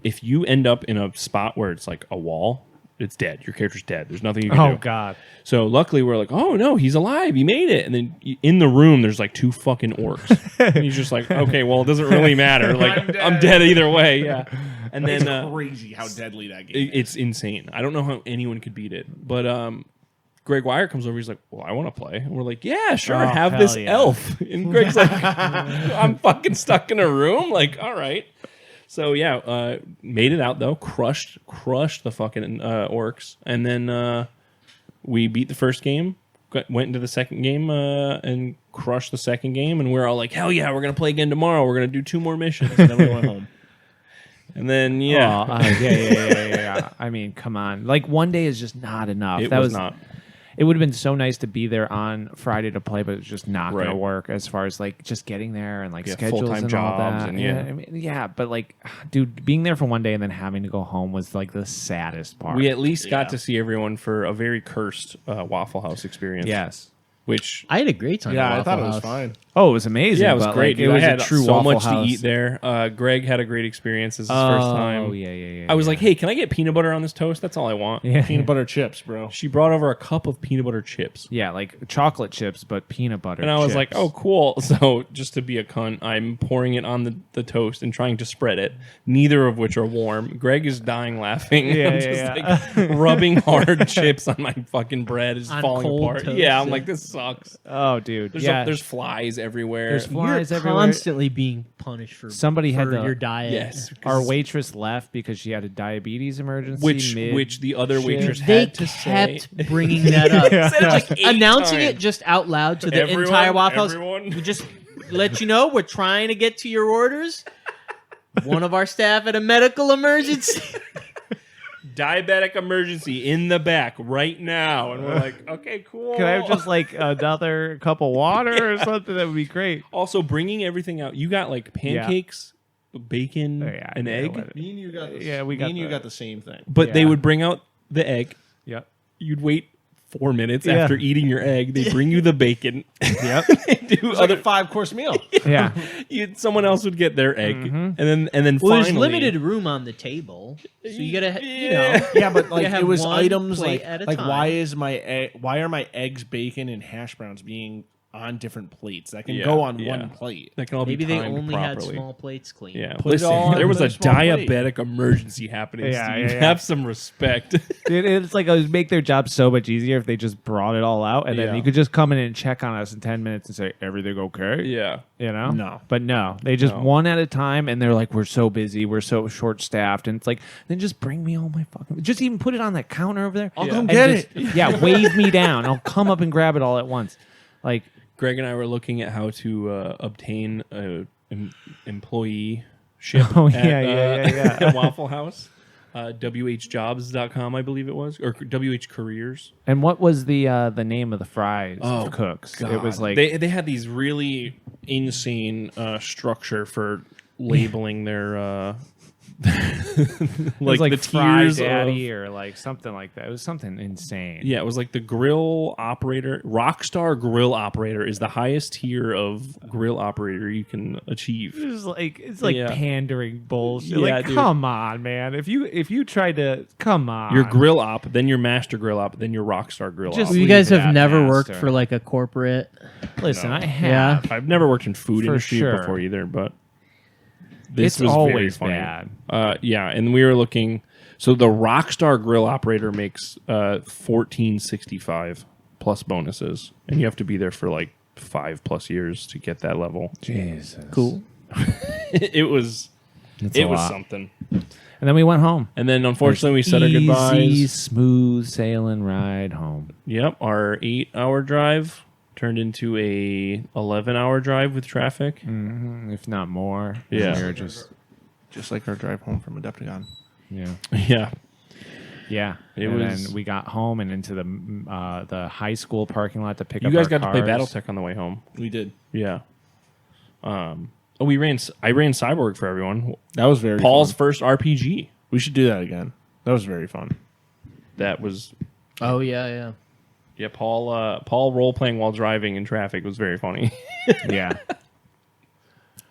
S1: If you end up in a spot where it's like a wall, it's dead. Your character's dead. There's nothing you can do.
S3: Oh god.
S1: So luckily we're like, oh no, he's alive. He made it. And then in the room, there's like 2 fucking orcs. And he's just like, okay, well, it doesn't really matter. Like I'm dead either way. Yeah. And
S4: It's
S1: then
S4: crazy how deadly that game is.
S1: it's insane. I don't know how anyone could beat it. But Greg Wire comes over. He's like, well, I want to play. And we're like, yeah, sure.
S3: Oh,
S1: have
S3: hell
S1: this
S3: yeah.
S1: elf. And Greg's like, I'm fucking stuck in a room. Like, all right. So yeah, made it out though. Crushed the fucking orcs, and then we beat the first game. Went into the second game and crushed the second game, and we're all like, hell yeah, we're gonna play again tomorrow. We're gonna do 2 more missions, and then we went home. And then yeah,
S3: Yeah. I mean, come on. Like one day is just not enough.
S1: it
S3: that
S1: was not.
S3: It would have been so nice to be there on Friday to play, but it's just not going
S1: Right.
S3: to work as far as like just getting there and like
S1: Yeah,
S3: schedules
S1: full-time
S3: and all
S1: jobs
S3: that.
S1: and
S3: I mean, yeah, but like, dude, being there for one day and then having to go home was like the saddest part.
S1: We at least got to see everyone for a very cursed Waffle House experience.
S3: Yes.
S1: which
S2: I had a great time.
S4: Yeah,
S2: at
S4: I thought it
S2: Waffle
S4: was
S2: House.
S4: fine.
S3: Oh, it was amazing.
S1: yeah, it was
S3: but,
S1: great.
S3: Like,
S1: Dude.
S3: it was
S1: I had
S3: a true
S1: so
S3: Waffle
S1: much
S3: House.
S1: to eat there. Greg had a great experience. This is his
S3: Oh,
S1: first time.
S3: yeah.
S1: I was like, hey, can I get peanut butter on this toast? That's all I want.
S3: Yeah.
S4: Peanut butter chips, bro.
S1: She brought over a cup of peanut butter chips.
S3: Yeah, like chocolate chips, but peanut butter.
S1: And I was like,
S3: chips.
S1: oh, cool. So just to be a cunt, I'm pouring it on the toast and trying to spread it, neither of which are warm. Greg is dying laughing.
S3: Yeah,
S1: I'm
S3: yeah,
S1: just like rubbing hard chips on my fucking bread. It's
S2: On
S1: falling
S2: cold
S1: apart.
S2: toast,
S1: Yeah, I'm
S2: yeah.
S1: like, this sucks.
S3: Oh, dude.
S1: There's flies everywhere.
S3: There's flies
S2: You're
S3: everywhere.
S2: constantly being punished for
S3: Somebody had
S2: for
S3: to-
S2: your diet.
S1: Yes.
S3: Our waitress left because she had a diabetes emergency.
S1: Which the other
S3: shit.
S1: waitress
S2: They
S1: had to say.
S2: kept bringing that up.
S1: Said it like 8
S2: Announcing
S1: times.
S2: it just out loud to the
S1: Everyone,
S2: entire Waffle House.
S1: everyone.
S2: We just let you know we're trying to get to your orders. One of our staff had a medical emergency.
S1: Diabetic emergency in the back right now. And we're like, okay, cool.
S3: Can I have just like another cup of water or something? That would be great.
S1: Also, bringing everything out. You got like pancakes, bacon,
S3: Oh, yeah,
S1: an
S3: yeah,
S1: egg.
S3: whatever.
S4: Me and you got the,
S3: Yeah, we got
S4: me and you
S3: the-
S4: got the same thing.
S1: But they
S3: Yeah.
S1: would bring out the egg.
S3: Yep.
S1: You'd wait 4 minutes
S3: Yeah.
S1: after eating your egg. They bring you the bacon.
S3: Yep.
S1: They do
S4: It's like
S1: other.
S4: a 5-course meal.
S3: Yeah.
S1: Someone else would get their egg, and then
S2: Well,
S1: finally,
S2: there's limited room on the table, so you gotta, you
S1: Yeah.
S2: know.
S4: Yeah, but like
S2: You have
S4: it was
S2: one
S4: items
S2: plate
S4: like
S2: at a
S4: like
S2: time.
S4: why are my eggs, bacon, and hash browns being on different plates that can
S1: Yeah,
S4: go on
S1: yeah.
S4: one plate?
S1: that can all
S2: Maybe
S1: be
S2: they
S1: timed
S2: only
S1: properly.
S2: had small plates clean.
S1: Yeah,
S4: Put it
S1: listen,
S4: all
S1: there
S4: on
S1: was
S4: a
S1: a
S4: small plate.
S1: diabetic emergency happening.
S3: Yeah,
S1: Steve.
S3: yeah, yeah.
S1: Have some respect.
S3: Dude, it's like it would make their job so much easier if they just brought it all out, and then
S1: Yeah.
S3: you could just come in and check on us in 10 minutes and say everything okay.
S1: Yeah.
S3: You know?
S4: No.
S3: But no, they just
S1: No.
S3: one at a time, and they're like, we're so busy, we're so short staffed, and it's like, then just bring me all my fucking, just even put it on that counter over there.
S4: I'll
S1: Yeah.
S4: come
S3: And
S4: get
S3: just-
S4: it.
S3: Yeah, wave me down. I'll come up and grab it all at once. Like,
S1: Greg and I were looking at how to obtain a employee ship
S3: Oh,
S1: at,
S3: yeah, yeah.
S1: at Waffle House. WHjobs.com, I believe it was, or WH Careers.
S3: and what was the name of the fries
S1: Oh,
S3: cooks? It was like
S1: they had these really insane structure for labeling their
S3: it was
S1: like the
S3: Fry
S1: tiers
S3: Daddy
S1: of,
S3: or like something like that. It was something insane.
S1: yeah, it was like the grill operator. Rockstar grill operator is the highest tier of grill operator you can achieve.
S3: It's like
S1: Yeah.
S3: pandering bullshit.
S1: Yeah,
S3: like,
S1: dude.
S3: come on, man. If you tried to come on,
S1: Your grill op, then your master grill op, then your rockstar grill
S3: Just
S1: op.
S2: You
S3: leave
S2: guys
S3: it
S2: have
S3: at
S2: never
S3: master.
S2: worked for like a corporate.
S3: Listen,
S1: No.
S3: I have.
S2: Yeah.
S1: I've never worked in food
S3: For
S1: industry
S3: sure.
S1: before either, but this
S3: It's
S1: was
S3: always
S1: very funny.
S3: bad.
S1: Yeah, and we were looking. So the Rockstar Grill operator makes $14.65 plus bonuses, and you have to be there for like 5+ years to get that level.
S3: Jesus,
S2: Cool.
S1: It was
S3: That's
S1: it
S3: a
S1: was
S3: lot.
S1: something.
S3: And then we went home.
S1: And then unfortunately we said our
S3: Easy,
S1: goodbyes.
S3: smooth sailing ride home.
S1: Yep, our 8-hour drive turned into a 11-hour drive with traffic.
S3: If not more.
S1: Yeah.
S3: we were just
S4: Just like our drive home from Adepticon.
S3: yeah.
S1: Yeah.
S3: Yeah,
S1: It
S3: and
S1: was-
S3: then we got home and into the high school parking lot to pick
S1: You
S3: up.
S1: guys
S3: our
S1: got to play
S3: cars.
S1: BattleTech on the way home.
S4: We did.
S1: Yeah. I ran Cyborg for everyone.
S4: That was very
S1: Paul's
S4: fun.
S1: first RPG.
S4: We should do that again. That was very fun.
S1: That was
S2: Oh yeah.
S1: Paul role playing while driving in traffic was very funny.
S3: Yeah,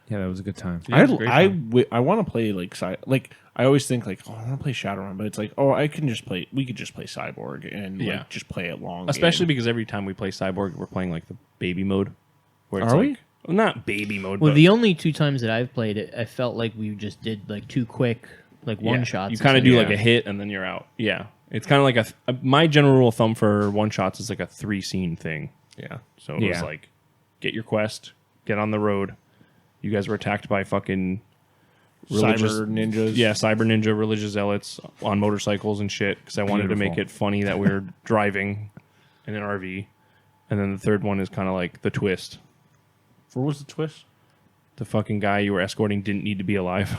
S3: yeah, that was a good time.
S1: Yeah, it was a great time.
S4: I want to play like I always think like, oh, I want to play Shadowrun, but it's like, oh, we could just play Cyborg and
S1: Yeah.
S4: like just play it long.
S1: Especially
S4: game.
S1: because every time we play Cyborg, we're playing like the baby mode. Where
S4: Are we?
S1: like, well, not baby mode,
S2: Well,
S1: but
S2: the only 2 times that I've played it, I felt like we just did like 2 quick, like
S1: yeah,
S2: one shots.
S1: You kind of do like
S3: Yeah.
S1: a hit and then you're out. Yeah. It's kind of like my general rule of thumb for one shots is like a 3-scene thing.
S4: yeah.
S1: So it was
S3: Yeah.
S1: like, get your quest, get on the road. You guys were attacked by fucking
S4: Cyber ninjas.
S1: Yeah, cyber ninja religious zealots on motorcycles and shit. Because I wanted to make
S3: Beautiful.
S1: it funny that we were driving in an RV. And then the third one is kind of like the twist.
S4: What was the twist?
S1: The fucking guy you were escorting didn't need to be alive.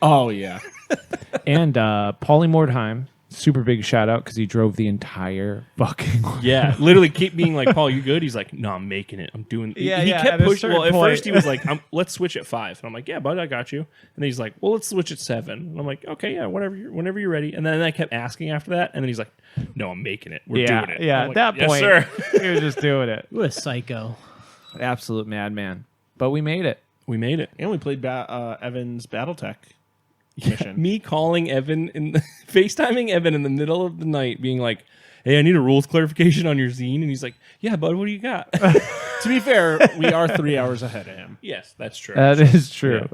S4: Oh yeah.
S3: And Pauly Mordheim super big shout out because he drove the entire fucking.
S1: Yeah, literally keep being like, Paul, you good? He's like, no, I'm making it. I'm doing.
S3: Yeah,
S1: he
S3: yeah,
S1: kept
S3: at a
S1: pushing. Well,
S3: certain
S1: at first
S3: point.
S1: he was like, let's switch at 5, and I'm like, yeah, bud, I got you. And then he's like, well, let's switch at 7. And I'm like, okay, yeah, whenever you're ready. And then I kept asking after that, and then he's like, no, I'm making it. We're doing it.
S3: Yeah,
S1: I'm
S3: at
S1: like,
S3: that
S1: yes,
S3: point,
S1: sir.
S3: he was just doing it.
S2: What a psycho.
S3: Absolute madman. But we made it.
S1: We made it.
S4: And we played Evan's BattleTech mission.
S1: Me calling Evan FaceTiming Evan in the middle of the night, being like, hey, I need a rules clarification on your zine. And he's like, yeah, bud, what do you got?
S4: To be fair, we are 3 hours ahead of him.
S1: Yes, that's true.
S3: That is true.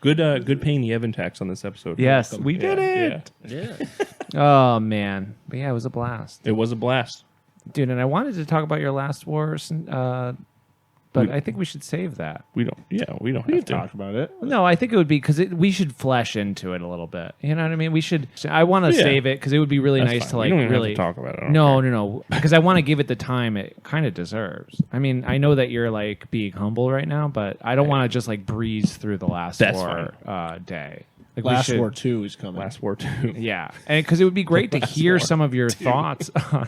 S1: Yeah. Good paying the Evan tax on this episode.
S3: Yes, we
S1: Yeah,
S3: did it.
S2: Yeah.
S3: Oh man, but yeah, it was a blast,
S1: It was a blast.
S3: dude. And I wanted to talk about your last wars, but I think we should save that.
S1: We don't have
S4: We can
S1: to
S4: talk about it.
S3: No, I think it would be because we should flesh into it a little bit. You know what I mean? We should. I want to
S1: Yeah.
S3: save it because it would be really
S1: That's
S3: nice
S1: fine.
S3: to like
S1: You don't even
S3: really
S1: have to talk about it. I don't
S3: No,
S1: care.
S3: no, because I want to give it the time it kind of deserves. I mean, I know that you're like being humble right now, but I don't want to just like breeze through the last
S1: That's
S3: war day. Like
S4: Last War 2 is coming.
S1: Last War 2.
S3: Yeah, and because it would be great to hear some of your thoughts on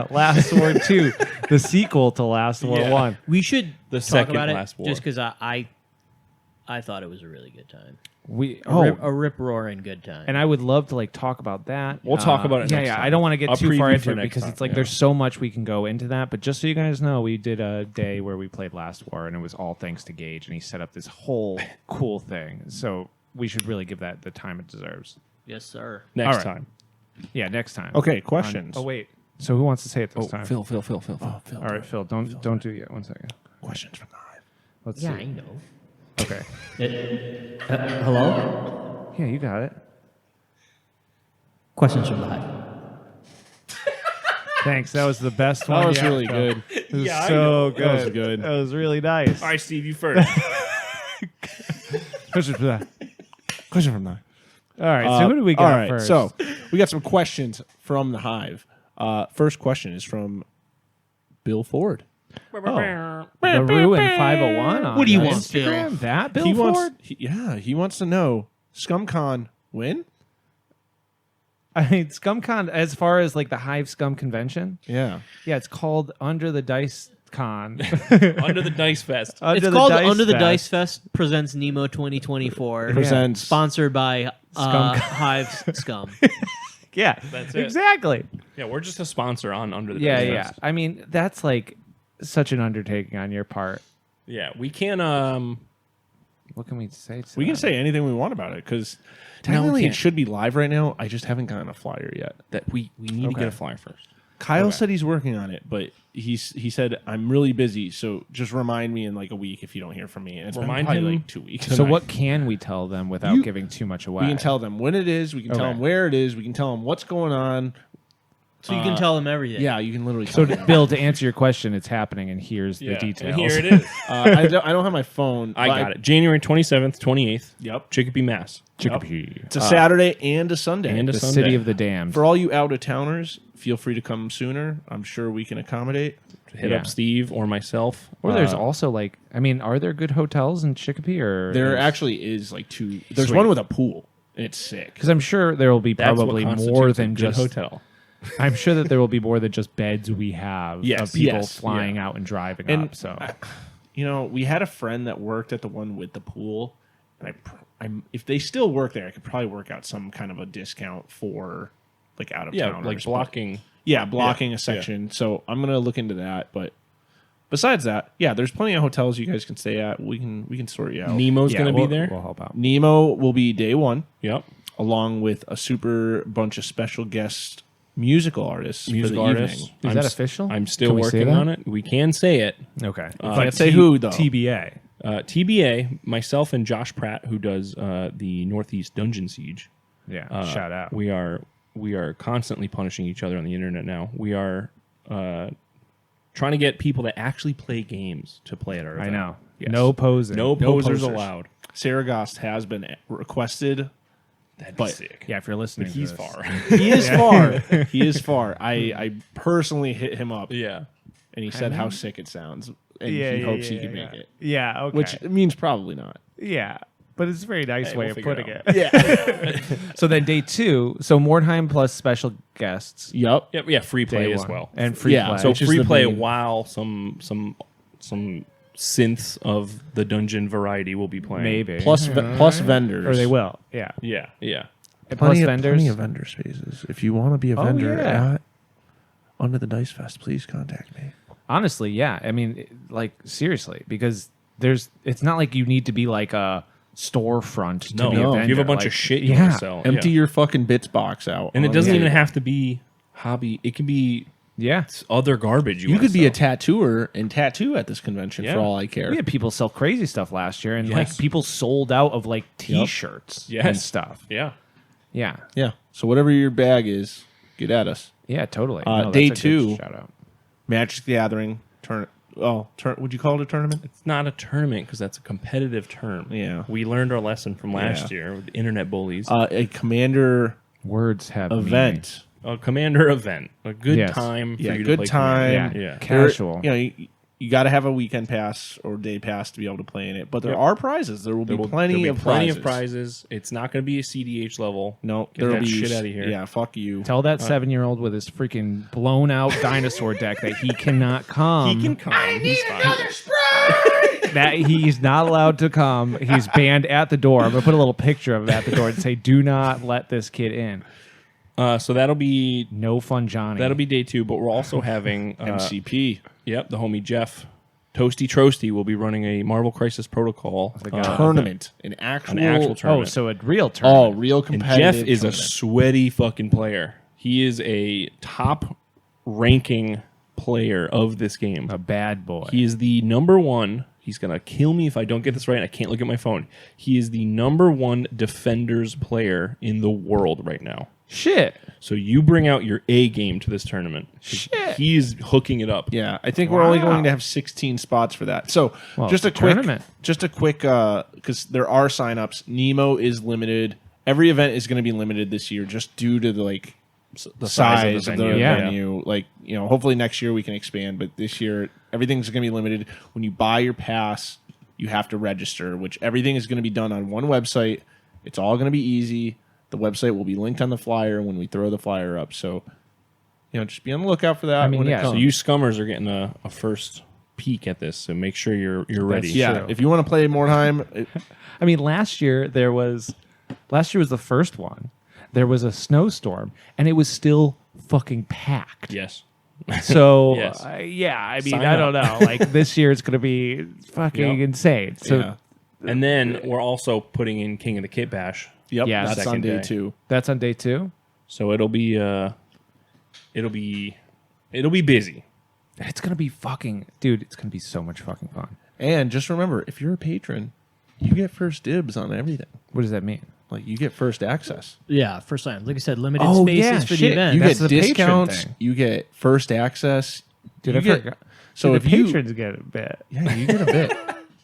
S3: Last War 2, the sequel to Last War
S1: Yeah.
S3: 1.
S2: We should
S1: The
S2: talk
S1: second
S2: about it
S1: last war.
S2: just because I thought it was a really good time.
S3: A
S2: Rip roaring good time.
S3: and I would love to like talk about that.
S1: We'll talk about it
S3: Yeah,
S1: next
S3: yeah.
S1: time.
S3: I don't want to get
S1: I'll
S3: too far
S1: preview
S3: into
S1: for
S3: it
S1: next
S3: because
S1: time,
S3: it's like
S1: yeah.
S3: there's so much we can go into that. But just so you guys know, we did a day where we played Last War, and it was all thanks to Gage, and he set up this whole cool thing. So we should really give that the time it deserves.
S2: yes, sir.
S1: Next
S3: All right.
S1: time.
S3: Yeah, next time.
S4: Okay, questions.
S3: Oh wait. So who wants to say it this
S1: Oh,
S3: time?
S1: Phil.
S3: All right, Phil. Don't do yet. 1 second.
S4: Questions from the Hive.
S3: Let's
S2: Yeah, I
S3: see.
S2: know.
S3: Okay.
S2: Hello?
S3: Yeah, you got it.
S2: Questions from the Hive.
S3: Thanks. That was the best one.
S4: That was
S3: yet,
S4: really
S3: Phil.
S4: good.
S3: It was
S1: Yeah, I
S3: so
S1: know.
S3: good.
S4: That was good.
S3: That was really nice.
S1: All right, Steve, you first.
S3: Question for that.
S4: Question from the Hive.
S3: All right. So who do we got
S4: all right,
S3: first?
S4: so we got some questions from the Hive. First question is from Bill Ford.
S3: the Rue and 501. On
S2: What do you want,
S3: Instagram?
S2: Phil?
S3: That Bill
S4: he
S3: Ford?
S4: wants, he wants to know ScumCon when?
S3: I mean, ScumCon, as far as like the Hive Scum convention,
S4: Yeah.
S3: yeah, it's called Under the Dice Con.
S1: Under the Dice Fest.
S2: It's called Under the Dice Fest presents Nemo 2024.
S4: Presents.
S2: Sponsored by
S3: Scum.
S2: Hive Scum.
S3: Yeah,
S1: That's it.
S3: exactly.
S1: Yeah, we're just a sponsor on Under the
S3: Yeah,
S1: Dice
S3: yeah.
S1: Fest.
S3: I mean, that's like such an undertaking on your part.
S1: Yeah, we can.
S3: What can we say? To
S4: We can
S3: that?
S4: say anything we want about it because
S1: No, we
S4: technically it
S1: can't.
S4: should be live right now. I just haven't gotten a flyer yet.
S1: That we need to
S3: Okay.
S1: get a flyer first.
S4: Kyle
S3: Okay.
S4: said he's working on it, but he said I'm really busy, so just remind me in like a week if you don't hear from me. And it's
S1: Remind
S4: been probably
S1: him
S4: like 2 weeks.
S3: So what can we tell them without
S4: You-
S3: giving too much away?
S4: We can tell them when it is. We can tell
S3: Okay.
S4: them where it is. We can tell them what's going on.
S2: So you can tell them everything.
S4: Yeah, you can literally.
S3: So,
S4: Tell them.
S3: Bill, to answer your question, it's happening, and here's the
S1: And
S3: details.
S1: here it is.
S4: I don't have my phone.
S1: I
S4: but
S1: got it. January 27th, 28th.
S4: Yep.
S1: Chicopee, Mass.
S3: Chicopee.
S4: It's a Saturday and a Sunday.
S1: and a
S3: The
S1: Sunday.
S3: city of the damned.
S4: For all you out of towners, feel free to come sooner. I'm sure we can accommodate.
S1: Hit
S3: Yeah.
S1: up Steve or myself.
S3: Or there's also like, I mean, are there good hotels in Chicopee? Or
S4: There actually is like 2. There's
S3: Sweet.
S4: one with a pool. And it's sick.
S3: because I'm sure there will be
S1: That's
S3: probably
S1: what
S3: more
S1: constitutes a
S3: than
S1: good
S3: just
S1: hotel.
S3: I'm sure that there will be more than just beds we have
S4: Yes,
S3: of people
S4: yes,
S3: flying
S4: yeah.
S3: out and driving
S4: And
S3: up. So
S4: You know, we had a friend that worked at the one with the pool, and I'm if they still work there, I could probably work out some kind of a discount for like out of
S1: Yeah,
S4: towners.
S1: like blocking.
S4: Yeah, blocking
S1: Yeah,
S4: a section. So I'm gonna look into that. But besides that, yeah, there's plenty of hotels you guys can stay at. We can sort you out.
S1: Nemo's
S3: yeah,
S1: going to
S3: we'll,
S1: be there.
S3: We'll help out.
S4: Nemo will be day 1,
S1: Yep.
S4: along with a super bunch of special guest musical artists.
S1: Musical
S4: for the
S1: artists.
S4: evening.
S3: Is that official?
S1: I'm still
S3: Can we say
S1: working
S3: that?
S1: on it. We can say it.
S3: Okay.
S4: Can't say who though.
S3: TBA.
S1: TBA, myself and Josh Pratt, who does the Northeast Dungeon Siege.
S3: Yeah. Shout out.
S1: We are constantly punishing each other on the internet now. We are trying to get people that actually play games to play at our event.
S3: I know.
S1: Yes.
S3: No posing.
S1: No posers
S4: posers.
S1: allowed.
S4: Saragost has been requested.
S1: That'd
S4: But-
S1: be sick.
S3: Yeah, if you're listening,
S1: But
S3: to
S1: he's
S3: this.
S1: far.
S4: He is far. He is far. I personally hit him up,
S1: yeah.
S4: and he said how sick it sounds, and
S3: Yeah,
S4: he
S3: yeah,
S4: hopes
S3: yeah,
S4: he can
S3: yeah.
S4: make it.
S3: Yeah. Okay.
S4: Which means probably not.
S3: yeah. But it's a very nice way
S1: we'll
S3: of
S1: figure
S3: putting
S1: it
S3: it.
S4: Yeah.
S3: So then day 2, so Mordheim plus special guests.
S4: Yep.
S1: Yep, yeah, free play
S3: Day
S1: as
S3: 1.
S1: well.
S3: And free
S4: Yeah,
S3: play.
S1: So
S4: which is
S1: free
S4: the
S1: play
S4: main-
S1: while some synths of the dungeon variety will be playing.
S3: maybe.
S4: Plus vendors.
S3: Or they will. Yeah.
S1: Yeah, yeah.
S3: And
S4: Plenty
S3: plus
S4: of,
S3: vendors.
S4: plenty of vendor spaces. If you want to be a vendor
S3: yeah.
S4: at Under the Dice Fest, please contact me.
S3: Honestly, yeah. I mean, like seriously, because it's not like you need to be like a storefront to
S1: No,
S3: be a
S1: if
S3: vendor.
S1: you have a bunch
S3: like,
S1: of shit you
S3: yeah.
S1: want to sell.
S4: Empty
S1: yeah.
S4: your fucking bits box out.
S1: And it
S4: on
S1: doesn't
S4: the
S1: even
S4: table.
S1: have to be hobby. It can be
S3: Yeah.
S1: other garbage you
S4: You
S1: wanna
S4: could be a
S1: sell.
S4: tattooer and tattoo at this convention
S1: Yeah.
S4: for all I care.
S3: We had people sell crazy stuff last year, and like
S1: Yes.
S3: people sold out of like T-shirts and
S1: Yes.
S3: stuff.
S1: Yeah.
S3: Yeah,
S4: Yeah. So whatever your bag is, get at us.
S3: yeah, totally.
S4: Day
S3: that's a good
S4: 2.
S3: shout out.
S4: Magic the Gathering would you call it a tournament?
S1: It's not a tournament because that's a competitive term.
S4: Yeah.
S1: We learned our lesson from last
S4: Yeah.
S1: year with internet bullies.
S4: A commander
S3: Words have meaning.
S4: event.
S1: A commander event. A good
S3: Yes.
S1: time for
S4: Yeah,
S1: you to
S4: good
S1: play
S4: time.
S1: Commander.
S3: Yeah.
S1: Yeah.
S3: Casual.
S4: You got to have a weekend pass or day pass to be able to play in it. But there
S1: Yep.
S4: are prizes. There will be plenty
S1: there'll
S4: of
S1: be plenty
S4: prizes.
S1: of prizes. It's not going to be a CDH level.
S4: No,
S1: Get
S4: there'll
S1: that
S4: be
S1: shit outta here.
S4: Yeah, fuck you.
S3: Tell that 7-year-old with his freaking blown out dinosaur deck that he cannot come.
S1: He can come. He's fine.
S3: That he's not allowed to come. He's banned at the door. I'm gonna put a little picture of him at the door and say, "Do not let this kid in."
S1: So that'll be
S3: No fun, Johnny.
S1: day 2. But we're also having
S4: MCP
S1: Yep, the homie Jeff Toasty Trosty will be running a Marvel Crisis Protocol
S4: tournament, an actual
S1: actual
S3: Oh,
S1: tournament.
S3: so a real tournament.
S4: real
S1: And
S4: competitive.
S1: Jeff is a
S4: tournament.
S1: sweaty fucking player. He is a top ranking player of this game.
S3: A bad boy.
S1: He is the number 1. He's going to kill me if I don't get this right. And I can't look at my phone. He is the number 1 Defenders player in the world right now.
S3: Shit.
S1: So you bring out your A game to this tournament.
S3: Shit.
S1: He's hooking it up.
S4: Yeah, I think we're only
S3: Wow.
S4: going to have 16 spots for that. So
S3: Well,
S4: just a
S3: it's a
S4: quick,
S3: tournament.
S4: because there are signups. Nemo is limited. Every event is going to be limited this year, just due to the size of the
S1: venue.
S3: Yeah.
S4: venue. Like, hopefully next year we can expand, but this year everything's going to be limited. When you buy your pass, you have to register, which everything is going to be done on one website. It's all going to be easy. The website will be linked on the flyer when we throw the flyer up. So, just be on the lookout for that.
S3: I mean,
S4: when
S3: yeah,
S4: it
S3: so
S4: comes.
S1: So you scummers are getting a first peek at this. So make sure you're ready.
S4: yeah,
S3: true.
S4: if you want to play Mordheim,
S3: I mean, last year was the first one. There was a snowstorm, and it was still fucking packed.
S1: Yes.
S3: So
S1: Yes.
S3: Yeah, I mean,
S1: Sign
S3: I
S1: up.
S3: don't know. Like this year, it's gonna be fucking
S1: Yep.
S3: insane. So
S4: yeah.
S1: And then we're also putting in King of the Kit Bash.
S4: Yep,
S3: Yeah,
S4: that's on
S1: second
S4: day
S1: day.
S4: 2.
S3: that's on day 2.
S1: So it'll be busy.
S3: It's gonna be fucking, dude. It's gonna be so much fucking fun.
S4: And just remember, if you're a patron, you get first dibs on everything.
S3: What does that mean?
S4: Like, you get first access.
S2: Yeah, first time. Like I said, limited
S3: Oh,
S2: spaces
S3: yeah,
S2: for the
S3: shit.
S2: event.
S4: You
S3: That's
S4: get
S3: the patron
S4: discounts.
S3: thing.
S4: You get first access.
S3: Dude,
S4: you
S3: I
S4: get,
S3: forgot.
S4: So
S3: Dude,
S4: if
S3: the
S4: you,
S3: patrons get a bit.
S4: yeah, you get a bit.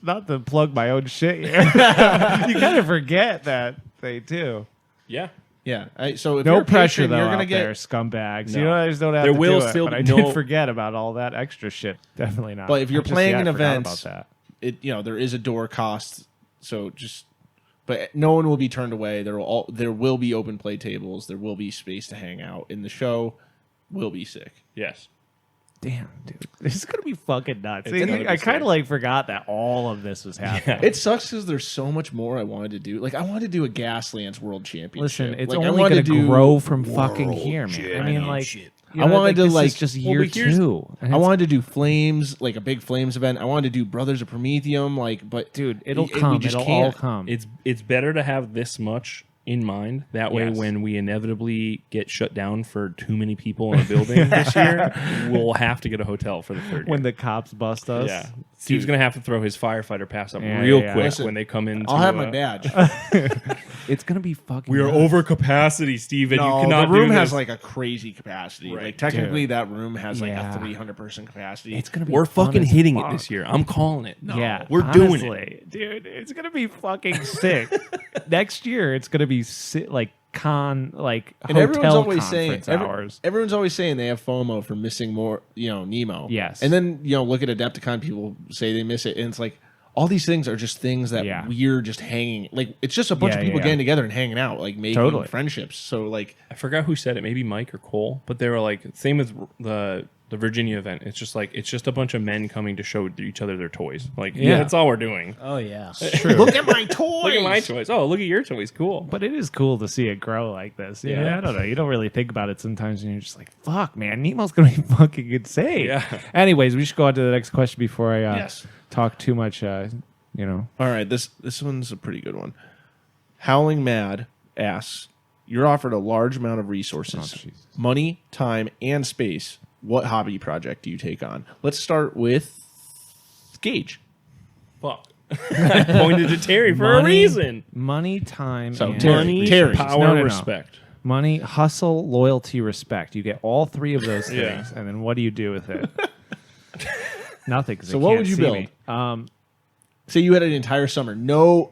S3: Not to plug my own shit here. You kind of forget that they do.
S1: Yeah.
S4: Yeah. So if
S3: No
S4: you're a
S3: pressure
S4: patron,
S3: though
S4: you're
S3: out
S4: gonna get.
S3: there, scumbags.
S1: No.
S3: You know, I just don't have
S1: There
S3: to
S1: will
S3: do
S1: still
S3: it. But I
S1: be no-
S3: did forget about all that extra shit. Definitely not.
S4: But if you're
S3: I just-
S4: playing
S3: yeah,
S4: an
S3: I forgot
S4: event,
S3: about that.
S4: There is a door cost. So but no one will be turned away. There will be open play tables. There will be space to hang out. In the show, will be sick.
S1: Yes.
S3: Damn, dude, this is gonna be fucking nuts.
S1: It's gonna be
S3: I kind
S1: sick.
S3: of like forgot that all of this was happening.
S4: It sucks because there's so much more I wanted to do. Like, I wanted to do a Gaslands World Championship.
S3: Listen, it's
S4: Like, I
S3: only
S4: wanted
S3: gonna
S4: to do
S3: grow from fucking here, man.
S4: Shit,
S3: I mean,
S4: know,
S3: like,
S4: shit.
S3: you
S4: I
S3: know,
S4: wanted to,
S3: this
S4: like-
S3: is just
S1: well,
S3: year
S1: but here's-
S3: 2. And
S4: I
S3: it's-
S4: wanted to do Flames, like a big Flames event. I wanted to do Brothers of Prometheum, but
S3: dude, it'll
S4: we
S3: come.
S4: just
S3: It'll all
S4: can't.
S3: come.
S1: It's better to have this much in mind. That way,
S3: Yes.
S1: when we inevitably get shut down for too many people in a building this year, we'll have to get a hotel for the third
S3: when
S1: year.
S3: the cops bust us.
S1: Yeah. Steve's going to have to throw his firefighter pass up
S3: Yeah,
S1: real
S3: yeah.
S1: quick
S4: Listen,
S1: when they come in.
S4: I'll have my badge.
S3: It's gonna be fucking.
S1: We are
S3: nuts.
S1: over capacity, Steven.
S4: No,
S1: you cannot
S4: the room
S1: do
S4: has
S1: this.
S4: like a crazy capacity.
S1: Right.
S4: Like technically,
S3: Dude.
S4: that room has like
S3: Yeah.
S4: a 300-person capacity.
S3: It's gonna be.
S1: We're
S3: fun
S1: fucking
S3: as
S1: hitting
S3: fuck.
S1: it this year. I'm calling it. No,
S3: Yeah,
S1: we're doing it.
S3: honestly, dude. It's gonna be fucking sick. Next year, it's gonna be like
S4: and everyone's
S3: hotel
S4: always saying
S3: conference hours.
S4: everyone's always saying they have FOMO for missing more, Nemo.
S3: Yes.
S4: And then look at Adepticon, people say they miss it, and it's like, all these things are just things that we're just hanging. Like it's just a bunch of people getting together and hanging out, like making friendships. So like
S1: I forgot who said it, maybe Mike or Cole, but they were like same as the Virginia event. It's just a bunch of men coming to show each other their toys. Like that's all we're doing.
S2: Oh yeah,
S3: True.
S4: look at my toys.
S1: Look at my toys. Oh, look at your toys. Cool.
S3: But it is cool to see it grow like this. Yeah, I don't know. You don't really think about it sometimes, and you're just like, "Fuck, man, Nemo's gonna be fucking insane."
S1: Yeah.
S3: Anyways, we should go on to the next question before I talk too much.
S4: All right, this one's a pretty good one. Howling Mad asks, "You're offered a large amount of resources, money, time, and space. What hobby project do you take on?" Let's start with Gage.
S1: Fuck. I pointed to Terry for a reason.
S3: Money, time,
S4: So
S3: and
S4: Terry.
S1: Power,
S3: No.
S1: respect.
S3: Money, hustle, loyalty, respect. You get all three of those things, and then what do you do with it? Nothing.
S4: So what would you build? Say you had an entire summer, no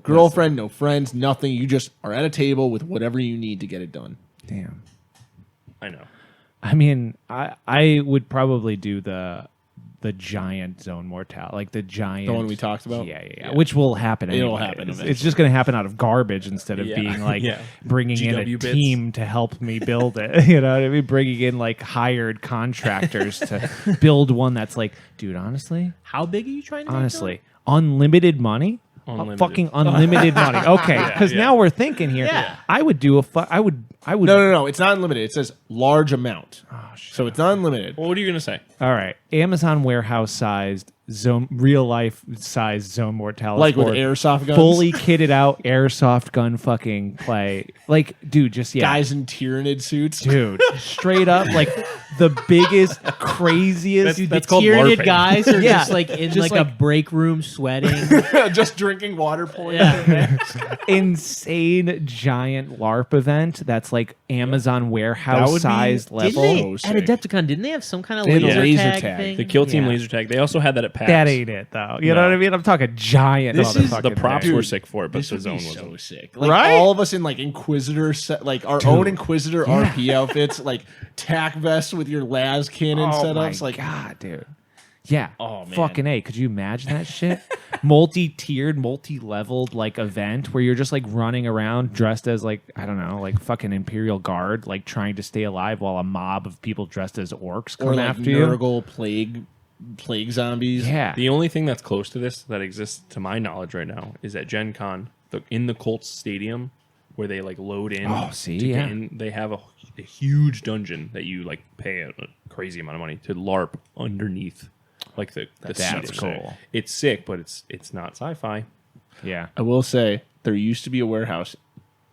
S4: girlfriend, no friends, nothing. You just are at a table with whatever you need to get it done.
S3: Damn.
S1: I know.
S3: I mean, I would probably do the giant zone mortality, like the giant,
S4: The one we talked about?
S3: yeah. Which will happen.
S4: It'll
S3: anyway.
S4: happen
S3: It's
S4: eventually.
S3: just going to happen out of garbage instead of
S1: Yeah.
S3: being like
S1: Yeah.
S3: bringing in a
S1: GW bits.
S3: team to help me build it. You know what I mean? Bringing in like hired contractors to build one that's like, dude, honestly,
S2: how big are you trying to?
S3: honestly, unlimited money.
S1: Unlimited.
S3: Fucking unlimited money. Okay, because now we're thinking here.
S2: Yeah.
S3: I would do I would.
S4: No. It's not unlimited. It says large amount. So it's not unlimited.
S1: Well, what are you gonna say?
S3: All right, Amazon warehouse sized zone, real life sized zone mortality,
S4: Like with
S3: board.
S4: airsoft guns?
S3: fully kitted out airsoft gun fucking play. Like, dude, just
S4: Guys in Tyranid suits.
S3: dude, straight up, like the biggest, craziest.
S2: Dude,
S1: That's
S2: the
S1: called
S2: Tyranid
S1: LARPing.
S2: guys are
S3: Yeah.
S2: just like in
S3: Just
S2: like a
S3: like-
S2: break room sweating.
S4: Just drinking water poison.
S2: Yeah.
S3: insane giant LARP event that's like Amazon
S4: That
S3: warehouse
S4: would be-
S3: sized
S2: Didn't
S3: level.
S2: they
S4: So
S2: at
S4: sick.
S2: Adepticon? Didn't they have some kind of
S4: They had a
S2: laser,
S4: laser
S2: tag,
S4: tag.
S2: thing?
S1: The Kill Team
S3: Yeah.
S1: laser tag. They also had that at PAX.
S3: That ain't it though. You know
S1: No.
S3: what I mean? I'm talking giant.
S4: This is-
S3: motherfucking
S1: The props
S3: thing.
S1: were sick for it, but
S4: This
S1: the
S4: would
S1: zone
S4: be
S1: was
S4: so sick. Like
S3: Right?
S4: all of us in like Inquisitor set, like our own Inquisitor RP outfits, like tack vests with your las cannon setups.
S3: My
S4: Like
S3: God, dude. Yeah.
S4: Oh, man.
S3: Fucking A. Could you imagine that shit? Multi-tiered, multi-leveled like event where you're just like running around dressed as like, I don't know, like fucking Imperial Guard, like trying to stay alive while a mob of people dressed as orcs come
S4: or like
S3: after you.
S4: Nurgle plague zombies.
S3: Yeah.
S1: The only thing that's close to this that exists, to my knowledge, right now is at Gen Con, in the Colts Stadium, where they like load in.
S3: Oh, see,
S1: to get
S3: yeah.
S1: in, they have a huge dungeon that you like pay a crazy amount of money to LARP underneath. Like the
S3: That's
S1: seats.
S3: cool.
S1: It's sick, but it's not sci-fi.
S3: Yeah.
S4: I will say there used to be a warehouse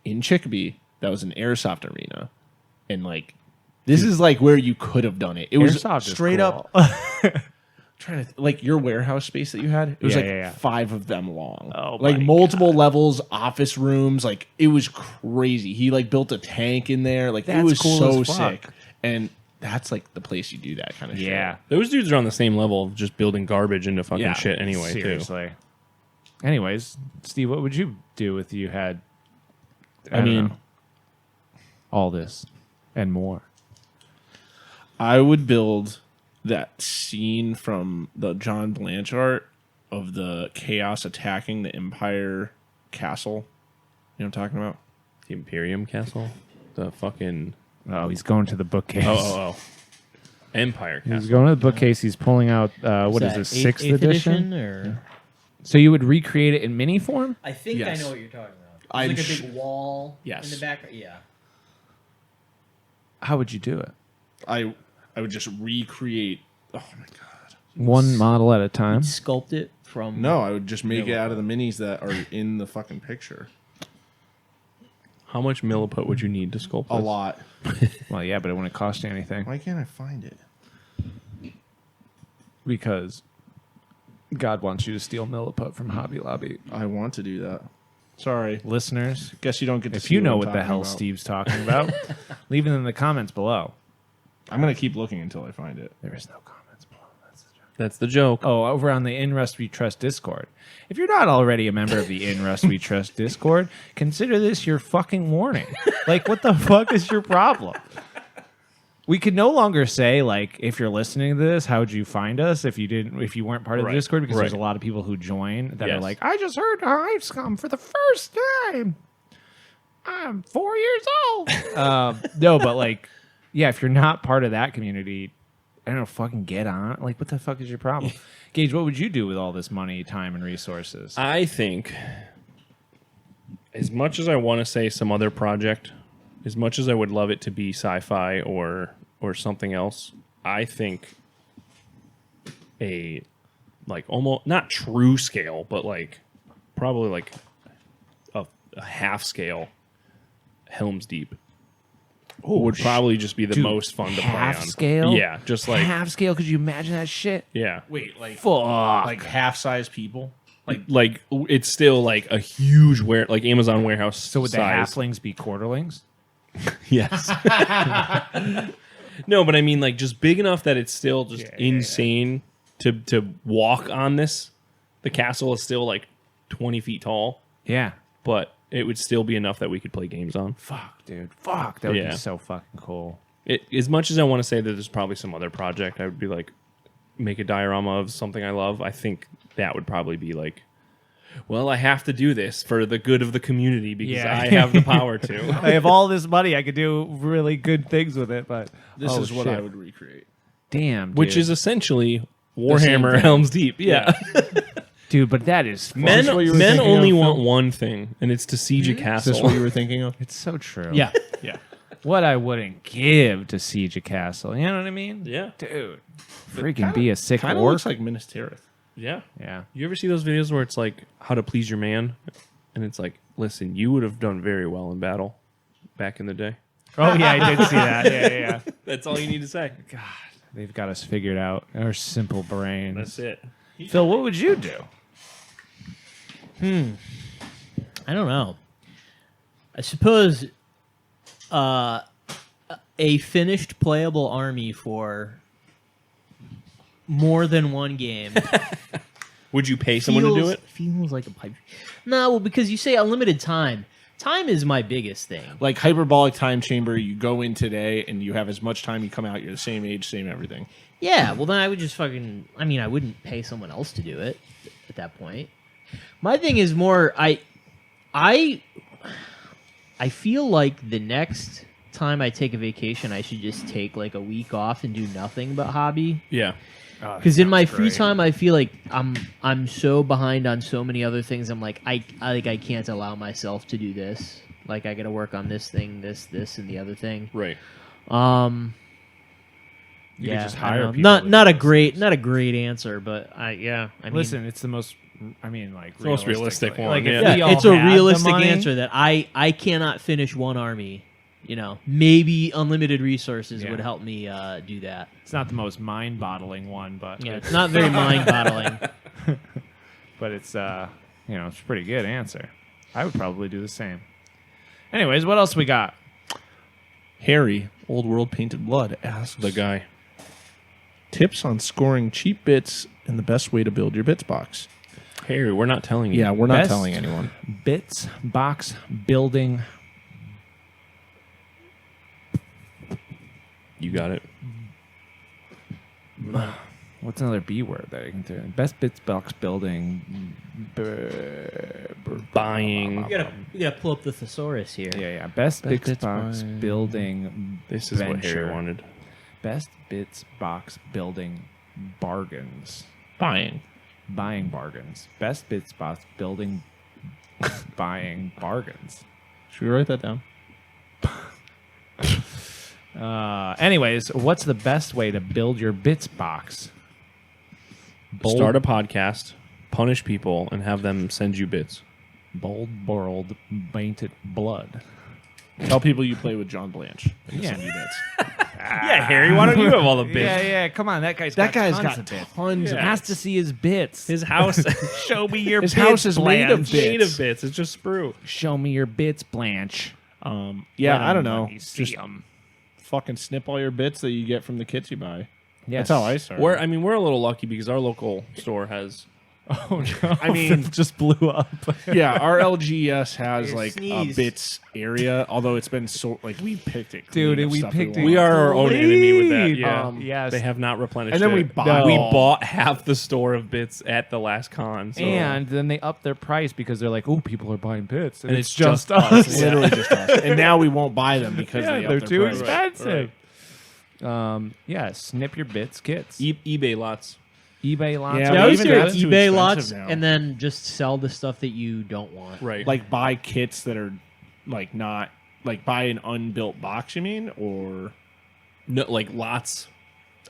S4: in Chicopee that was an airsoft arena, and like this is like where you could have done it. It was
S3: Airsoft is
S4: straight
S3: cool.
S4: up. Trying to like your warehouse space that you had. It was
S3: Yeah,
S4: like
S3: yeah.
S4: 5 of them long.
S3: Oh,
S4: like
S3: my
S4: multiple levels, office rooms. Like it was crazy. He like built a tank in there. Like it
S3: That's
S4: was
S3: cool
S4: so
S3: as fuck.
S4: sick. And that's like the place you do that kind of shit.
S3: Yeah.
S1: Those dudes are on the same level of just building garbage into fucking
S4: Yeah,
S1: shit anyway, too.
S3: Seriously. Anyways, Steve, what would you do if you had
S4: I
S3: don't
S4: mean,
S3: know, all this and more?
S4: I would build that scene from the John Blanche art of the chaos attacking the Empire castle. You know what I'm talking about?
S1: The Imperium Castle? The fucking...
S3: Oh, he's going to the bookcase.
S1: Oh. Empire
S3: He's
S1: Castle.
S3: going to the bookcase. He's pulling out, what is
S2: that
S3: this,
S2: eighth
S3: 6th edition?
S2: or
S3: So you would recreate it in mini form?
S2: I think
S4: Yes.
S2: I know what you're talking about.
S4: I'm
S2: It's like a
S4: sh-
S2: big wall
S4: Yes.
S2: in the background. Yeah.
S3: How would you do it?
S4: I would just recreate. Oh my god!
S3: One model at a time?
S2: Sculpt it from
S4: No, I would just make it out of the minis that are in the fucking picture.
S1: How much milliput would you need to sculpt
S4: A
S1: this?
S4: lot.
S3: Well, yeah, but it wouldn't cost you anything
S4: Why can't I find it?
S3: because God wants you to steal milliput from Hobby Lobby.
S4: I want to do that. Sorry.
S3: Listeners,
S4: Guess you don't get to
S3: if
S4: see
S3: you know
S4: I'm
S3: what the
S4: talking
S3: hell
S4: about.
S3: Steve's talking about, leave it in the comments below.
S4: I'm gonna keep looking until I find it.
S3: There is no comments below. That's the joke.
S1: That's the joke.
S3: Oh, over on the In Rust We Trust Discord. If you're not already a member of the In Rust We Trust Discord, consider this your fucking warning. Like, what the fuck is your problem? We could no longer say like, if you're listening to this, how'd you find us? If you weren't part of the Discord, because there's a lot of people who join that are like, I just heard Hive Scum for the first time. I'm 4 years old. No, but like, yeah, if you're not part of that community, I don't know, fucking get on. Like, what the fuck is your problem? Gage, what would you do with all this money, time, and resources?
S1: I think, as much as I want to say some other project, as much as I would love it to be sci-fi or something else, I think a like almost not true scale, but like probably like a half scale Helm's Deep would probably just be the most fun to play on.
S3: Half scale?
S1: Yeah, just like
S3: half scale. Could you imagine that shit?
S1: Yeah,
S4: Wait, like
S3: Fuck.
S4: like half-size people?
S1: like it's still like a huge like Amazon warehouse.
S3: So would the
S1: size.
S3: halflings be quarterlings?
S1: Yes. No, but I mean, like, just big enough that it's still just insane to walk on this. The castle is still like 20 feet tall,
S3: Yeah.
S1: but it would still be enough that we could play games on.
S3: Fuck, dude. Fuck. That would be so fucking cool.
S1: As much as I want to say that there's probably some other project, I would be like, make a diorama of something I love. I think that would probably be like, well, I have to do this for the good of the community because I have the power to.
S3: I have all this money. I could do really good things with it, but
S4: This is what I would recreate.
S3: Damn, dude.
S1: Which is essentially Warhammer Helm's Deep. Yeah.
S3: dude, but that is fun.
S1: Men
S4: what you were thinking
S1: only
S4: of,
S1: want
S4: Phil?
S1: one thing, and it's to siege a
S4: Is
S1: castle.
S4: this what you were thinking of?
S3: It's so true.
S2: Yeah.
S4: Yeah.
S3: What I wouldn't give to siege a castle. You know what I mean?
S1: Yeah.
S3: Dude. Freaking be a sick
S4: Kind of
S3: orc.
S4: looks like Minas Tirith.
S1: Yeah.
S3: Yeah.
S1: You ever see those videos where it's like how to please your man? And it's like, listen, you would have done very well in battle back in the day.
S3: Oh, yeah, I did see that. Yeah.
S1: That's all you need to say.
S3: God, they've got us figured out. Our simple brains.
S1: That's it.
S3: Phil, what would you do?
S2: I don't know. I suppose a finished playable army for more than one game.
S1: Would you pay someone to do it?
S2: Feels like a pipe. No, well, because you say unlimited time. Time is my biggest thing.
S4: Like hyperbolic time chamber, you go in today and you have as much time, you come out, you're the same age, same everything.
S2: Yeah, well, then I would just fucking... I mean, I wouldn't pay someone else to do it at that point. My thing is more... I feel like the next time I take a vacation, I should just take like a week off and do nothing but hobby.
S1: Yeah.
S2: Because in my free time, I feel like I'm so behind on so many other things. I'm like I can't allow myself to do this. Like I got to work on this thing, this, and the other thing.
S1: Right.
S3: You
S2: Yeah,
S3: could just
S2: I
S3: hire
S2: don't know.
S3: people.
S2: Not a great answer, but I mean,
S3: Listen, it's the most... I mean, like...
S1: the most realistic one,
S3: Like, if
S1: yeah.
S3: we all
S2: it's a
S3: had the
S2: realistic
S3: money-
S2: answer that I cannot finish one army. You know, maybe unlimited resources
S3: Yeah.
S2: would help me do that.
S3: It's not the most mind-boggling one, but...
S2: Yeah, it's not very mind-boggling.
S3: But it's, it's a pretty good answer. I would probably do the same. Anyways, what else we got?
S4: Harry, Old World Painted Blood, asks
S1: The guy.
S4: tips on scoring cheap bits and the best way to build your bits box.
S1: Harry, we're not telling you.
S4: Yeah, we're not
S3: Best
S4: telling anyone.
S3: Bits, box, building...
S1: You got it.
S3: What's another B word that I can do? Best bits, box, building...
S1: Buying.
S2: You gotta pull up the thesaurus here.
S3: Yeah. Best
S4: Best
S3: bits,
S4: bits
S3: box,
S4: by-
S3: building...
S1: This is what
S3: venture.
S1: Harry wanted.
S3: Best bits, box, building... bargains.
S4: Buying.
S3: Buying bargains. Best bits, box, building... buying bargains.
S4: Should we write that down?
S3: Anyways, what's the best way to build your bits box?
S1: Start a podcast, punish people, and have them send you bits.
S3: Bold world painted blood.
S4: Tell people you play with John Blanche. And
S3: Yeah.
S4: send you bits.
S1: Yeah, Harry, why don't you have all the bits?
S3: Yeah, come on, that guy's
S4: That
S3: got
S4: guy's
S3: tons
S4: got
S3: of bits.
S4: tons of
S3: Has to see his bits.
S1: His house
S3: Show me your
S4: His
S3: bits,
S4: house is made of
S3: Blanche.
S1: made of bits. It's just sprue.
S3: Show me your bits, Blanche.
S4: Yeah,
S3: Let
S4: I don't
S3: 'em
S4: know.
S3: let me see
S4: Just
S3: 'em.
S4: fucking snip all your bits that you get from the kits you buy.
S3: Yes.
S4: That's how I started.
S1: We're a little lucky because our local store has
S3: Oh no!
S4: I mean,
S3: it just blew up.
S4: yeah, our LGS has
S2: You
S4: like a
S2: sneezed.
S4: bits area, although it's been so like we picked it,
S3: Dude,
S4: cleaned up
S3: we
S4: stuff
S3: picked it.
S1: We are our own enemy with that.
S3: Clean.
S1: Yeah,
S3: Yes.
S1: They have not replenished.
S4: And then
S1: it.
S4: we bought
S1: we
S4: all-
S1: bought half the store of bits at the last con. So.
S3: And then they up their price because they're like, "Oh, people are buying bits," and,
S1: And
S3: it's
S1: it's
S3: just
S1: just
S3: us.
S1: us.
S4: literally just us. And now we won't buy them because
S3: Yeah,
S4: they
S3: they're
S4: up their
S3: too
S4: price.
S3: expensive. Yeah, snip your bits kits.
S1: eBay lots.
S3: eBay lots.
S4: Yeah,
S2: Yeah,
S4: but
S2: I was
S4: even
S2: doing
S4: that's too
S2: eBay
S4: expensive
S2: lots
S4: now.
S2: and then just sell the stuff that you don't want.
S1: Right.
S4: Like buy kits that are like not like buy an unbuilt box. You mean or
S1: no, like lots.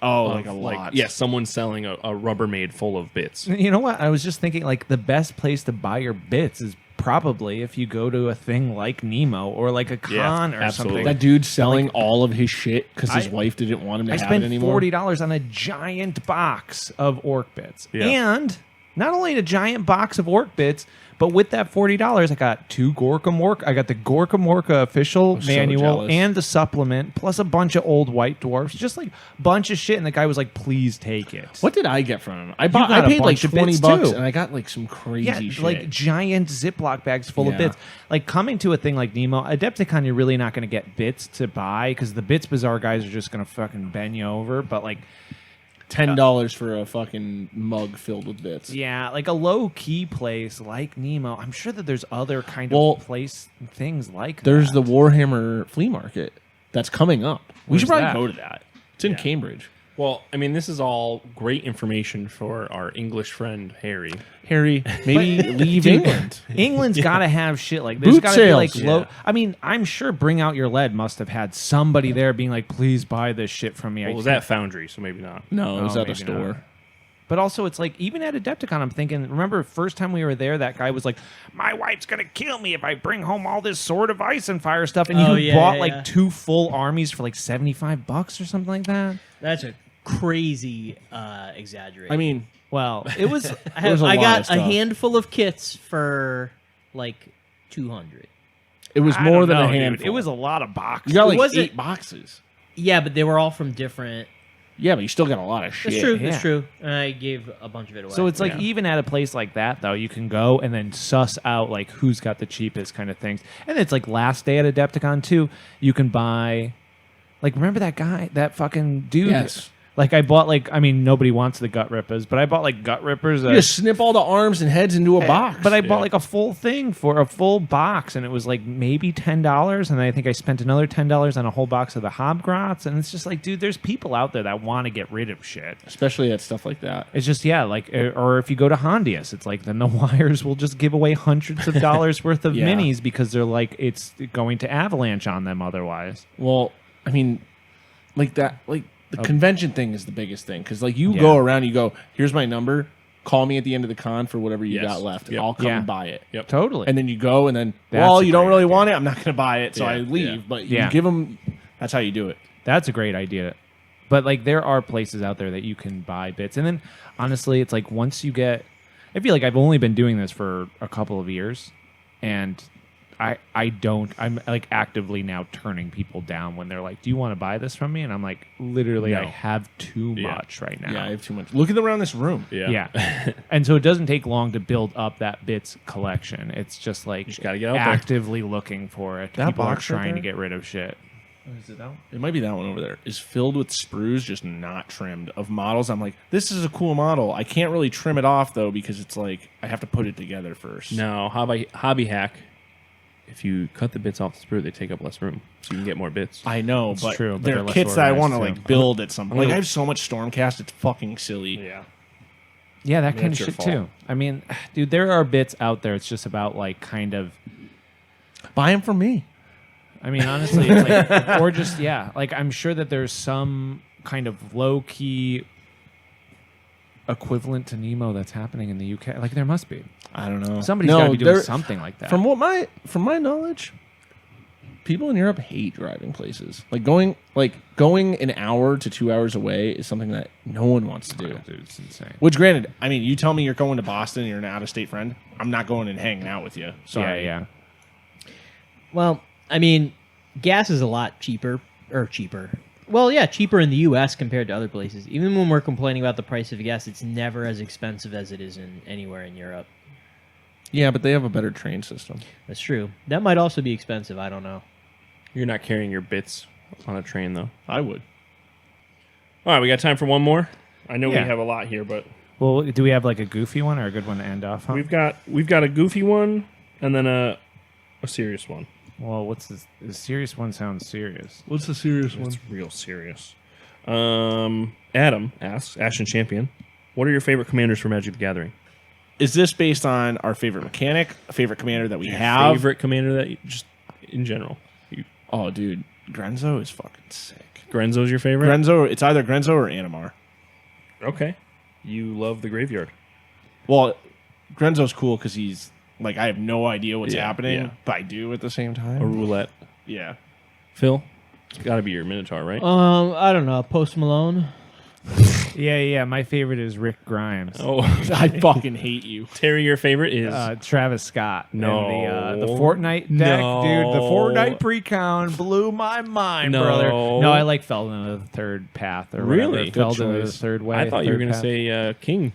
S4: like a
S1: of,
S4: lot?
S1: Yeah, someone's selling a Rubbermaid full of bits.
S3: You know what? I was just thinking, like, the best place to buy your bits is probably if you go to a thing like Nemo or like a con or
S1: absolutely.
S3: something.
S4: That dude's selling all of his shit because his
S3: I-
S4: wife didn't want him to
S3: I
S4: have
S3: spent
S4: it anymore.
S3: $40 on a giant box of orc bits.
S1: Yeah.
S3: And not only a giant box of orc bits, but with that $40, I got 2 Gorka Morka. I got the Gorka Morka official
S4: so
S3: manual
S4: jealous.
S3: and the supplement, plus a bunch of old white dwarfs, just like a bunch of shit. And the guy was like, "Please take it."
S4: What did I get from him? I
S3: got a
S4: paid like
S3: bunch of
S4: $20
S3: bits,
S4: bucks
S3: too.
S4: and I got like some crazy
S3: Yeah,
S4: shit.
S3: like giant Ziploc bags full of
S4: Yeah.
S3: bits. Like coming to a thing like Nemo, Adepticon, you're really not going to get bits to buy because the Bits Bazaar guys are just going to fucking bend you over. But like,
S4: $10 for a fucking mug filled with bits.
S3: yeah, like a low key place like Nemo, I'm sure that there's other kind
S4: Well,
S3: of place things like
S4: There's
S3: that.
S4: the Warhammer flea market that's coming up. We should
S3: Where's
S4: probably
S3: that?
S4: go to that. It's in Cambridge.
S1: Well, I mean, this is all great information for our English friend Harry.
S4: Harry, maybe leave
S3: Dude,
S4: England.
S3: England's got to have shit like there's
S4: Boot
S3: got to be
S4: sales.
S3: like low.
S1: Yeah.
S3: I mean, I'm sure Bring Out Your Lead must have had somebody there being like, "Please buy this shit from me."
S1: Well,
S3: I
S1: it was
S3: can't
S1: at Foundry, so maybe not.
S4: No, it was
S3: Oh,
S4: at a
S3: maybe
S4: store.
S3: not. But also, it's like, even at Adepticon, I'm thinking, remember, first time we were there, that guy was like, "My wife's going to kill me if I bring home all this Sword of Ice and Fire stuff." And
S2: Oh,
S3: you
S2: yeah,
S3: bought
S2: yeah,
S3: like
S2: yeah.
S3: 2 full armies for like $75 or something like that.
S2: That's a crazy exaggeration.
S4: I mean,
S3: Well, it was.
S2: I,
S4: was a lot of
S2: got a
S4: stuff.
S2: handful of kits for like 200.
S4: it was
S3: I
S4: more
S3: don't
S4: than
S3: know,
S4: a
S3: dude.
S4: handful.
S3: It was a lot of boxes.
S4: You got like
S2: Was
S4: 8
S2: it-
S4: boxes.
S2: Yeah, but they were all from different.
S4: Yeah, but you still got a lot of shit.
S2: That's true.
S3: yeah.
S2: That's true. And I gave a bunch of it away.
S3: So it's like
S1: Yeah.
S3: even at a place like that though, you can go and then suss out like who's got the cheapest kind of things. And it's like last day at Adepticon too, you can buy like remember that guy, that fucking dude?
S4: Yes.
S3: Like I bought like I mean nobody wants the gut rippers, but I bought like gut rippers.
S4: You just snip all the arms and heads into a box.
S3: But I bought
S1: Yeah.
S3: like a full thing for a full box, and it was like maybe $10, and I think I spent another $10 on a whole box of the Hobgrots, and it's just like, dude, there's people out there that want to get rid of shit.
S4: especially at stuff like that.
S3: It's just like, or if you go to Hondious, it's like then the wires will just give away hundreds of dollars worth of
S4: Yeah.
S3: minis because they're like it's going to avalanche on them otherwise.
S4: Well, I mean, like that, like the convention thing is the biggest thing because like you
S3: Yeah.
S4: go around, you go, here's my number, call me at the end of the con for whatever you
S1: Yes.
S4: got left, and
S1: Yep.
S4: I'll come
S3: Yeah.
S4: and buy it.
S1: Yep.
S3: Totally.
S4: And then you go, and then
S3: That's
S4: well,
S3: a
S4: you don't
S3: great
S4: really
S3: idea.
S4: want it. I'm not going to buy it, so
S1: Yeah,
S4: I leave.
S1: yeah.
S4: But
S3: Yeah.
S4: you give them. That's how you do it.
S3: That's a great idea. But like there are places out there that you can buy bits. And then honestly, it's like once you get I feel like I've only been doing this for a couple of years and I'm like actively now turning people down when they're like, "Do you want to buy this from me?" And I'm like, "Literally, I
S1: No.
S3: have too
S1: Yeah.
S3: much right now."
S4: Yeah, I have too much. Look at around this room.
S1: Yeah.
S3: Yeah. And so it doesn't take long to build up that bits collection. It's just like
S1: just gotta get out there.
S3: actively looking for it.
S4: That
S3: People are
S4: box right
S3: trying to
S4: there?
S3: get rid of shit.
S4: It might be that one over there. Is filled with sprues, just not trimmed of models. I'm like, this is a cool model. I can't really trim it off though because it's like I have to put it together first.
S1: No, hobby hack. If you cut the bits off the sprue, they take up less room, so you can get more bits.
S4: I know,
S3: It's
S4: but
S3: true, but
S4: they're
S3: they're less
S4: kits that I want to
S3: organized,
S4: like
S3: too.
S4: build at some point. Like
S1: gonna-
S4: I have so much Stormcast, it's fucking silly.
S1: Yeah.
S3: Yeah, that kind of
S4: That's your
S3: shit
S4: fault.
S3: too. I mean, dude, there are bits out there. It's just about like kind of.
S4: Buy them from me.
S3: I mean, honestly, it's like, or just like I'm sure that there's some kind of low key equivalent to Nemo that's happening in the UK. Like there must be.
S4: I don't know.
S3: Somebody's got to be doing something like that.
S4: From my knowledge, people in Europe hate driving places. Like going an hour to 2 hours away is something that no one wants to do.
S3: Dude, it's insane.
S4: Which, granted, I mean, you tell me you're going to Boston and you're an out-of-state friend, I'm not going and hanging out with you. Sorry.
S3: Yeah.
S2: well, I mean, gas is a lot cheaper. Well, yeah, cheaper in the U.S. compared to other places. Even when we're complaining about the price of gas, it's never as expensive as it is in anywhere in Europe.
S4: Yeah, but they have a better train system.
S2: That's true. That might also be expensive. I don't know.
S1: You're not carrying your bits on a train, though.
S4: I would.
S1: All right, we got time for one more. I know
S3: Yeah.
S1: we have a lot here, but
S3: Well, do we have like a goofy one or a good one to end off on?
S1: we've got a goofy one and then a serious one.
S3: Well, what's this? The serious one sounds serious.
S4: What's the serious one?
S1: It's real serious. Adam asks, Ashton Champion, what are your favorite commanders for Magic the Gathering?
S4: Is this based on our favorite mechanic, favorite commander that we have?
S1: Favorite commander that you, just in general?
S4: Oh, dude, Grenzo is fucking sick.
S1: Grenzo's your favorite?
S4: Grenzo, it's either Grenzo or Animar.
S1: Okay. You love the graveyard.
S4: Well, Grenzo's cool because he's like, I have no idea what's
S1: Yeah,
S4: happening,
S1: yeah.
S4: but I do at the same
S1: A
S4: time.
S1: roulette.
S4: Yeah.
S1: Phil? It's got to be your Minotaur, right?
S2: I don't know. Post Malone.
S3: Yeah. My favorite is Rick Grimes.
S1: Oh,
S4: I fucking hate you.
S1: Terry, your favorite is...
S3: Travis Scott.
S1: No.
S3: And the Fortnite deck,
S1: No.
S3: dude. The Fortnite pre-con blew my mind,
S1: No.
S3: brother. No, I like Feldon of the third path or whatever.
S1: Really?
S4: Good
S3: Feldon of the
S4: choice.
S3: third way.
S1: I thought you were
S3: third
S1: going to
S3: path.
S1: say King.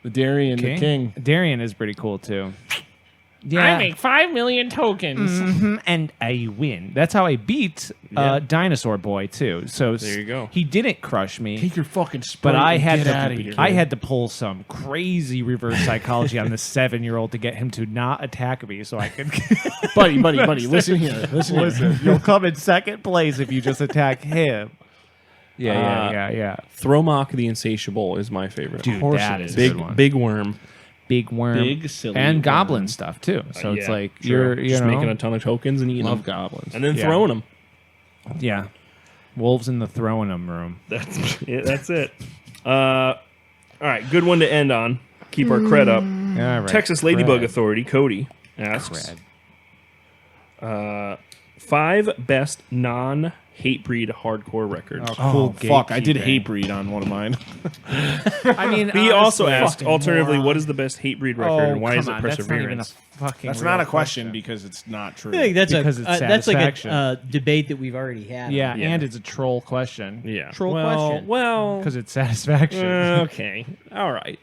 S4: The Darien, the King.
S3: Darian is pretty cool too. Yeah.
S4: 5 million tokens.
S3: Mhm, and I win. That's how I beat
S1: Yeah.
S3: Dinosaur Boy too. So
S1: There you go.
S3: He didn't crush me.
S4: Take your fucking sprite
S3: But I
S4: and
S3: had
S4: get outta here.
S3: I had to pull some crazy reverse psychology on the 7-year-old to get him to not attack me, so I could.
S4: buddy, listen here. Listen here.
S3: You'll come in second place if you just attack him. Yeah.
S1: Thromach the Insatiable is my favorite.
S3: Dude,
S4: course
S3: that
S4: it
S3: is
S4: is.
S3: a
S1: Big
S3: good one.
S1: big worm.
S3: Big worm,
S4: Big, silly
S3: and
S4: worm.
S3: goblin stuff too. So it's
S1: Yeah,
S3: like
S1: true.
S3: you're
S1: just
S3: know,
S1: making a ton of tokens and eating
S4: Love
S1: them.
S4: goblins.
S1: And then
S3: Yeah.
S1: throwing them.
S3: yeah, wolves in the throwing them room.
S1: That's it. That's it. All right, good one to end on. Keep our cred up.
S3: All right.
S1: Texas Ladybug
S3: Cred.
S1: Authority, Cody, asks
S3: Cred.
S1: 5 best non-hate breed hardcore records.
S4: Oh, fuck. I did
S3: gatekeeping.
S4: hate breed on one of mine.
S3: I mean,
S1: He also
S3: honestly,
S1: asked,
S3: fucking
S1: alternatively,
S3: moron.
S1: what is the best hate breed record and why
S3: come
S1: is it
S3: on, that's not even a
S1: Perseverance?
S3: fucking
S4: That's
S3: real
S4: not a question because it's not true.
S2: I think that's
S3: Because it's
S2: that's like
S3: satisfaction.
S2: a debate that we've already had.
S3: Yeah,
S1: Yeah.
S3: and it's a troll question.
S1: Yeah.
S2: Troll
S1: well,
S2: question.
S1: Well,
S3: Because it's satisfaction.
S1: okay. All right.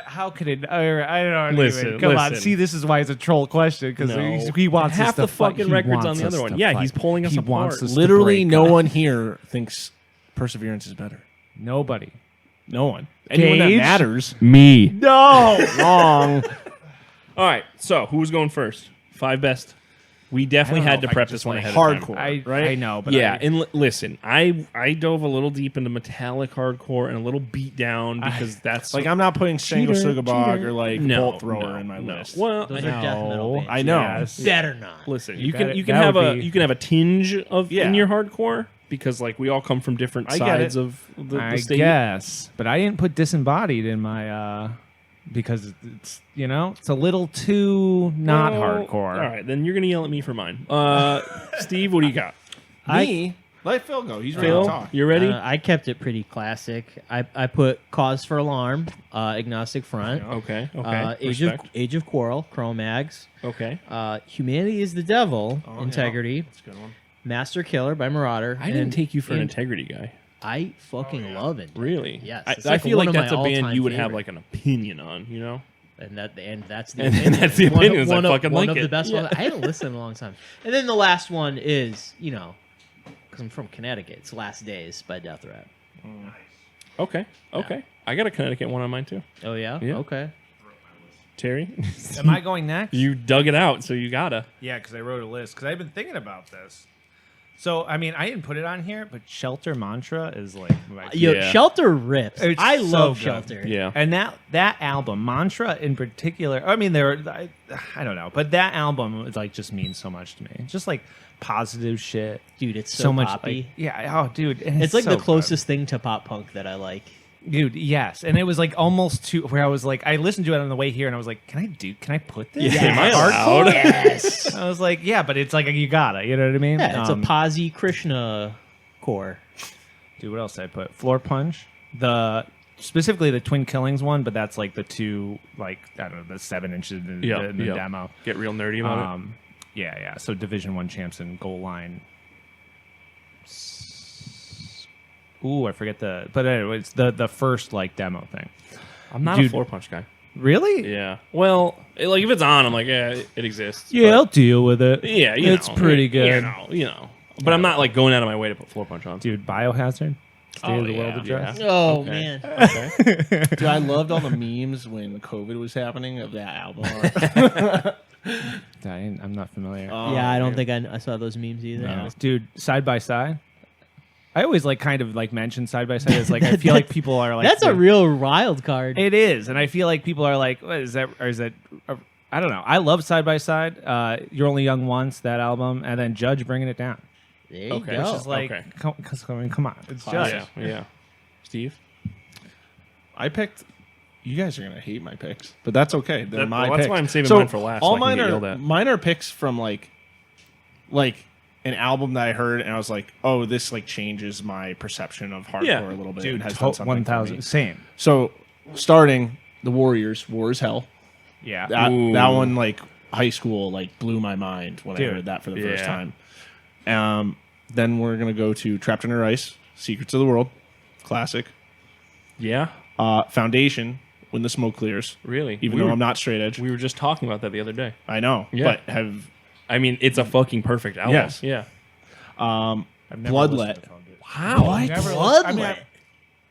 S3: How could it? I don't know.
S1: Listen,
S3: Come on.
S1: listen.
S3: See, this is why it's a troll question because
S1: No.
S3: he wants
S1: Half
S3: us to
S1: the
S3: fight.
S1: fucking
S3: He
S1: records
S3: wants
S1: on the
S3: us
S1: other one.
S3: to
S1: Yeah,
S3: fight.
S1: he's pulling us
S3: He
S1: apart.
S3: wants us to
S4: Literally,
S3: break
S4: no
S3: up.
S4: one here thinks Perseverance is better.
S3: Nobody.
S4: No one. Anyone that
S3: Gage?
S4: matters.
S1: Me.
S3: No.
S4: Wrong.
S1: All right. So, who's going first? 5 best. We definitely
S3: I don't know
S1: had to
S3: if I
S1: prep
S3: just
S1: this one
S3: like
S1: ahead of time.
S4: hardcore.
S3: I, I know, but
S1: Yeah,
S3: I,
S1: and listen, I dove a little deep into metallic hardcore and a little beat down because that's
S4: Like, I'm not putting Strangle
S1: Cheater,
S4: Sugabog
S1: cheater.
S4: or like
S1: no,
S4: Bolt Thrower
S1: no,
S4: in my
S1: no.
S4: list.
S1: Well,
S2: Those are death metal bands.
S4: I know.
S3: Yes.
S2: Better not.
S1: listen,
S3: You
S1: you
S3: gotta-
S1: can
S3: that
S1: have
S3: would be-
S1: you can have a tinge of
S4: Yeah.
S1: in your hardcore because like we all come from different
S4: I get
S1: sides
S4: it.
S1: of the
S3: I
S1: state.
S3: guess, but I didn't put disembodied in my because it's it's a little too not
S1: Well,
S3: hardcore.
S1: All right, then you're gonna yell at me for mine. Steve, what do you got?
S4: Me? Let Phil go. He's ready to
S1: Phil,
S4: talk.
S1: you ready?
S2: I kept it pretty classic. I put Cause for Alarm, Agnostic Front,
S1: Okay.
S2: Age of Quarrel, Cro-Mags,
S1: Okay.
S2: Humanity is the Devil, Integrity,
S4: That's a good one.
S2: Master Killer by Marauder.
S1: I didn't
S2: and-
S1: take you for an
S2: and
S1: integrity guy.
S2: I fucking love it.
S1: Really?
S2: Yes,
S1: I,
S2: it's
S1: I
S2: like
S1: feel
S2: one
S1: like
S2: of
S1: that's a
S2: my
S1: band
S2: all-time
S1: you would have
S2: favorite.
S1: like an opinion on. You know?
S2: And that's the
S1: And
S2: opinion.
S1: that's the opinion, is I
S2: One of-
S1: fucking
S2: one
S1: like
S2: of
S1: it.
S2: the best
S1: Yeah.
S2: ones. I haven't listened in a long time. And then the last one is because I'm from Connecticut. It's Last Days by Death Rat.
S1: Okay. I got a Connecticut one on mine too.
S2: Oh yeah.
S1: Yeah.
S2: Okay.
S1: Terry,
S3: Am I going next?
S1: you dug it out, so you gotta.
S3: Yeah, because I wrote a list. Because I've been thinking about this. So, I mean, I didn't put it on here, but Shelter Mantra is like my
S2: Yo,
S1: Yeah.
S2: Shelter rips.
S3: It's
S2: I
S3: so
S2: love
S3: good.
S2: Shelter.
S1: Yeah.
S3: And that album, Mantra in particular, I mean, I don't know, but that album is like just means so much to me. Just like positive shit.
S2: Dude, it's so
S3: much
S2: poppy.
S3: like, yeah, oh dude. and
S2: It's like
S3: so
S2: the
S3: good.
S2: closest thing to pop punk that I like.
S3: Dude, yes. And it was like almost too where I was like I listened to it on the way here and I was like, can I put this?
S1: Yeah, am I
S3: Hardcore?
S1: allowed?
S2: Yes.
S3: I was like, yeah, but it's like you gotta, you know what I mean?
S2: Yeah, it's a Posi Krishna core.
S3: Dude, what else did I put? Floor Punch. Specifically the Twin Killings one, but that's like the two, like, I don't know, the 7 inches in the demo.
S1: Get real nerdy about it.
S3: Yeah. So Division 1 champs and goal line Ooh, I forget but anyway, it's the first like demo thing.
S1: I'm not
S3: Dude.
S1: a Floor Punch guy.
S3: Really?
S1: Yeah. Well, like if it's on, I'm like, yeah, it exists.
S3: Yeah,
S1: but-
S3: I'll deal with it.
S1: yeah,
S3: it's pretty good.
S1: You know. But I'm not like going out of my way to put Floor Punch on.
S3: Dude, Biohazard. State of the World
S1: yeah,
S3: address.
S1: yeah.
S2: Oh
S1: Okay.
S2: man.
S1: Okay.
S4: Dude, I loved all the memes when COVID was happening of that album.
S3: I'm not familiar.
S2: Yeah, I don't think I saw those memes either.
S3: No. Dude, side by side. I always like kind of like mention side by side as like I feel like people are like
S2: That's a real wild card.
S3: It is, and I feel like people are like, what is that? Or is that? I don't know. I love side by side. You're Only Young Once, that album, and then Judge Bringing It Down.
S2: There you
S1: Okay.
S2: go.
S3: Which is like,
S1: Okay.
S3: come on, it's Judge.
S1: Yeah. Yeah. Steve?
S4: I picked. You guys are gonna hate my picks, but that's okay. They're my
S1: that's
S4: picks.
S1: why I'm saving mine for last,
S4: All
S1: so I can
S4: mine
S1: get
S4: are
S1: yelled at.
S4: mine are picks from like an album that I heard, and I was like, oh, this like changes my perception of hardcore
S1: Yeah.
S4: a little bit.
S3: Dude,
S4: and has done something for
S3: 1,000.
S4: me.
S3: Same.
S4: So starting the Warriors, War is Hell.
S3: Yeah.
S1: Ooh.
S4: That one, like high school, like blew my mind when
S3: Dude.
S4: I heard that for the first
S1: Yeah.
S4: time. Then we're gonna go to Trapped Under Ice, Secrets of the World, classic.
S1: Yeah.
S4: Foundation, When the Smoke Clears.
S1: Really?
S4: Even
S1: We
S4: though
S1: were-
S4: I'm not straight edge,
S1: We were just talking about that the other day.
S4: I know.
S1: Yeah.
S4: But have
S1: I mean, it's a fucking perfect album.
S4: Yes.
S1: Yeah.
S3: I've never
S4: Bloodlet.
S3: listened to Foundation.
S1: Wow.
S3: Never
S2: Bloodlet.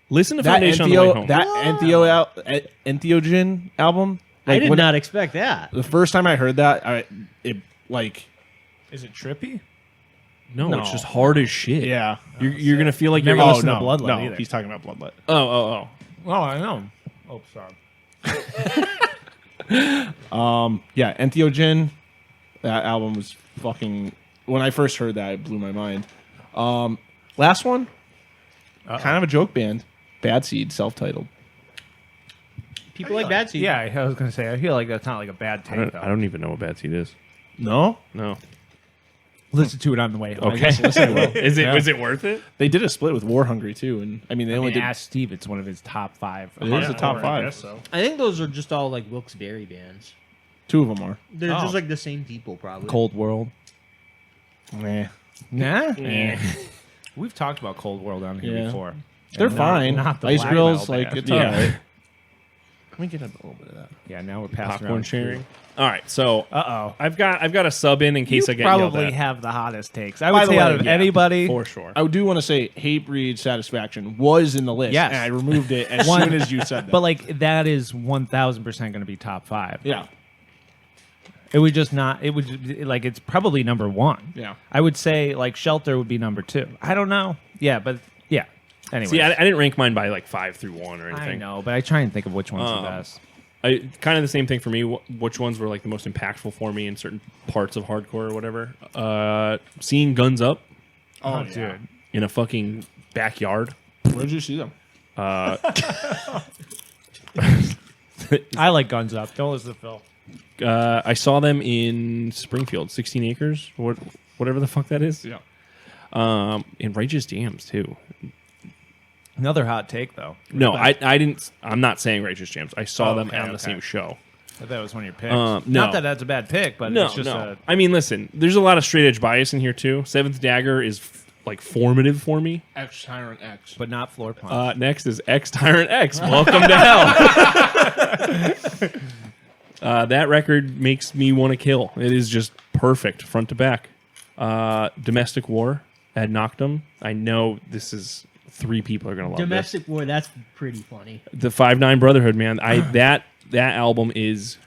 S1: Listen to
S4: that
S1: Foundation on the way home.
S4: Entheogen album.
S2: I
S4: Like,
S2: did
S4: when-
S2: not expect that.
S4: The first time I heard that, it like
S3: Is it trippy?
S1: no,
S4: No.
S1: it's just hard as shit.
S4: yeah.
S1: You're gonna feel like you're
S3: Never
S1: gonna
S3: listened to
S4: no,
S3: Bloodlet
S4: no,
S3: either.
S4: he's talking about Bloodlet.
S1: Oh.
S3: Oh, I know. Oh, sorry.
S4: Yeah, Entheogen. That album was fucking. When I first heard that, it blew my mind. Last one, kind of a joke band. Bad Seed, self-titled.
S2: People like Bad Seed.
S3: Yeah, I was gonna say. I feel like that's not like a bad
S1: I
S3: take.
S1: don't,
S3: though.
S1: I don't even know what Bad Seed is.
S4: No,
S1: No.
S3: listen to it on the way home.
S1: Okay. Is it
S4: Yeah.
S1: was it worth it?
S4: they did a split with War Hungry too, and I mean they
S3: I
S4: only
S3: mean,
S4: did.
S3: ask Steve. It's one of his top 5.
S4: It is a top 5.
S2: I think those are just all like Wilkes-Barre bands.
S4: 2 of them are.
S2: They're
S3: Oh.
S2: just like the same people, probably.
S3: Cold World.
S4: Nah.
S3: Nah.
S1: Yeah.
S3: We've talked about Cold World on here
S4: Yeah.
S3: before.
S4: They're
S3: And
S4: fine.
S3: Not the
S4: Ice
S3: black
S4: Grills,
S3: metal
S4: like
S3: band.
S4: it's
S1: Yeah.
S4: alright. Let me get a little bit of that.
S3: Yeah, now we're passing
S1: Popcorn
S3: around
S1: sharing. All right, so
S3: Uh-oh.
S1: I've got a sub in case
S3: You
S1: I get yelled
S3: probably
S1: at.
S3: have the hottest takes. I
S4: By
S3: would
S4: the
S3: say out
S4: way,
S3: of
S4: yeah,
S3: anybody.
S1: for sure.
S4: I do want to say Hatebreed Satisfaction was in the list,
S3: Yes.
S4: and I removed it as
S3: One-
S4: soon as you said that.
S3: But like that is 1,000% going to be top 5.
S4: yeah,
S3: It would just not. It would like it's probably number 1.
S4: yeah.
S3: I would say like Shelter would be number 2. I don't know. Yeah, but yeah. Anyway,
S1: See, I didn't rank mine by like 5 through 1 or anything.
S3: I know, but I try and think of which one's the best.
S1: Kind of the same thing for me. Which ones were like the most impactful for me in certain parts of hardcore or whatever. Seeing Guns Up
S4: Oh,
S3: dude.
S1: in a fucking backyard.
S4: Where did you see them?
S3: I like Guns Up. Don't listen to Phil.
S1: I saw them in Springfield, 16 Acres, whatever the fuck that is.
S4: Yeah.
S1: In Righteous Jams too.
S3: Another hot take though.
S1: No, I didn't. I'm not saying Righteous Jams. I saw them on the same show.
S3: I thought it was one of your picks.
S1: No.
S3: Not that that's a bad pick, but
S1: No,
S3: it's just
S1: no. I mean, listen. There's a lot of straight edge bias in here too. Seventh Dagger is like formative for me.
S4: X Tyrant X.
S3: but not Floor Punch.
S1: Next is X Tyrant X. Welcome to hell. That record makes me want to kill. It is just perfect, front to back. Domestic War, Ad Noctum. I know this is 3 people are gonna love
S2: Domestic War, that's pretty funny.
S1: this. The 5'9" Brotherhood, man. That album is.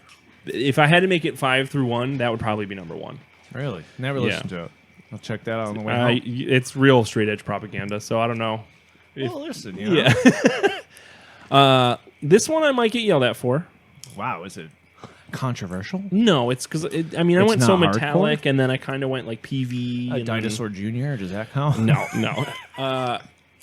S1: If I had to make it 5 through 1, that would probably be number 1.
S3: Really? Never
S1: yeah.
S3: listened to it. I'll check that out on the way home.
S1: It's real straight edge propaganda, so I don't know.
S3: Well, listen, you know.
S1: Yeah. This one I might get yelled at for.
S3: Wow, is it controversial?
S1: No, it's because I went
S3: It's
S1: so
S3: not
S1: metallic,
S3: hardcore?
S1: and then I kind of went like PV.
S3: A
S1: and then-
S3: Dinosaur Jr., does that count?
S1: No.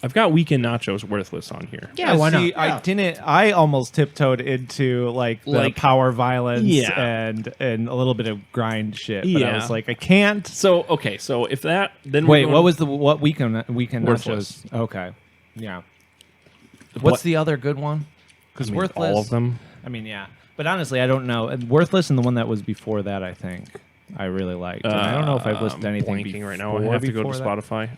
S1: I've got Weekend Nachos Worthless on here.
S2: Yeah, why not?
S3: I almost tiptoed into like the
S1: Like-
S3: power violence
S1: Yeah.
S3: and a little bit of grind shit. But I
S1: Yeah.
S3: was like, I can't.
S1: So okay, so if that then
S3: Wait,
S1: we're
S3: what
S1: going-
S3: was what weekend
S1: Worthless.
S3: nachos? Okay, yeah.
S1: What-
S3: What's the other good one? Because
S1: I mean,
S3: Worthless.
S1: all of them.
S3: I mean, yeah. But honestly, I don't know. And Worthless and the one that was before that, I think I really liked. And I don't know if I've listened to anything
S1: blanking
S3: before.
S1: right now. I have to go to
S3: that.
S1: Spotify.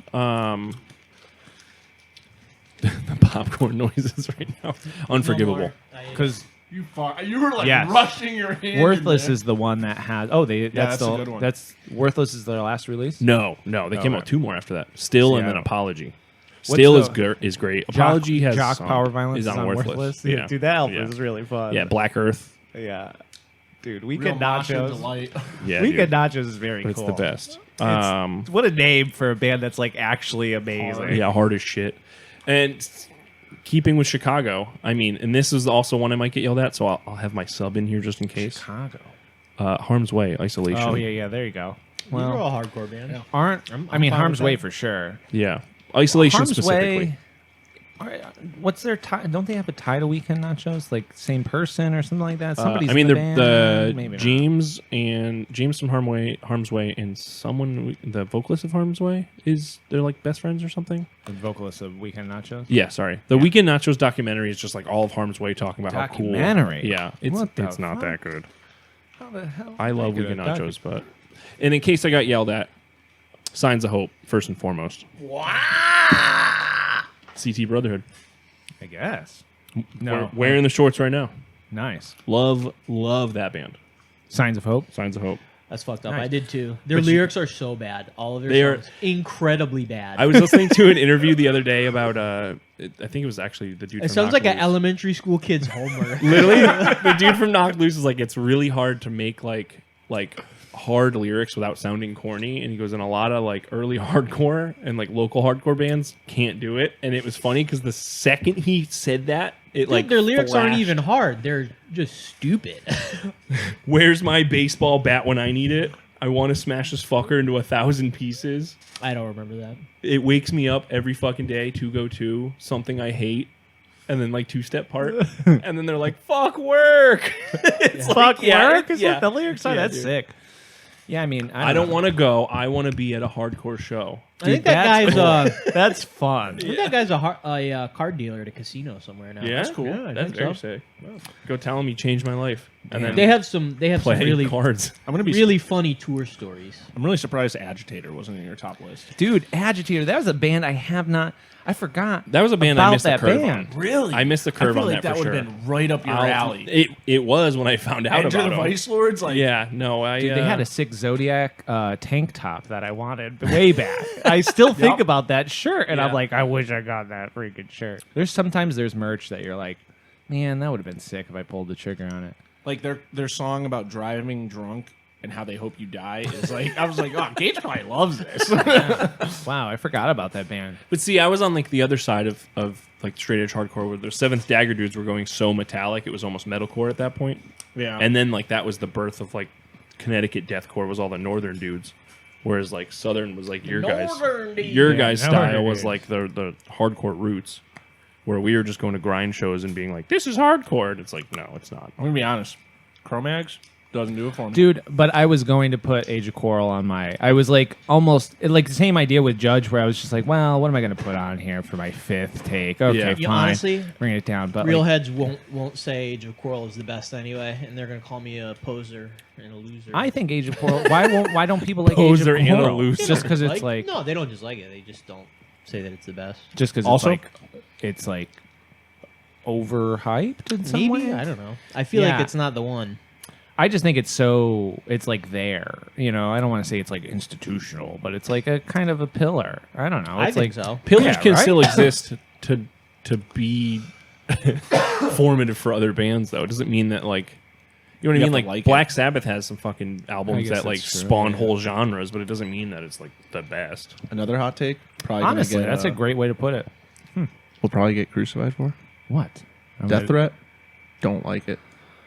S1: popcorn noises right now. Unforgivable.
S3: Because
S4: You were like
S3: Yes.
S4: rushing your hand.
S3: Worthless
S4: in there.
S3: is the one that has. Oh,
S4: that's a good one.
S3: That's Worthless is their last release.
S1: No, they came out 2 more after that. Still and then
S3: Seattle.
S1: Apology.
S3: What's
S1: Still
S3: the-
S1: is great. Apology has
S3: Jock
S1: some-
S3: Power Violence
S1: is on Worthless.
S3: Yeah, dude, that album is really fun.
S1: Yeah, Black Earth.
S3: Yeah, dude,
S4: Real
S3: Weekend
S4: mosh and
S3: Nachos.
S4: delight.
S1: Yeah,
S3: Weekend
S1: dude.
S3: Nachos is very
S1: It's
S3: cool.
S1: the best.
S3: What a name for a band that's like actually amazing.
S1: Yeah, hard as shit. And keeping with Chicago, I mean, and this is also one I might get yelled at, so I'll have my sub in here just in case.
S3: Chicago.
S1: Harm's Way, Isolation.
S3: Oh yeah, there you go.
S2: You're
S3: Well,
S2: a hardcore band.
S3: I'm
S2: fine
S3: Harm's
S2: with
S3: Way
S2: that.
S3: for sure.
S1: Yeah. Isolation
S3: Harm's
S1: specifically.
S3: Way. What's their tie? Don't they have a tie to Weekend Nachos? Like same person or something like that? Somebody's
S1: I mean,
S3: in
S1: they're
S3: the band. Maybe not.
S1: James from Harm's Way, and someone, the vocalist of Harm's Way, they're like best friends or something.
S3: The vocalist of Weekend Nachos.
S1: Yeah, sorry. The Weekend Nachos documentary is just like all of Harm's Way talking about how cool.
S3: Documentary?
S1: Yeah,
S3: What the
S1: it's not
S3: fuck?
S1: that good.
S3: How the hell?
S1: I love
S3: Make it
S1: Weekend
S3: a
S1: Nachos, but and in case I got yelled at, Signs of Hope first and foremost. Wow. CT Brotherhood.
S3: I guess.
S1: We're wearing the shorts right now.
S3: Nice.
S1: Love that band.
S3: Signs of Hope.
S1: Signs of Hope.
S2: That's fucked up.
S3: Nice.
S2: I did too. Their lyrics are so bad. All of their
S1: They are-
S2: songs incredibly bad.
S1: I was listening to an interview the other day about I think it was actually the dude.
S2: it
S1: from
S2: sounds
S1: Knocked
S2: like an
S1: Loose.
S2: elementary school kid's homework.
S1: Literally, the dude from Knocked Loose is like, it's really hard to make like hard lyrics without sounding corny, and he goes, in a lot of like early hardcore and like local hardcore bands can't do it. And it was funny because the second he said that, it like
S2: their lyrics aren't
S1: flashed.
S2: even hard. They're just stupid.
S1: Where's my baseball bat when I need it? I want to smash this fucker into 1,000 pieces.
S2: I don't remember that.
S1: It wakes me up every fucking day to go to something I hate. And then like 2-step part, and then they're like, "Fuck work." It's like,
S3: Fuck work? Is
S1: yeah.
S3: that the lyrics are?
S1: Yeah,
S3: That's
S1: dude.
S3: sick. Yeah, I mean,
S1: I don't want to go. I want to be at a hardcore show.
S2: I think that guy's
S3: That's fun.
S2: I think that guy's a card dealer at a casino somewhere now.
S1: Yeah,
S2: That's cool.
S1: Yeah,
S2: I
S1: that's
S2: think
S1: very
S2: so.
S1: sick. Well, go tell him he changed my life, and then
S2: They have some
S1: play
S2: really
S1: cards.
S4: I'm gonna be
S2: really funny tour stories.
S4: I'm really surprised Agitator wasn't in your top list.
S3: Dude, Agitator, that was a band I forgot.
S1: That was a band I
S3: about
S1: missed the
S3: that
S1: curve
S3: band.
S1: on.
S4: Really?
S1: I missed the curve on that for
S4: would
S1: sure.
S4: have been right up your alley.
S1: It was when I found out
S4: Enter
S1: about
S4: the
S1: them.
S4: Vice Lords, like
S1: Yeah, no,
S3: Dude, they had a sick Zodiac tank top that I wanted way back. I still think about that shirt, and I'm
S1: Yeah.
S3: like, I wish I got that freaking shirt. Sometimes there's merch that you're like, man, that would have been sick if I pulled the trigger on it.
S4: like their song about driving drunk and how they hope you die is like I was like, oh, Gage probably loves this.
S3: Wow, I forgot about that band.
S1: But see, I was on like the other side of like straight edge hardcore, where the Seventh Dagger dudes were going so metallic, it was almost metalcore at that point.
S4: Yeah.
S1: And then like that was the birth of like Connecticut deathcore, was all the northern dudes, whereas like southern was like your guys'
S3: Yeah,
S1: style
S3: northern
S1: was
S3: dudes.
S1: like the hardcore roots, where we were just going to grind shows and being like, this is hardcore. And it's like, no, it's not.
S4: I'm gonna be honest. Chromags doesn't do it for me.
S3: Dude, but I was going to put Age of Quarrel on my... I was like almost... Like the same idea with Judge, where I was just like, well, what am I going to put on here for my fifth take? Okay,
S1: Yeah.
S3: fine.
S2: Yeah, honestly,
S3: bring it down. But
S2: Real
S3: like,
S2: heads won't say Age of Quarrel is the best anyway, and they're gonna call me a poser and a loser.
S3: I think Age of Quarrel... Why don't people like
S1: Poser
S3: Age
S1: and
S3: of
S1: a
S3: Quarrel?
S1: loser.
S3: Just because it's like...
S2: no, they don't just like it. They just don't say that it's the best.
S3: Just because
S4: Also-
S3: it's like overhyped in some
S2: Maybe
S3: way.
S2: I don't know. I feel
S3: Yeah.
S2: like it's not the one.
S3: I just think it's like there. You know, I don't want to say it's like institutional, but it's like a kind of a pillar. I don't know.
S2: I
S3: It's
S2: think
S3: like,
S2: so.
S1: Pillars
S3: Yeah,
S1: can
S3: right?
S1: still exist to be formative for other bands, though. It doesn't mean that like, you know what I
S4: You
S1: mean?
S4: have to
S1: Like
S4: like
S1: Black Sabbath has some fucking
S3: I
S1: albums
S3: guess
S1: that like
S3: that's true,
S1: spawn
S3: yeah.
S1: whole genres, but it doesn't mean that it's like the best.
S4: Another hot take. Probably gonna
S3: honestly,
S4: get,
S3: that's a great way to put it.
S4: We'll probably get crucified for
S3: What?
S4: death threat. Don't like it.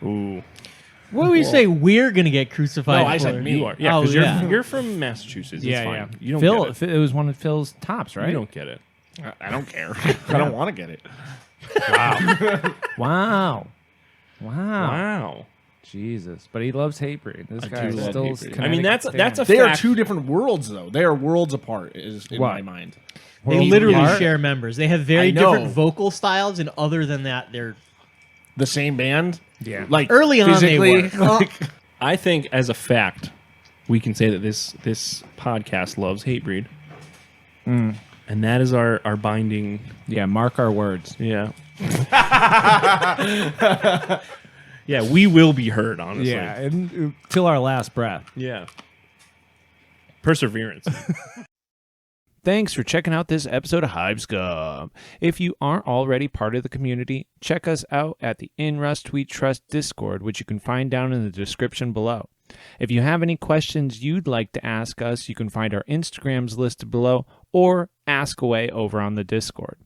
S1: Ooh,
S2: What do we say? We're gonna get crucified.
S4: No, I
S2: for?
S4: said me.
S1: you are, yeah,
S2: Oh,
S1: because
S2: yeah.
S1: you're from Massachusetts. It's
S3: Yeah,
S1: fine.
S3: yeah.
S1: You don't
S3: Phil,
S1: get it.
S3: it was one of Phil's tops, right?
S1: You don't get it.
S4: I don't care. I don't want to get it.
S3: Wow.
S1: Wow.
S3: Jesus, but he loves Hatebreed. This
S4: I
S3: guy
S4: do love
S3: still.
S4: Hatebreed.
S1: I mean, that's a
S4: They are
S1: fact.
S4: two different worlds, though. They are worlds apart. Is in
S3: What?
S4: my mind.
S2: They
S3: Worlds
S2: literally
S3: apart?
S2: share members. They have very
S4: I know.
S2: different vocal styles, and other than that, they're
S4: The same band.
S3: Yeah.
S4: Like
S2: early on they
S4: physically,
S2: were.
S4: like,
S1: I think, as a fact, we can say that this podcast loves Hatebreed. And that is our binding.
S3: Yeah, mark our words.
S1: Yeah. Yeah, we will be heard, honestly.
S3: Yeah, and, till our last breath.
S1: Yeah. Perseverance.
S3: Thanks for checking out this episode of Hive Scum. If you aren't already part of the community, check us out at the In Rust We Trust Discord, which you can find down in the description below. If you have any questions you'd like to ask us, you can find our Instagrams listed below or ask away over on the Discord.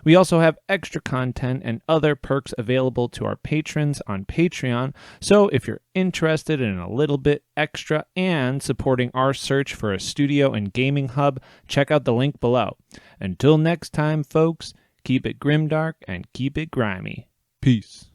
S3: We also have extra content and other perks available to our patrons on Patreon, so if you're interested in a little bit extra and supporting our search for a studio and gaming hub, check out the link below. Until next time, folks, keep it grimdark and keep it grimy. Peace.